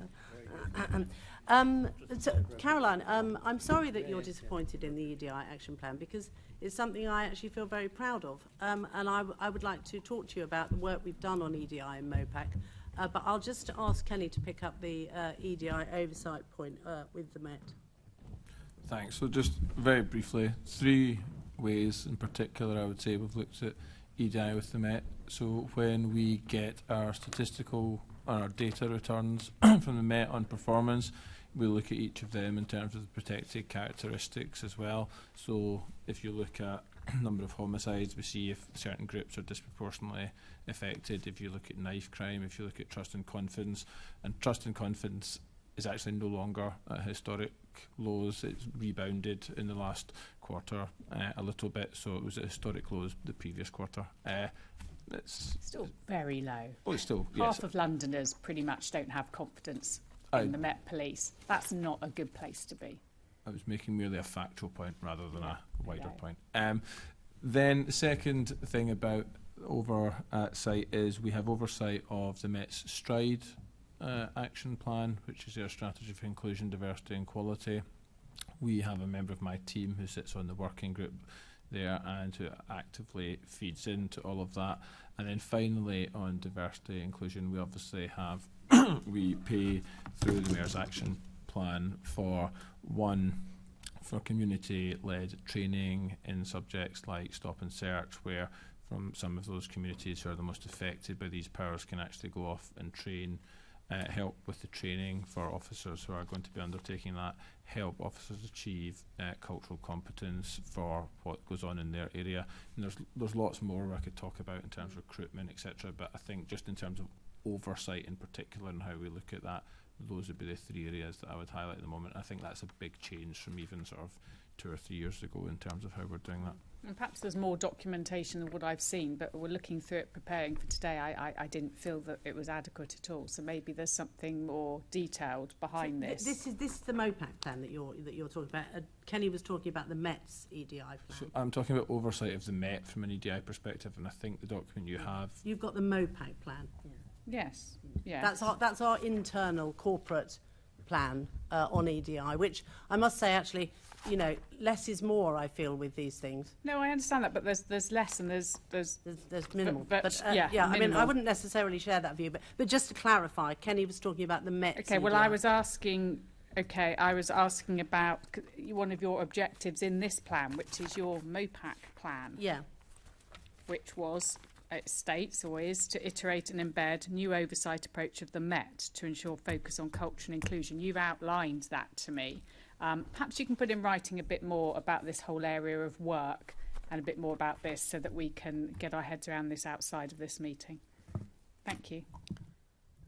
So, Caroline, I'm sorry that you're disappointed in the EDI action plan, because is something I actually feel very proud of. And I would like to talk to you about the work we've done on EDI and Mopac. But I'll just ask Kenny to pick up the EDI oversight point with the Met. Thanks. So just very briefly, 3 ways in particular I would say we've looked at EDI with the Met. So when we get our statistical our data returns from the Met on performance, we look at each of them in terms of the protected characteristics as well. So if you look at number of homicides, we see if certain groups are disproportionately affected. If you look at knife crime, if you look at trust and confidence is actually no longer at historic lows. It's rebounded in the last quarter a little bit, so it was at historic lows the previous quarter. It's still very low. Oh, it's still, half of Londoners pretty much don't have confidence in the Met Police. That's not a good place to be. I was making merely a factual point rather than a wider point. Then the second thing about oversight is we have oversight of the Met's Stride action plan, which is their strategy for inclusion, diversity and equality. We have a member of my team who sits on the working group there and who actively feeds into all of that. And then finally on diversity and inclusion, we obviously have we pay through the Mayor's action plan for community-led training in subjects like stop and search, where from some of those communities who are the most affected by these powers can actually go off and train, help with the training for officers who are going to be undertaking that, help officers achieve cultural competence for what goes on in their area. And there's lots more I could talk about in terms of recruitment, etc. But I think just in terms of oversight in particular and how we look at that, those would be the 3 areas that I would highlight at the moment. I think that's a big change from even sort of 2 or 3 years ago in terms of how we're doing that. And perhaps there's more documentation than what I've seen, but we're looking through it, preparing for today. I didn't feel that it was adequate at all. So maybe there's something more detailed behind this. This is the Mopac plan that you're talking about. Kenny was talking about the Met's EDI plan. So I'm talking about oversight of the Met from an EDI perspective, and I think the document you have. You've got the Mopac plan. Yes. Yes. That's our internal corporate plan on EDI, which I must say actually, you know, less is more, I feel, with these things. No, I understand that, but there's less and there's minimal. But minimal. I mean, I wouldn't necessarily share that view, but just to clarify, Kenny was talking about the Met. Okay, well, I was asking about one of your objectives in this plan, which is your Mopac plan. Yeah. Which was, it states or is, to iterate and embed new oversight approach of the Met to ensure focus on culture and inclusion. You've outlined that to me. Perhaps you can put in writing a bit more about this whole area of work and a bit more about this so that we can get our heads around this outside of this meeting. Thank you.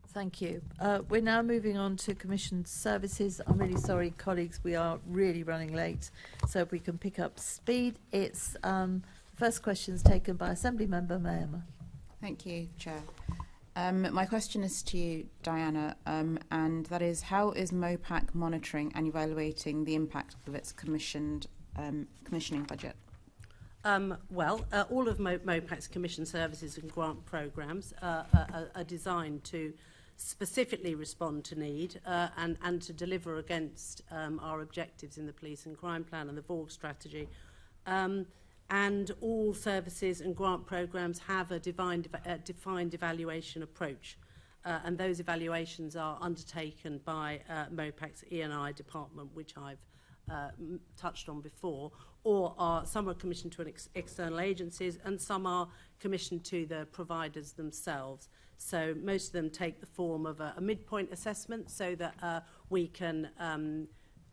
Thank you. We're now moving on to Commission Services. I'm really sorry, colleagues, we are really running late. So if we can pick up speed. It's first questions taken by Assembly Member Mayama. Thank you, Chair. My question is to you, Diana, and that is, how is Mopac monitoring and evaluating the impact of its commissioning budget? All of Mopac's commission services and grant programmes are designed to specifically respond to need and to deliver against our objectives in the police and crime plan and the VORG strategy. And all services and grant programmes have a defined evaluation approach. And those evaluations are undertaken by Mopac's E&I department, which I've touched on before, or some are commissioned to external agencies and some are commissioned to the providers themselves. So most of them take the form of a midpoint assessment so that we can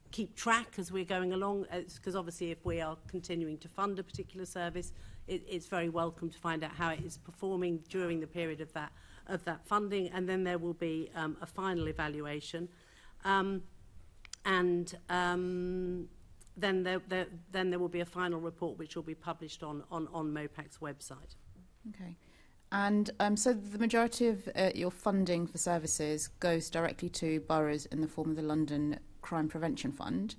keep track as we're going along, because obviously if we are continuing to fund a particular service, it's very welcome to find out how it is performing during the period of that funding, and then there will be a final evaluation, then there will be a final report which will be published on Mopac's website. Okay. And so the majority of your funding for services goes directly to boroughs in the form of the London Crime Prevention Fund.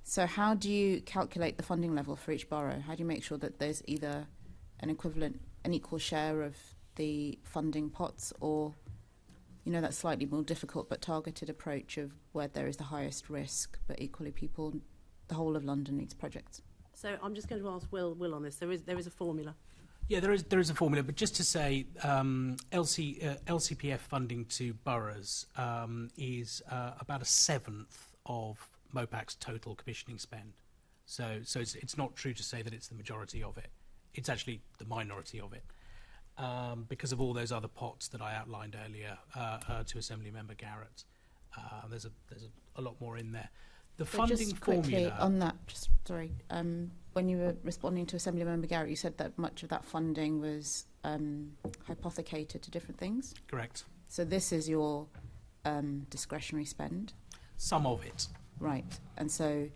So how do you calculate the funding level for each borough? How do you make sure that there's either an equal share of the funding pots, or, you know, that slightly more difficult but targeted approach of where there is the highest risk, but equally the whole of London needs projects? So I'm just going to ask Will on this. There is a formula. Yeah, there is a formula, but just to say, LCPF funding to boroughs is about a seventh of Mopac's total commissioning spend. So it's not true to say that it's the majority of it. It's actually the minority of it, because of all those other pots that I outlined earlier to Assembly Member Garrett. There's a lot more in there. The So funding just quickly formula on that, when you were responding to Assembly Member Garrett, you said that much of that funding was hypothecated to different things. correct. So this is your discretionary spend, Some of it. right? And so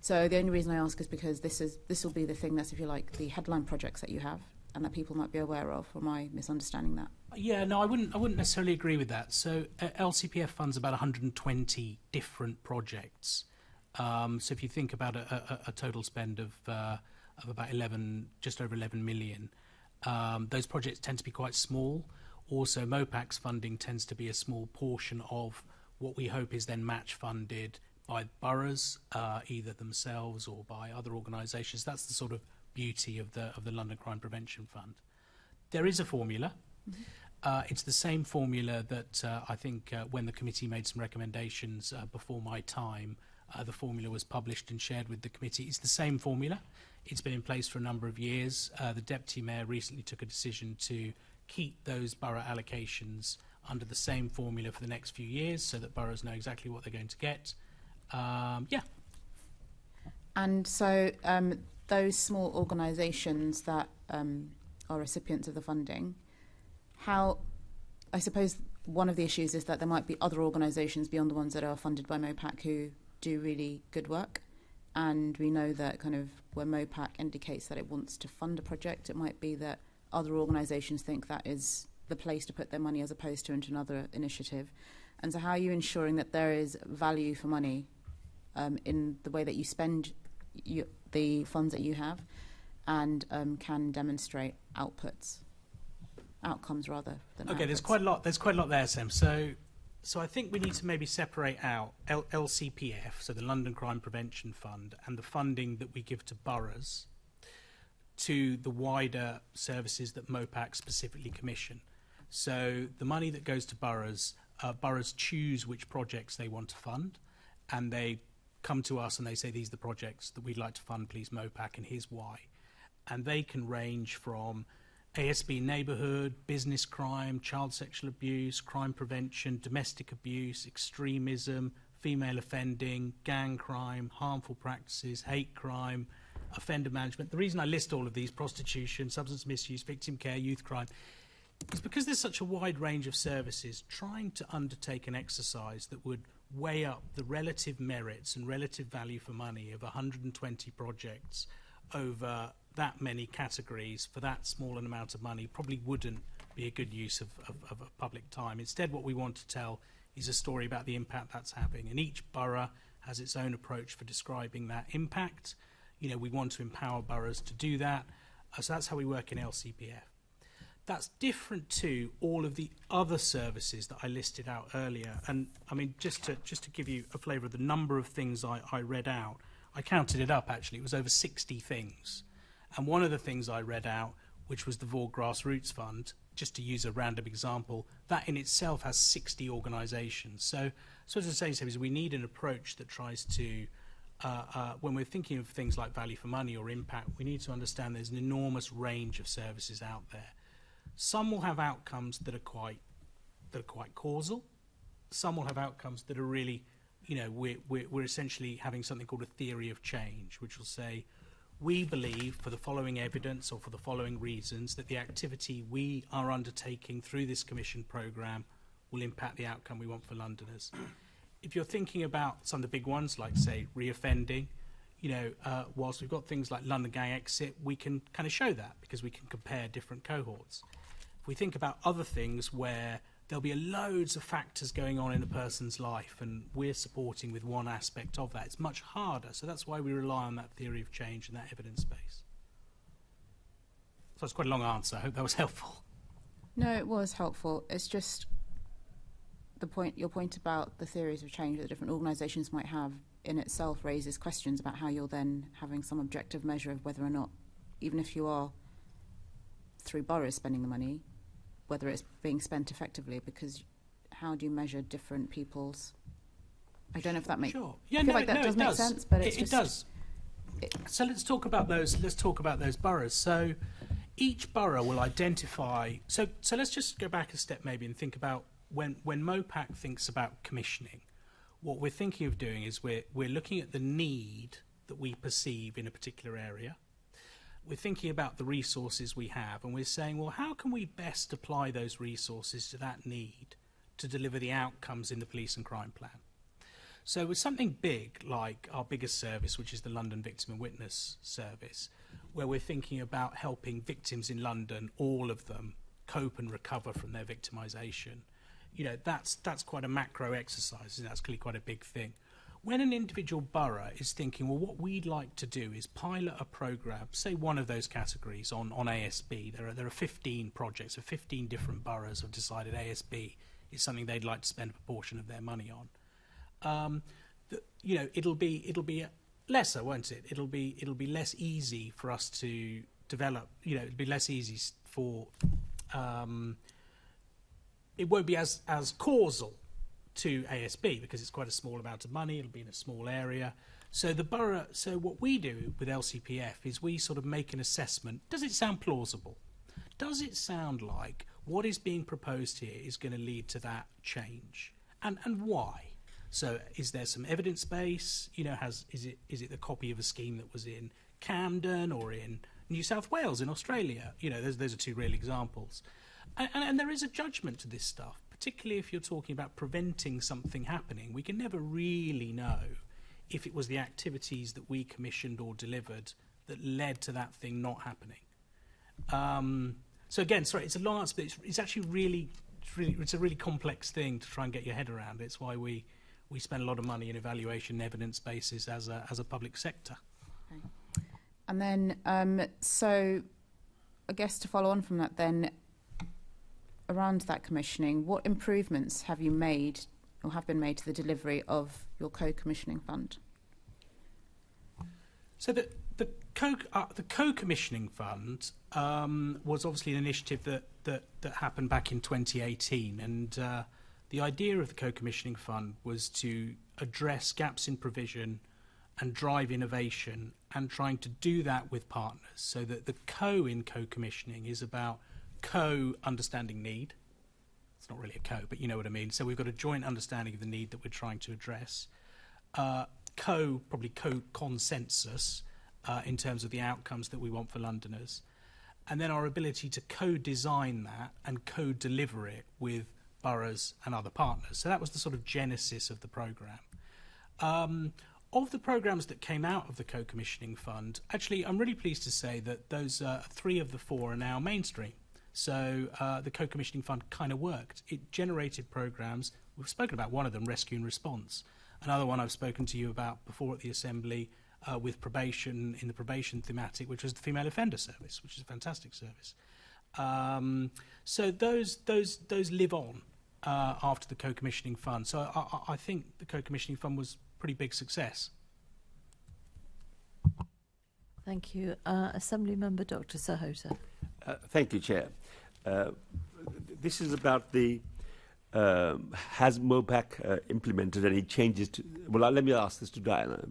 the only reason I ask is because this will be the thing that's, if you like, the headline projects that you have and that people might be aware of. Or am I misunderstanding that? Yeah, no, I wouldn't necessarily agree with that. So LCPF funds about 120 different projects. So if you think about a total spend of about just over 11 million, those projects tend to be quite small. Also, Mopac's funding tends to be a small portion of what we hope is then match funded by boroughs, either themselves or by other organisations. That's the sort of beauty of the London Crime Prevention Fund. There is a formula. It's the same formula that I think when the committee made some recommendations before my time, the formula was published and shared with the committee. It's the same formula. It's been in place for a number of years. The Deputy Mayor recently took a decision to keep those borough allocations under the same formula for the next few years so that boroughs know exactly what they're going to get. Yeah. And so those small organisations that are recipients of the funding, I suppose one of the issues is that there might be other organisations beyond the ones that are funded by Mopac who do really good work. And we know that kind of when Mopac indicates that it wants to fund a project, it might be that other organisations think that is the place to put their money as opposed to into another initiative. And so how are you ensuring that there is value for money in the way that you spend the funds that you have and can demonstrate outcomes rather than Okay, outputs? there's quite a lot there, Sam. So I think we need to maybe separate out LCPF, so the London Crime Prevention Fund, and the funding that we give to boroughs to the wider services that Mopac specifically commission. So the money that goes to boroughs, boroughs choose which projects they want to fund, and they come to us and they say, these are the projects that we'd like to fund, please, Mopac, and here's why. And they can range from ASB neighbourhood, business crime, child sexual abuse, crime prevention, domestic abuse, extremism, female offending, gang crime, harmful practices, hate crime, offender management. The reason I list all of these, prostitution, substance misuse, victim care, youth crime, is because there's such a wide range of services. Trying to undertake an exercise that would weigh up the relative merits and relative value for money of 120 projects over that many categories for that small an amount of money probably wouldn't be a good use of public time. Instead, what we want to tell is a story about the impact that's having, and each borough has its own approach for describing that impact. You know, we want to empower boroughs to do that, so that's how we work in LCPF. That's different to all of the other services that I listed out earlier. And I mean, just to give you a flavour of the number of things I read out, I counted it up actually, it was over 60 things. And one of the things I read out, which was the Vaughan Grassroots Fund, just to use a random example, that in itself has 60 organisations. So as I say, is we need an approach that tries to, when we're thinking of things like value for money or impact, we need to understand there's an enormous range of services out there. Some will have outcomes that are quite causal. Some will have outcomes that are really, you know, we're essentially having something called a theory of change, which will say, we believe for the following evidence or for the following reasons that the activity we are undertaking through this commission programme will impact the outcome we want for Londoners. If you're thinking about some of the big ones, like, say, reoffending, you know, whilst we've got things like London Gang Exit, we can kind of show that because we can compare different cohorts. If we think about other things where there'll be loads of factors going on in a person's life and we're supporting with one aspect of that, it's much harder. So that's why we rely on that theory of change and that evidence base. So it's quite a long answer. I hope that was helpful. No, it was helpful. It's just your point about the theories of change that different organisations might have in itself raises questions about how you're then having some objective measure of whether or not, even if you are through boroughs spending the money, whether it's being spent effectively, because how do you measure different people's... I don't know if that makes... Sure. Yeah, I feel no, like that no, does it make does. sense, but it's it just... does. So let's talk about those. Let's talk about those boroughs. So each borough will identify. So let's just go back a step maybe and think about when Mopac thinks about commissioning. What we're thinking of doing is we're looking at the need that we perceive in a particular area. We're thinking about the resources we have, and we're saying, well, how can we best apply those resources to that need to deliver the outcomes in the police and crime plan? So with something big like our biggest service, which is the London Victim and Witness Service, where we're thinking about helping victims in London, all of them, cope and recover from their victimisation, you know, that's quite a macro exercise, and that's clearly quite a big thing. When an individual borough is thinking, well, what we'd like to do is pilot a programme, say one of those categories on ASB. There are 15 projects, so 15 different boroughs have decided ASB is something they'd like to spend a proportion of their money on. You know, it'll be lesser, won't it? It'll be less easy for us to develop. You know, it'll be less easy for. It won't be as causal to ASB because it's quite a small amount of money. It'll be in a small area. So the borough. So what we do with LCPF is we sort of make an assessment. Does it sound plausible? Does it sound like what is being proposed here is going to lead to that change, and why? So is there some evidence base? You know, is it the copy of a scheme that was in Camden or in New South Wales in Australia? You know, those are two real examples. And there is a judgment to this stuff, particularly if you're talking about preventing something happening. We can never really know if it was the activities that we commissioned or delivered that led to that thing not happening. So again, sorry, it's a long answer, but it's actually it's a really complex thing to try and get your head around. It's why we spend a lot of money in evaluation and evidence bases as a public sector. Okay. And then, so I guess to follow on from that then, around that commissioning, what improvements have you made or have been made to the delivery of your co-commissioning fund? So the co-commissioning fund was obviously an initiative that happened back in 2018, and the idea of the co-commissioning fund was to address gaps in provision and drive innovation, and trying to do that with partners. So that the in co-commissioning is about co-understanding need. It's not really a co, but you know what I mean. So we've got a joint understanding of the need that we're trying to address. Probably co-consensus in terms of the outcomes that we want for Londoners. And then our ability to co-design that and co-deliver it with boroughs and other partners. So that was the sort of genesis of the programme. Of the programmes that came out of the co-commissioning fund, actually I'm really pleased to say that those 3 of the 4 are now mainstream. So the co-commissioning fund kind of worked. It generated programmes. We've spoken about one of them, Rescue and Response. Another one I've spoken to you about before at the Assembly with probation, in the probation thematic, which was the Female Offender Service, which is a fantastic service. So those live on after the co-commissioning fund. So I think the co-commissioning fund was a pretty big success. Thank you. Assembly Member Dr. Sahota. Thank you, Chair. This is about the has Mopac implemented any changes to... Well, let me ask this to Diana.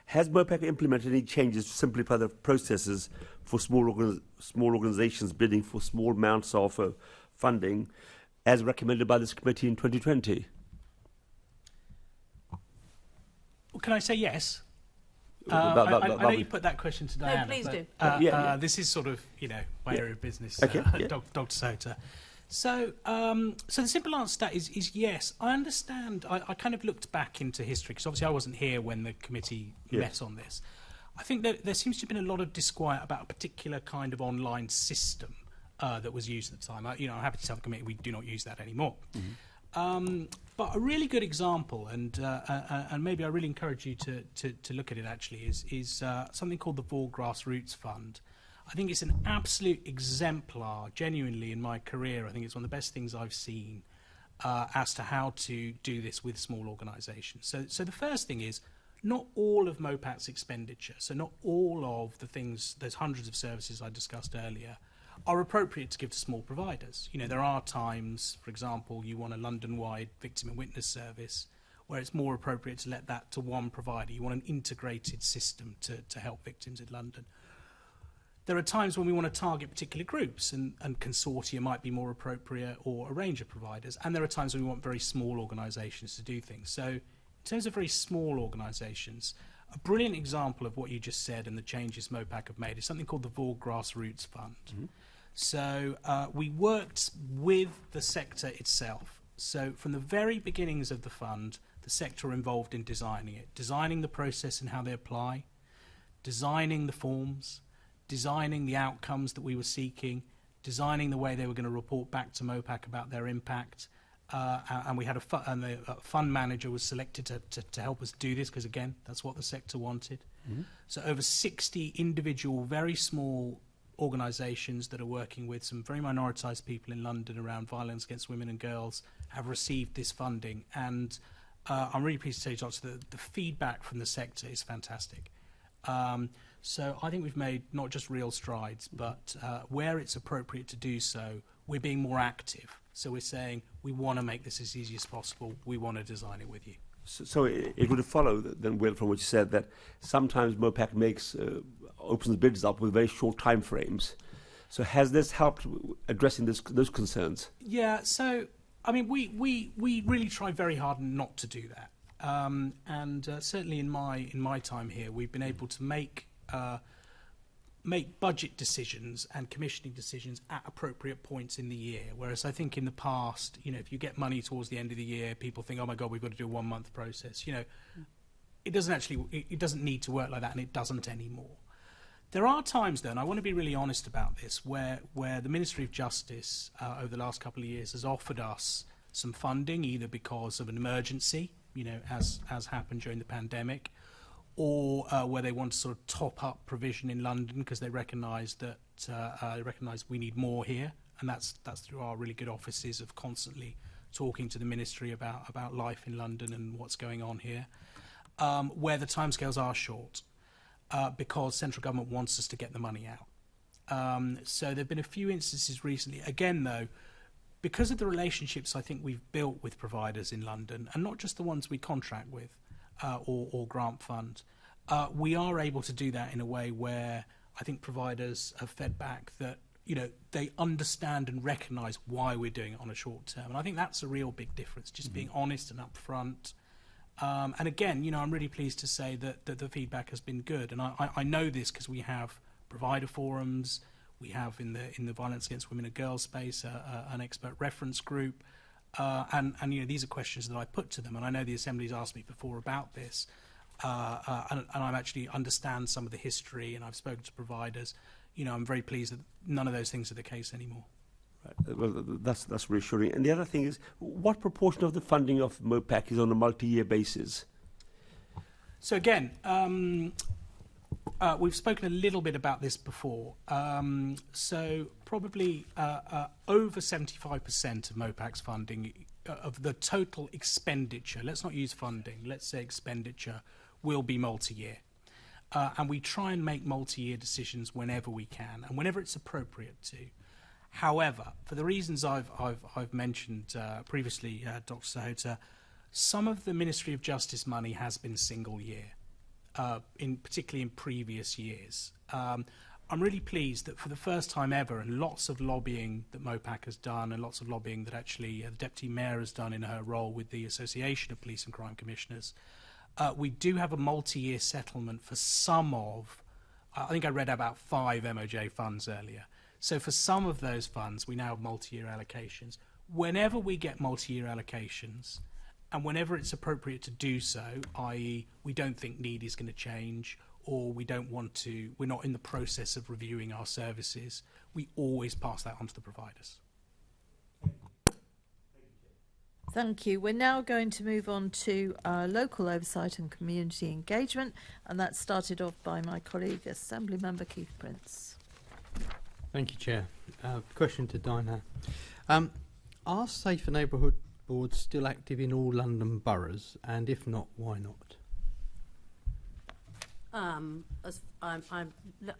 Has Mopac implemented any changes to simplify the processes for small organisations bidding for small amounts of funding as recommended by this committee in 2020? Well, can I say yes? I know you put that question to Diana. No, please do. This is sort of, you know, my area of business, Okay, Dr. Sota. So the simple answer to that is yes. I understand. I kind of looked back into history because obviously I wasn't here when the committee met on this. I think that there seems to have been a lot of disquiet about a particular kind of online system that was used at the time. I'm happy to tell the committee we do not use that anymore. Mm-hmm. But a really good example, and maybe I really encourage you to look at it actually, is something called the Vaughan Grassroots Fund. I think it's an absolute exemplar, genuinely, in my career. I think it's one of the best things I've seen as to how to do this with small organisations. So the first thing is, not all of Mopac's expenditure, so not all of the things, those hundreds of services I discussed earlier, are appropriate to give to small providers. You know, there are times, for example, you want a London-wide victim and witness service where it's more appropriate to let that to one provider. You want an integrated system to help victims in London. There are times when we want to target particular groups, and consortia might be more appropriate, or a range of providers. And there are times when we want very small organisations to do things. So in terms of very small organisations, a brilliant example of what you just said and the changes Mopac have made is something called the Vaughan Grassroots Fund. Mm-hmm. So we worked with the sector itself. So from the very beginnings of the fund, the sector were involved in designing it, designing the process and how they apply, designing the forms, designing the outcomes that we were seeking, designing the way they were going to report back to Mopac about their impact. And we had a fund manager was selected to help us do this, because, again, that's what the sector wanted. Mm-hmm. So over 60 individual, very small organisations that are working with some very minoritised people in London around violence against women and girls have received this funding. And I'm really pleased to tell you, Doctor, that the feedback from the sector is fantastic. So I think we've made not just real strides, but where it's appropriate to do so, we're being more active. So we're saying we want to make this as easy as possible. We want to design it with you. So it would follow then, Will, from what you said, that sometimes Mopac opens bids up with very short time frames. So has this helped addressing those concerns? Yeah. So I mean, we really try very hard not to do that. And certainly in my time here, we've been able to make budget decisions and commissioning decisions at appropriate points in the year. Whereas I think in the past, you know, if you get money towards the end of the year, people think, oh my God, we've got to do a 1 month process. You know, it doesn't need to work like that, and it doesn't anymore. There are times, though, and I want to be really honest about this, where the Ministry of Justice over the last couple of years has offered us some funding, either because of an emergency, you know, as happened during the pandemic, or where they want to sort of top up provision in London because they recognise that we need more here, and that's through our really good offices of constantly talking to the Ministry about life in London and what's going on here, where the timescales are short because central government wants us to get the money out. So there have been a few instances recently, again though, because of the relationships I think we've built with providers in London, and not just the ones we contract with, or grant fund, we are able to do that in a way where I think providers have fed back that, you know, they understand and recognise why we're doing it on a short term. And I think that's a real big difference, just being honest and upfront. And again, you know, I'm really pleased to say that the feedback has been good. And I know this because we have provider forums, we have in the violence against women and girls space an expert reference group. And you know, these are questions that I put to them, and I know the Assembly's asked me before about this, and I actually understand some of the history, and I've spoken to providers. You know, I'm very pleased that none of those things are the case anymore. Right. Well, that's reassuring. And the other thing is, what proportion of the funding of Mopac is on a multi-year basis? So again, we've spoken a little bit about this before. So probably over 75% of Mopac's funding, of the total expenditure, let's not use funding, let's say expenditure, will be multi-year. And we try and make multi-year decisions whenever we can and whenever it's appropriate to. However, for the reasons I've mentioned previously, Dr. Sahota, some of the Ministry of Justice money has been single year. Particularly in previous years. I'm really pleased that for the first time ever, and lots of lobbying that Mopac has done, and lots of lobbying that actually the Deputy Mayor has done in her role with the Association of Police and Crime Commissioners, we do have a multi-year settlement for some of, I think I read about 5 MOJ funds earlier. So for some of those funds, we now have multi-year allocations. Whenever we get multi-year allocations, and whenever it's appropriate to do so, i.e. we don't think need is going to change, or we're not in the process of reviewing our services, we always pass that on to the providers. Thank you. We're now going to move on to local oversight and community engagement, and that's started off by my colleague, Assembly Member Keith Prince. Thank you, Chair. Question to Dinah. Are safer neighbourhood boards still active in all London boroughs? And if not, why not?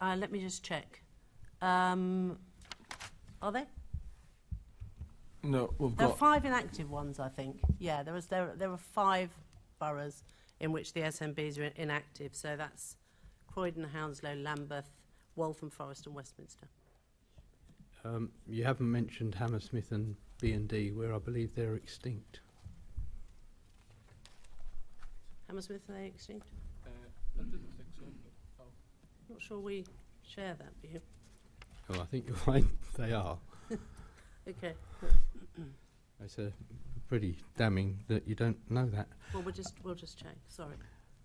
Let me just check. Are they? No, we've There are got 5 inactive ones, I think. Yeah, there are 5 boroughs in which the SMBs are inactive. So that's Croydon, Hounslow, Lambeth, Waltham Forest and Westminster. You haven't mentioned Hammersmith and B&D, where I believe they're extinct. Hammersmith, are they extinct? I didn't think so. Not sure we share that view. Oh, I think you'll find they are. Okay. It's pretty damning that you don't know that. Well, we'll just check. Sorry.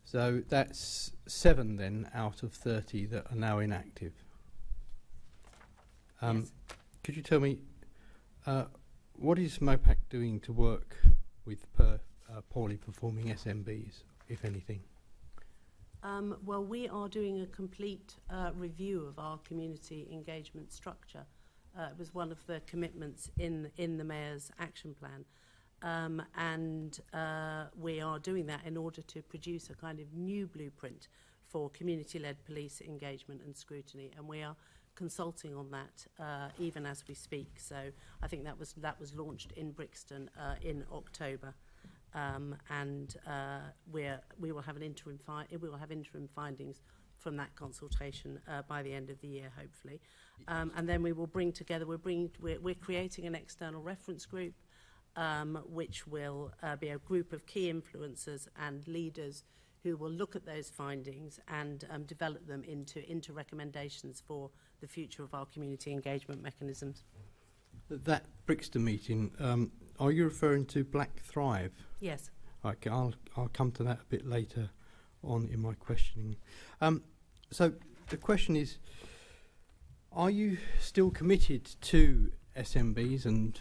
So that's 7 then out of 30 that are now inactive. Yes. Could you tell me what is Mopac doing to work with poorly performing SMBs, if anything? Well, we are doing a complete review of our community engagement structure. It was one of the commitments in the Mayor's action plan. And we are doing that in order to produce a kind of new blueprint for community-led police engagement and scrutiny. And we are consulting on that even as we speak. So I think that was launched in Brixton in October. And we will have interim findings from that consultation by the end of the year, hopefully. And then we will bring together. We're creating an external reference group, which will be a group of key influencers and leaders who will look at those findings and develop them into recommendations for the future of our community engagement mechanisms. That Brixton meeting, are you referring to Black Thrive? Yes. Okay, I'll come to that a bit later on in my questioning. So the question is, are you still committed to SMBs and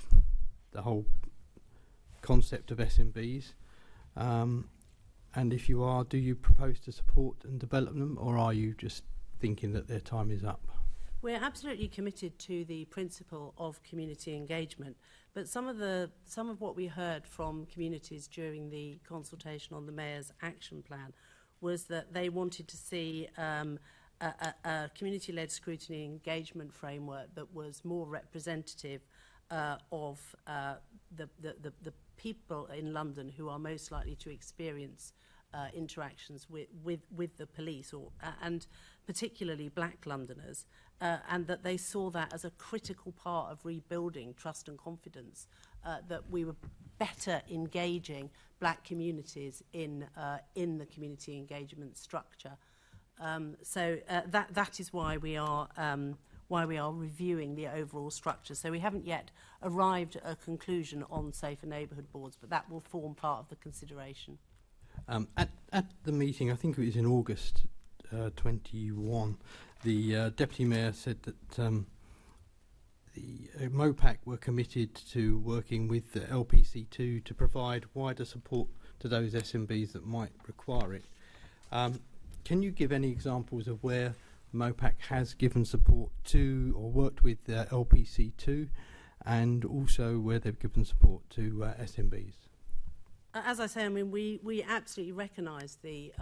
the whole concept of SMBs? And if you are, do you propose to support and develop them, or are you just thinking that their time is up? We're absolutely committed to the principle of community engagement, but some of what we heard from communities during the consultation on the Mayor's action plan was that they wanted to see a community-led scrutiny engagement framework that was more representative of the people in London who are most likely to experience interactions with the police, and particularly black Londoners, and that they saw that as a critical part of rebuilding trust and confidence, that we were better engaging black communities in the community engagement structure. So that is why we are reviewing the overall structure. So we haven't yet arrived at a conclusion on safer neighbourhood boards, but that will form part of the consideration. At the meeting, I think it was in August 21, the Deputy Mayor said that the Mopac were committed to working with the LPC2 to provide wider support to those SMBs that might require it. Can you give any examples of where Mopac has given support to or worked with LPC2, and also where they've given support to SMBs? As I say, I mean, we absolutely recognise the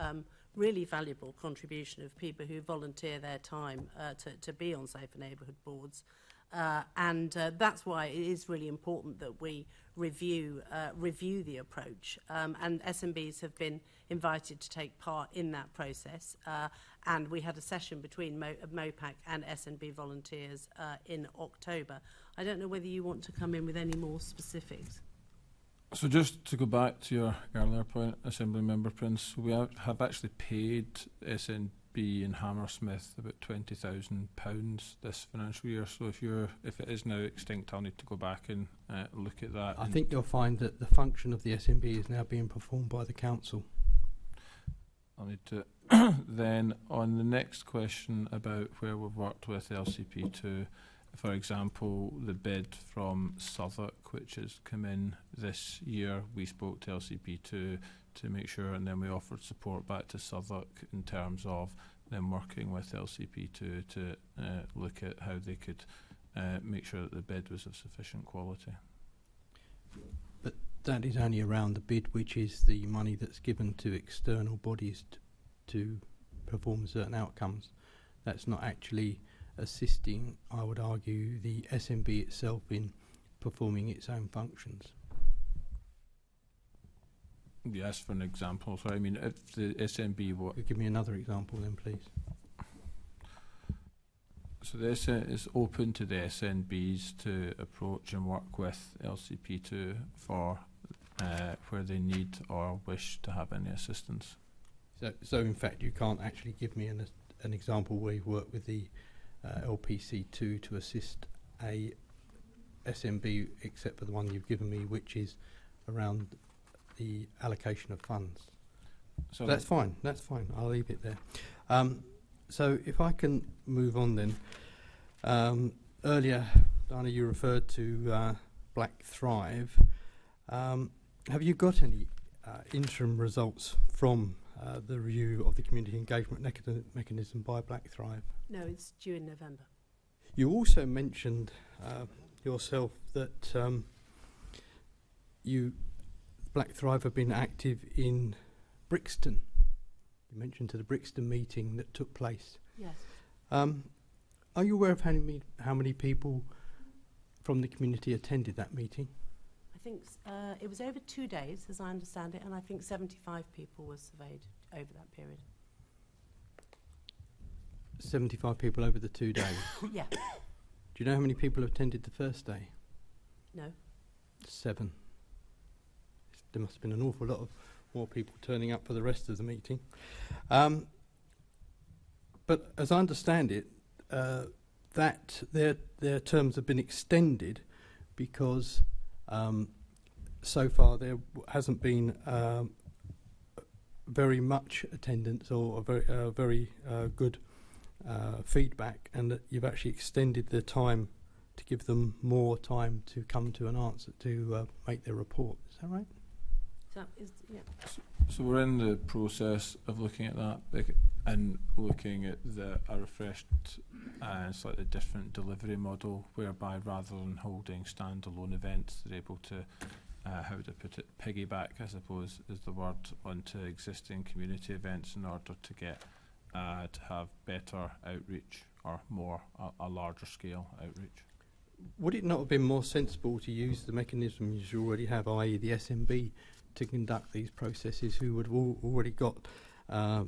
really valuable contribution of people who volunteer their time to be on safer neighbourhood boards. And that's why it is really important that we review the approach. And SMBs have been invited to take part in that process. And we had a session between Mopac and SNB volunteers in October. I don't know whether you want to come in with any more specifics. So just to go back to your earlier point, Assembly Member Prince, we have actually paid SNB in Hammersmith about £20,000 this financial year. So if it is now extinct, I'll need to go back and look at that. I think you'll find that the function of the SNB is now being performed by the council. I'll need to then on the next question about where we've worked with LCP2. For example, the bid from Southwark, which has come in this year, we spoke to LCP2 to make sure, and then we offered support back to Southwark in terms of them working with LCP2 to look at how they could make sure that the bid was of sufficient quality. But that is only around the bid, which is the money that's given to external bodies to perform certain outcomes. That's not actually assisting, I would argue, the SMB itself in performing its own functions. Yes, for an example. So, I mean, if the SMB... Give me another example then, please. So the SN is open to the SNBs to approach and work with LCP2 for where they need or wish to have any assistance. So in fact, you can't actually give me an example where you've worked with the LPC2 to assist a SMB, except for the one you've given me, which is around the allocation of funds. So that's fine. That's fine. I'll leave it there. So if I can move on then. Earlier, Dana, you referred to Black Thrive. Have you got any interim results from the review of the community engagement mechanism by Black Thrive? No, it's due in November. You also mentioned yourself that Black Thrive have been active in Brixton. You mentioned to the Brixton meeting that took place. Yes. Are you aware of how many people from the community attended that meeting? I think it was over 2 days, as I understand it, and I think 75 people were surveyed over that period. 75 people over the 2 days? Yeah. Do you know how many people attended the first day? No. 7. There must have been an awful lot of more people turning up for the rest of the meeting. But as I understand it, that their terms have been extended because so far there hasn't been very much attendance or a very good feedback, and that you've actually extended the time to give them more time to come to an answer to make their report. Is that right? Yeah. So we're in the process of looking at that and looking at a refreshed and slightly different delivery model, whereby rather than holding standalone events, they're able to, how would I put it, piggyback, I suppose is the word, onto existing community events in order to get to have better outreach or more a larger scale outreach. Would it not have been more sensible to use the mechanisms you already have, i.e. the SMB, to conduct these processes, who would have already got a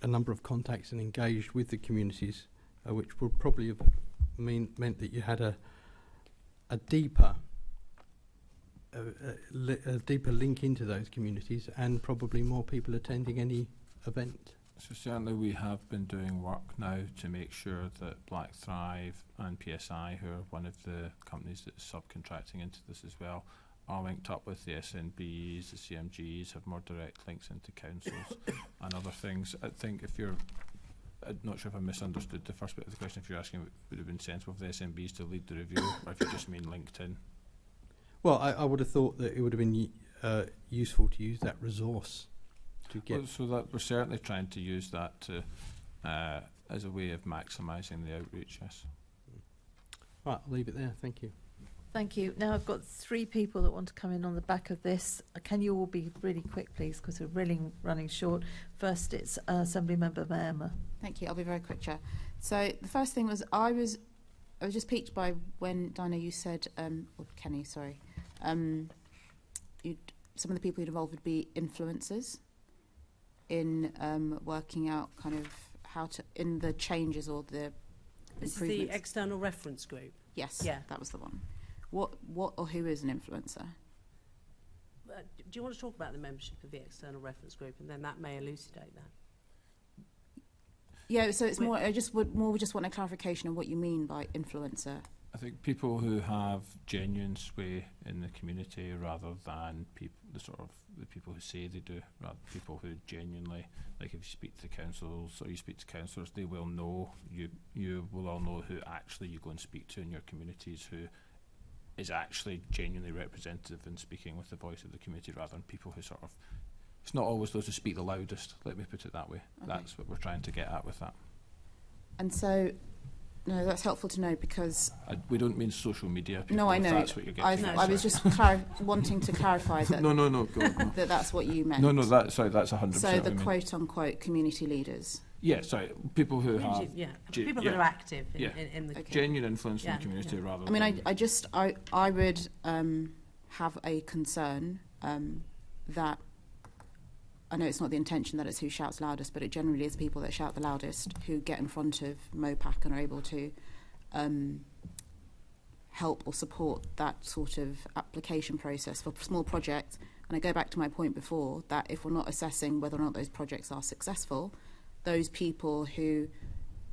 number of contacts and engaged with the communities, which would probably have meant that you had a deeper link into those communities and probably more people attending any event? So certainly we have been doing work now to make sure that Black Thrive and PSI, who are one of the companies that's subcontracting into this as well, are linked up with the SNBs, the CMGs, have more direct links into councils and other things. I think I'm not sure if I misunderstood the first bit of the question, if you're asking would it have been sensible for the SNBs to lead the review, or if you just mean LinkedIn. Well, I would have thought that it would have been useful to use that resource to get... Well, so that we're certainly trying to use that to as a way of maximising the outreach, yes. Right, I'll leave it there. Thank you. Thank you. Now I've got 3 people that want to come in on the back of this. Can you all be really quick, please, because we're really running short. First, it's Assembly Member Mayama. Thank you. I'll be very quick, Chair. So the first thing was I was just piqued by when, Dinah, you said, or Kenny, sorry, some of the people you'd involved would be influencers in working out kind of how to, in the changes or the This is improvements. the external reference group. Yes, Yeah. that was the one. What or who is an influencer? Do you want to talk about the membership of the external reference group, and then that may elucidate that? Yeah, so it's more. I just would want a clarification on what you mean by influencer. I think people who have genuine sway in the community, rather than the people who say they do, rather than people who genuinely, like if you speak to the councils or you speak to councillors, they will know, you will all know who actually you go and speak to in your communities, who is actually genuinely representative and speaking with the voice of the community, rather than people who sort of, it's not always those who speak the loudest, let me put it that way. Okay. That's what we're trying to get at with that. And so No, that's helpful to know because... We don't mean social media people, no, I if know. that's what you're getting at. I was just wanting to clarify that... No, go on. That's what you meant. No, that's 100%. So the quote-unquote community leaders. Yeah, sorry, people who have... people that are active in the... Genuine influence in the community rather I mean, than... I would have a concern that... I know it's not the intention that it's who shouts loudest, but it generally is people that shout the loudest who get in front of Mopac and are able to help or support that sort of application process for small projects. And I go back to my point before that if we're not assessing whether or not those projects are successful, those people who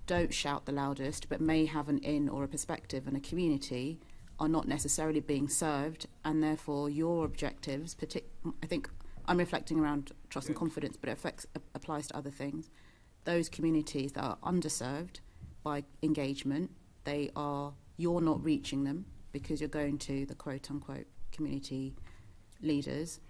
don't shout the loudest but may have an in or a perspective in a community are not necessarily being served, and therefore your objectives, I think I'm reflecting around trust and confidence, but it applies to other things. Those communities that are underserved by engagement, you're not reaching them because you're going to the quote-unquote community leaders.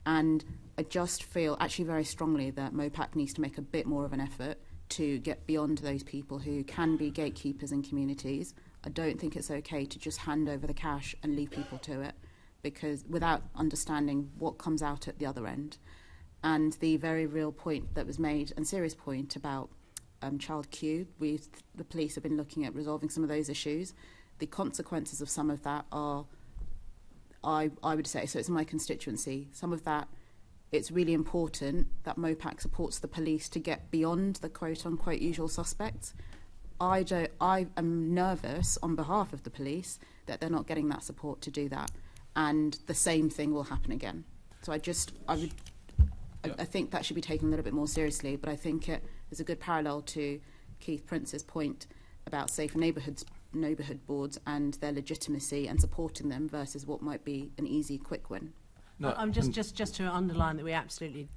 And I just feel actually very strongly that Mopac needs to make a bit more of an effort to get beyond those people who can be gatekeepers in communities. I don't think it's okay to just hand over the cash and leave people to it, because without understanding what comes out at the other end. And the very real point that was made, and serious point about child queue, the police have been looking at resolving some of those issues. The consequences of some of that are, I would say, so it's in my constituency, some of that, it's really important that Mopac supports the police to get beyond the quote-unquote usual suspects. I am nervous on behalf of the police that they're not getting that support to do that. And the same thing will happen again. So I think that should be taken a little bit more seriously, but I think there's a good parallel to Keith Prince's point about safer neighbourhood boards and their legitimacy and supporting them versus what might be an easy, quick win. No, I'm just to underline that we absolutely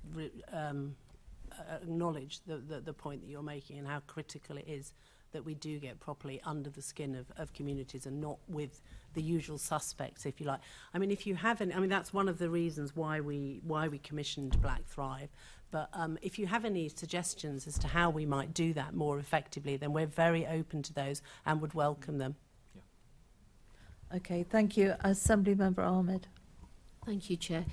acknowledge the point that you're making and how critical it is that we do get properly under the skin of communities and not with the usual suspects, if you like. I mean, if you haven't, I mean, that's one of the reasons why we commissioned Black Thrive. But if you have any suggestions as to how we might do that more effectively, then we're very open to those and would welcome them. Yeah. Okay, thank you. Assembly Member Ahmed. Thank you, Chair.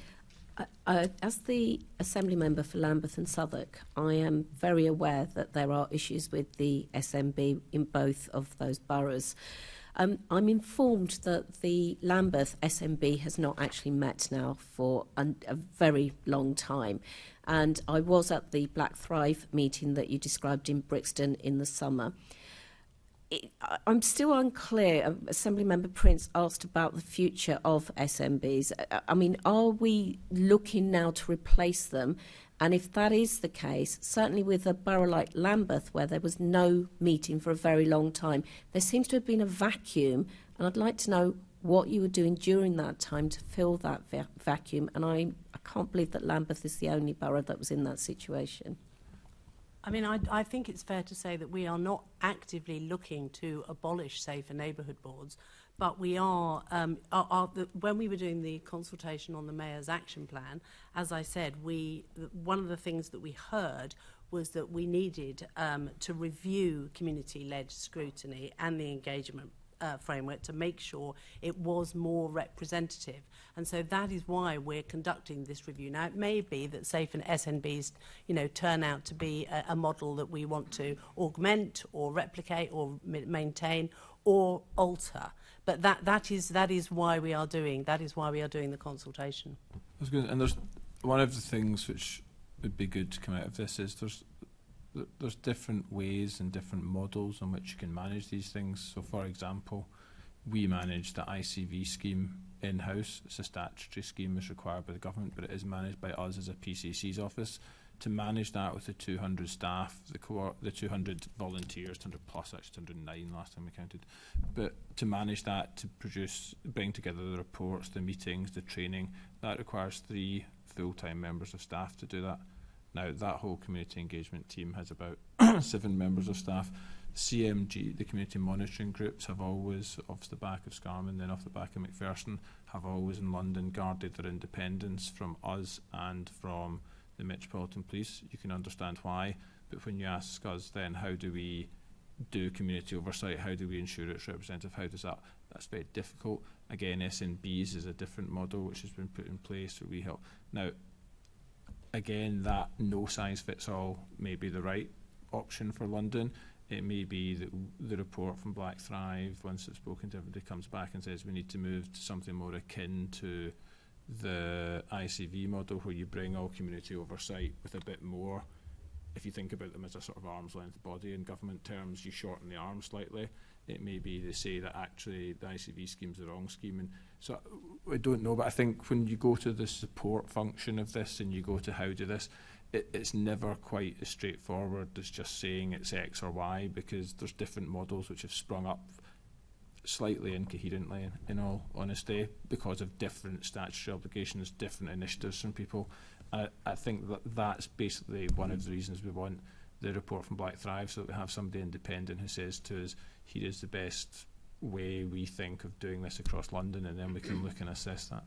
As the Assembly Member for Lambeth and Southwark, I am very aware that there are issues with the SMB in both of those boroughs. I'm informed that the Lambeth SMB has not actually met now for a very long time. And I was at the Black Thrive meeting that you described in Brixton in the summer. I'm still unclear. Assembly Member Prince asked about the future of SMBs. I mean, are we looking now to replace them? And if that is the case, certainly with a borough like Lambeth, where there was no meeting for a very long time, there seems to have been a vacuum. And I'd like to know what you were doing during that time to fill that vacuum. And I can't believe that Lambeth is the only borough that was in that situation. I mean, I think it's fair to say that we are not actively looking to abolish safer neighbourhood boards, but we are, when we were doing the consultation on the Mayor's Action Plan, as I said, one of the things that we heard was that we needed to review community-led scrutiny and the engagement framework to make sure it was more representative. And so that is why we're conducting this review. Now, it may be that SAFE and SNBs, turn out to be a model that we want to augment or replicate or maintain or alter. But that is why we are doing the consultation. And there's one of the things which would be good to come out of this is there's different ways and different models on which you can manage these things. So, for example, we manage the ICV scheme in-house. It's a statutory scheme that's required by the government, but it is managed by us as a PCC's office. To manage that with the 200 staff, the 200 volunteers, 200 plus, actually 209 last time we counted, but to manage that, to bring together the reports, the meetings, the training, that requires 3 full-time members of staff to do that. Now, that whole community engagement team has about 7 members of staff. CMG, the community monitoring groups, have always, off the back of Scarman, then off the back of McPherson, have always in London guarded their independence from us and from the Metropolitan Police. You can understand why, but when you ask us then how do we do community oversight? How do we ensure it's representative? How does that? That's very difficult. Again, SNBs is a different model which has been put in place where we help. Now, again, that no size fits all may be the right option for London. It may be that the report from Black Thrive, once it's spoken to everybody, comes back and says we need to move to something more akin to the ICV model, where you bring all community oversight with a bit more. If you think about them as a sort of arm's length body in government terms, you shorten the arm slightly. It may be they say that actually the ICV scheme's the wrong scheme. And so I don't know, but I think when you go to the support function of this and you go to how do this, it's never quite as straightforward as just saying it's X or Y, because there's different models which have sprung up slightly incoherently, in all honesty, because of different statutory obligations, different initiatives from people. I think that's basically one of the reasons we want the report from Black Thrive, so that we have somebody independent who says to us, here is the best way we think of doing this across London, and then we can look and assess that.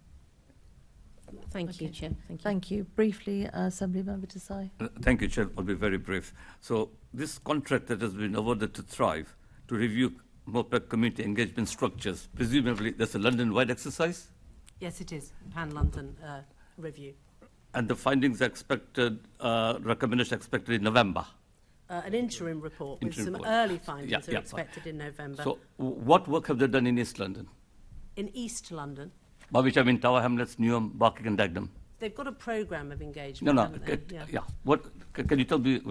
Thank you, Chair. Thank you. Thank you. Briefly, Assembly Member Desai. Thank you, Chair. I'll be very brief. So this contract that has been awarded to Thrive to review Mopac community engagement structures, presumably that's a London-wide exercise? Yes, it is. Pan-London review. And the findings are expected, recommendation expected in November? An interim report with Interim some report. early findings Yeah, are expected in November. So what work have they done in East London? In East London, By which I mean Tower Hamlets, Newham, Barking and Dagenham. they've got a programme of engagement. No, haven't they? yeah. What can you tell me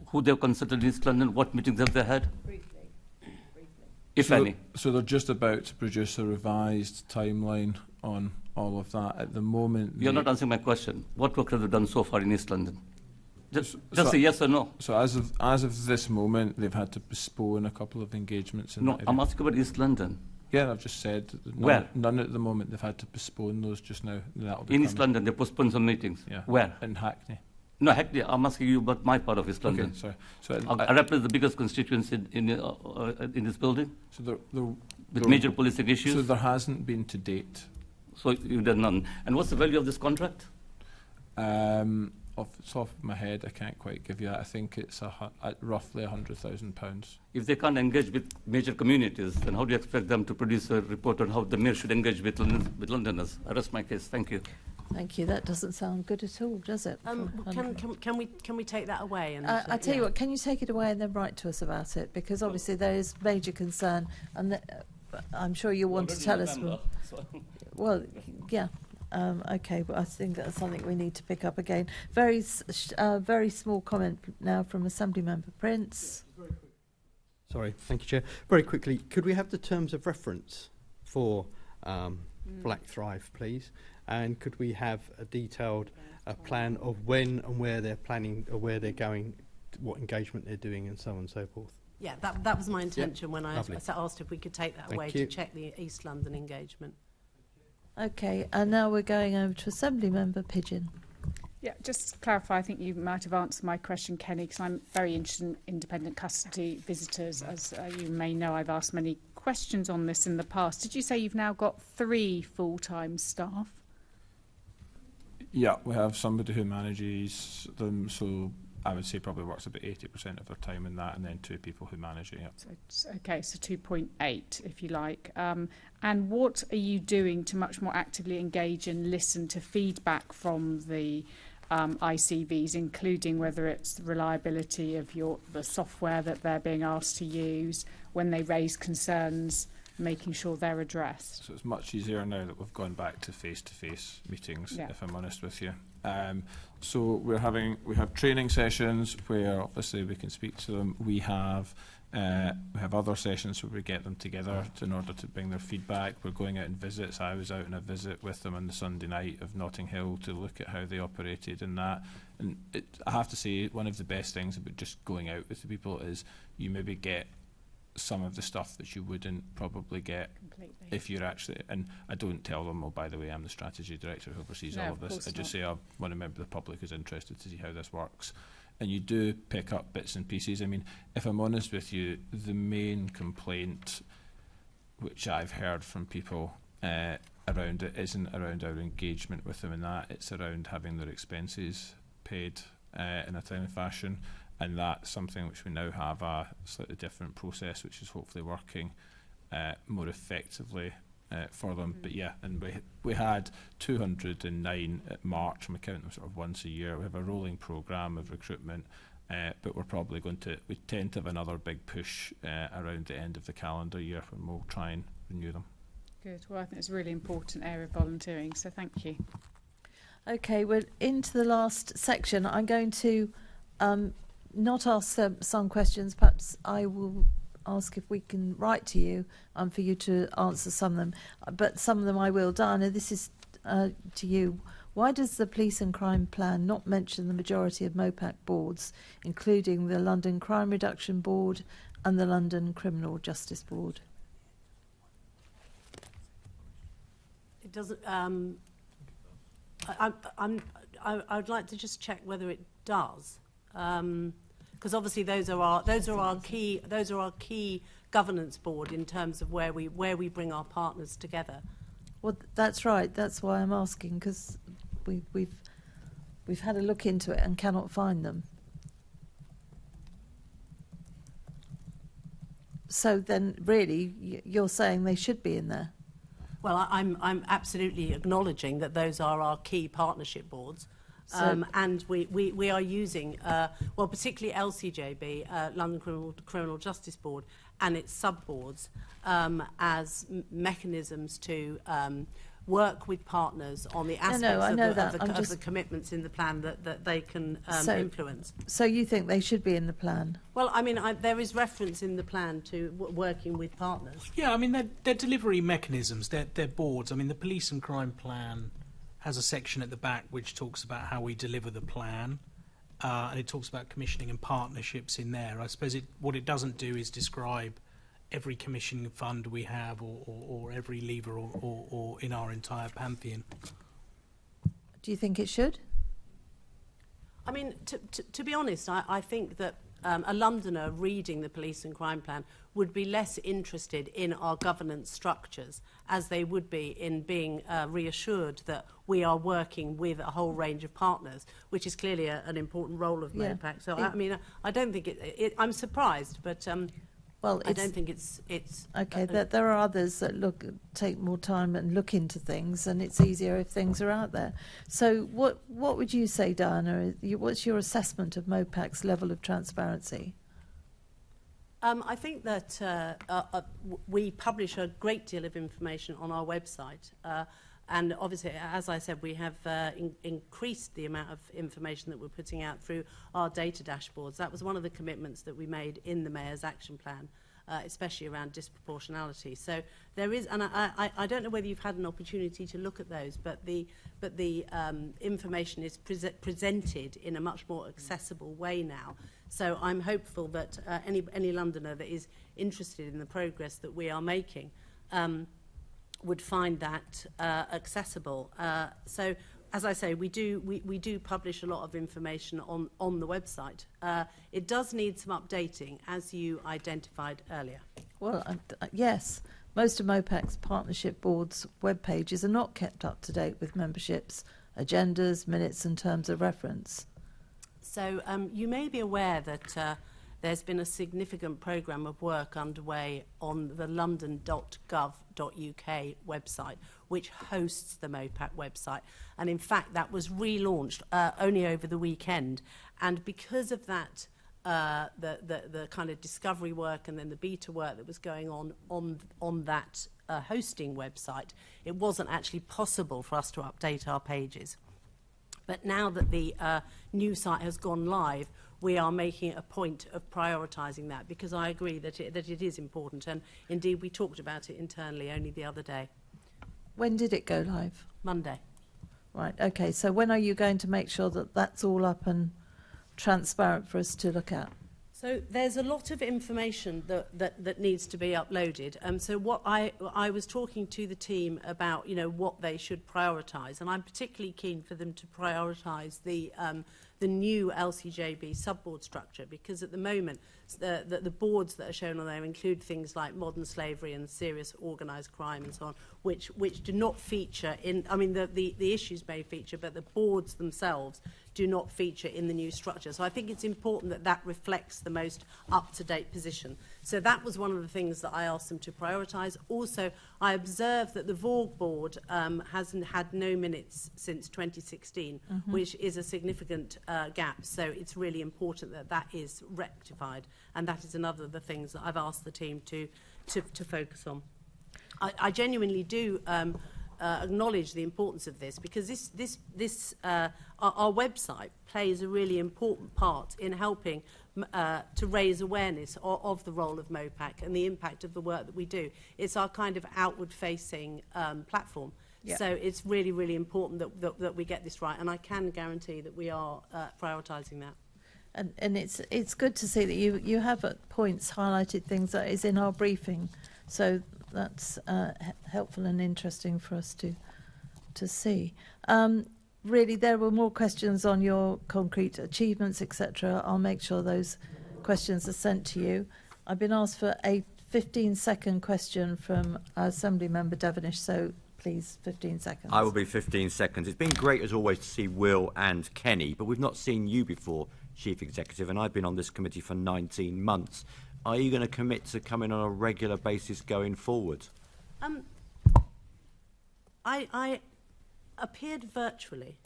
who they've consulted in East London? What meetings have they had? Briefly. If any. So they're just about to produce a revised timeline on all of that. At the moment, You're not answering my question. What work have they done so far in East London? Just so say yes or no. So as of this moment, they've had to postpone a couple of engagements. In No, that area. I'm asking about East London. Yeah, I've just said that Where? none at the moment. They've had to postpone those just now. That'll be In coming. East London, they postponed some meetings. Yeah. Where? In Hackney. No, Hackney. I'm asking you about my part of East London. Okay, sorry. So I represent the biggest constituency in this building. So with major policing issues. So there hasn't been to date. So you've done none. And what's the value of this contract? Off the top of my head, I can't quite give you that. I think it's roughly £100,000. If they can't engage with major communities, then how do you expect them to produce a report on how the mayor should engage with Londoners? I rest my case. Thank you. Thank you. That doesn't sound good at all, does it? Can we take that away? And I tell you what, can you take it away and then write to us about it? Because obviously there is major concern, and I'm sure you'll want to tell us more. Well, yeah. Okay, but I think that's something we need to pick up again. Very small comment now from Assembly Member Prince. Sorry, thank you, Chair. Very quickly, could we have the terms of reference for Black Thrive, please? And could we have a detailed plan of when and where they're planning, or where they're going, what engagement they're doing, and so on and so forth? Yeah, that was my intention when I lovely. asked if we could take that Thank away you. to check the East London engagement. Okay, and now we're going over to Assembly Member Pigeon. Yeah, just to clarify, I think you might have answered my question, Kenny, because I'm very interested in independent custody visitors. As you may know, I've asked many questions on this in the past. Did you say you've now got 3 full-time staff? Yeah, we have somebody who manages them, so I would say probably works about 80% of their time in that, and then 2 people who manage it. Yeah. So, okay, so 2.8, if you like. And what are you doing to much more actively engage and listen to feedback from the ICVs, including whether it's the reliability of the software that they're being asked to use, when they raise concerns, making sure they're addressed? So it's much easier now that we've gone back to face-to-face meetings, if I'm honest with you. So we have training sessions where obviously we can speak to them. We have other sessions where we get them together in order to bring their feedback. We're going out on visits. I was out on a visit with them on the Sunday night of Notting Hill to look at how they operated in that. And I have to say, one of the best things about just going out with the people is you maybe get some of the stuff that you wouldn't probably get if you're actually, and I don't tell them, oh, by the way, I'm the strategy director who oversees all of this. I just say, I want to member of the public is interested to see how this works. And you do pick up bits and pieces. I mean, if I'm honest with you, the main complaint which I've heard from people around it isn't around our engagement with them in that, it's around having their expenses paid in a timely fashion. and that's something which we now have a slightly different process, which is hopefully working more effectively for them. But yeah, and we had 209 at March, and we count them sort of once a year. We have a rolling programme of recruitment, but we tend to have another big push around the end of the calendar year when we'll try and renew them. Good. Well, I think it's a really important area of volunteering, so thank you. Okay, we're into the last section. I'm going to not ask some questions. Perhaps I will ask if we can write to you for you to answer some of them. But some of them I will. Diana, this is to you. Why does the Police and Crime Plan not mention the majority of Mopac boards, including the London Crime Reduction Board and the London Criminal Justice Board? It doesn't. I'd like to just check whether it does, because obviously those are our key governance board in terms of where we bring our partners together. Well, that's right. That's why I'm asking, because we've had a look into it and cannot find them. So then, really, you're saying they should be in there? Well, I'm absolutely acknowledging that those are our key partnership boards. And we are using, well, particularly LCJB, London Criminal Justice Board, and its sub-boards as mechanisms to work with partners on the aspects of the commitments in the plan that they can influence. So you think they should be in the plan? Well, I mean, there is reference in the plan to working with partners. Yeah, I mean, they're delivery mechanisms, they're boards. I mean, the Police and Crime Plan has a section at the back which talks about how we deliver the plan, and it talks about commissioning and partnerships in there. I suppose what it doesn't do is describe every commissioning fund we have or every lever or in our entire pantheon. Do you think it should? I mean, to be honest, I think that a Londoner reading the Police and Crime Plan would be less interested in our governance structures as they would be in being reassured that we are working with a whole range of partners, which is clearly an important role of Mopac. So, I mean, I don't think I'm surprised, but well, I don't think it's okay. There are others that take more time and look into things, and it's easier if things are out there. So, what would you say, Diana? What's your assessment of Mopac's level of transparency? I think that we publish a great deal of information on our website. And obviously, as I said, we have increased the amount of information that we're putting out through our data dashboards. That was one of the commitments that we made in the Mayor's Action Plan, especially around disproportionality. So there is, and I don't know whether you've had an opportunity to look at those, but the information is presented in a much more accessible way now. So I'm hopeful that any Londoner that is interested in the progress that we are making would find that accessible. So, as I say, we do publish a lot of information on the website. It does need some updating, as you identified earlier. Well, yes. Most of Mopac's partnership boards' web pages are not kept up to date with memberships, agendas, minutes and terms of reference. So you may be aware that there's been a significant programme of work underway on the london.gov.uk website, which hosts the Mopac website. And in fact, that was relaunched only over the weekend. And because of that, the kind of discovery work and then the beta work that was going on that hosting website, it wasn't actually possible for us to update our pages. But now that the new site has gone live, we are making a point of prioritising that, because I agree that it is important, and indeed we talked about it internally only the other day. When did it go live? Monday. Right, okay, so when are you going to make sure that that's all up and transparent for us to look at? So there's a lot of information that needs to be uploaded. So what I was talking to the team about, what they should prioritise, and I'm particularly keen for them to prioritise the new LCJB sub-board structure, because at the moment the boards that are shown on there include things like modern slavery and serious organised crime and so on, which do not feature in. I mean, the issues may feature, but the boards themselves do not feature in the new structure. So I think it's important that that reflects the most up-to-date position. So that was one of the things that I asked them to prioritise. Also, I observed that the VORG board hasn't had no minutes since 2016, which is a significant gap. So it's really important that that is rectified, and that is another of the things that I've asked the team to focus on. I genuinely do acknowledge the importance of this, because our website plays a really important part in helping to raise awareness of the role of Mopac and the impact of the work that we do. It's our kind of outward-facing platform. Yeah. So it's really, really important that we get this right, and I can guarantee that we are prioritising that. And it's good to see that you have at points highlighted things that is in our briefing, so that's helpful and interesting for us to see. Really, there were more questions on your concrete achievements, etc. I'll make sure those questions are sent to you. I've been asked for a 15-second question from Assembly Member Devonish, so please, 15 seconds. I will be 15 seconds. It's been great, as always, to see Will and Kenny, but we've not seen you before, Chief Executive, and I've been on this committee for 19 months. Are you going to commit to coming on a regular basis going forward? I appeared virtually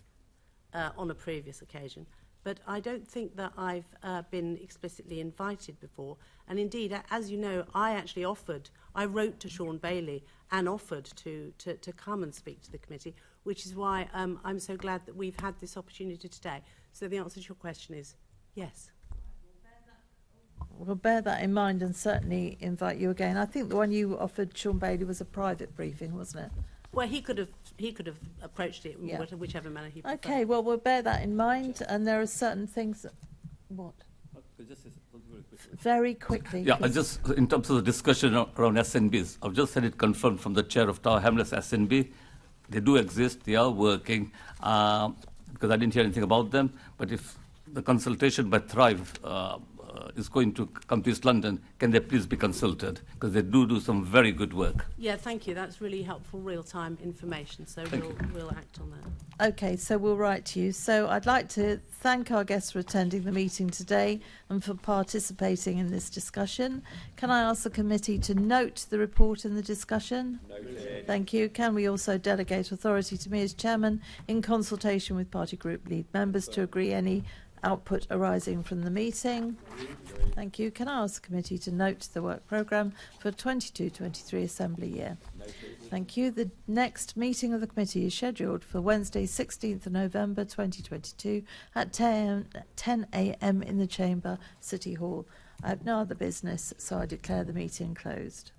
on a previous occasion, but I don't think that I've been explicitly invited before. And indeed, as you know, I wrote to Sean Bailey and offered to come and speak to the committee, which is why I'm so glad that we've had this opportunity today. So the answer to your question is yes. We'll bear that in mind and certainly invite you again. I think the one you offered Sean Bailey was a private briefing, wasn't it? Well, he could have approached it in whichever manner he preferred. Okay, well, we'll bear that in mind, and there are certain things that... What? Very quickly. Yeah, I just, in terms of the discussion around SNBs, I've just had it confirmed from the chair of Tower Hamlets SNB. They do exist, they are working, because I didn't hear anything about them, but if the consultation by Thrive is going to come to East London, can they please be consulted? Because they do some very good work. Yeah, thank you. That's really helpful real-time information, so we'll act on that. Okay, so we'll write to you. So I'd like to thank our guests for attending the meeting today and for participating in this discussion. Can I ask the committee to note the report in the discussion? Noted. Thank you. Can we also delegate authority to me as chairman in consultation with party group lead members to agree any output arising from the meeting? Thank you. Can I ask the committee to note the work programme for 22-23 Assembly year? Thank you. The next meeting of the committee is scheduled for Wednesday, 16th of November 2022 at 10 a.m. in the Chamber, City Hall. I have no other business, so I declare the meeting closed.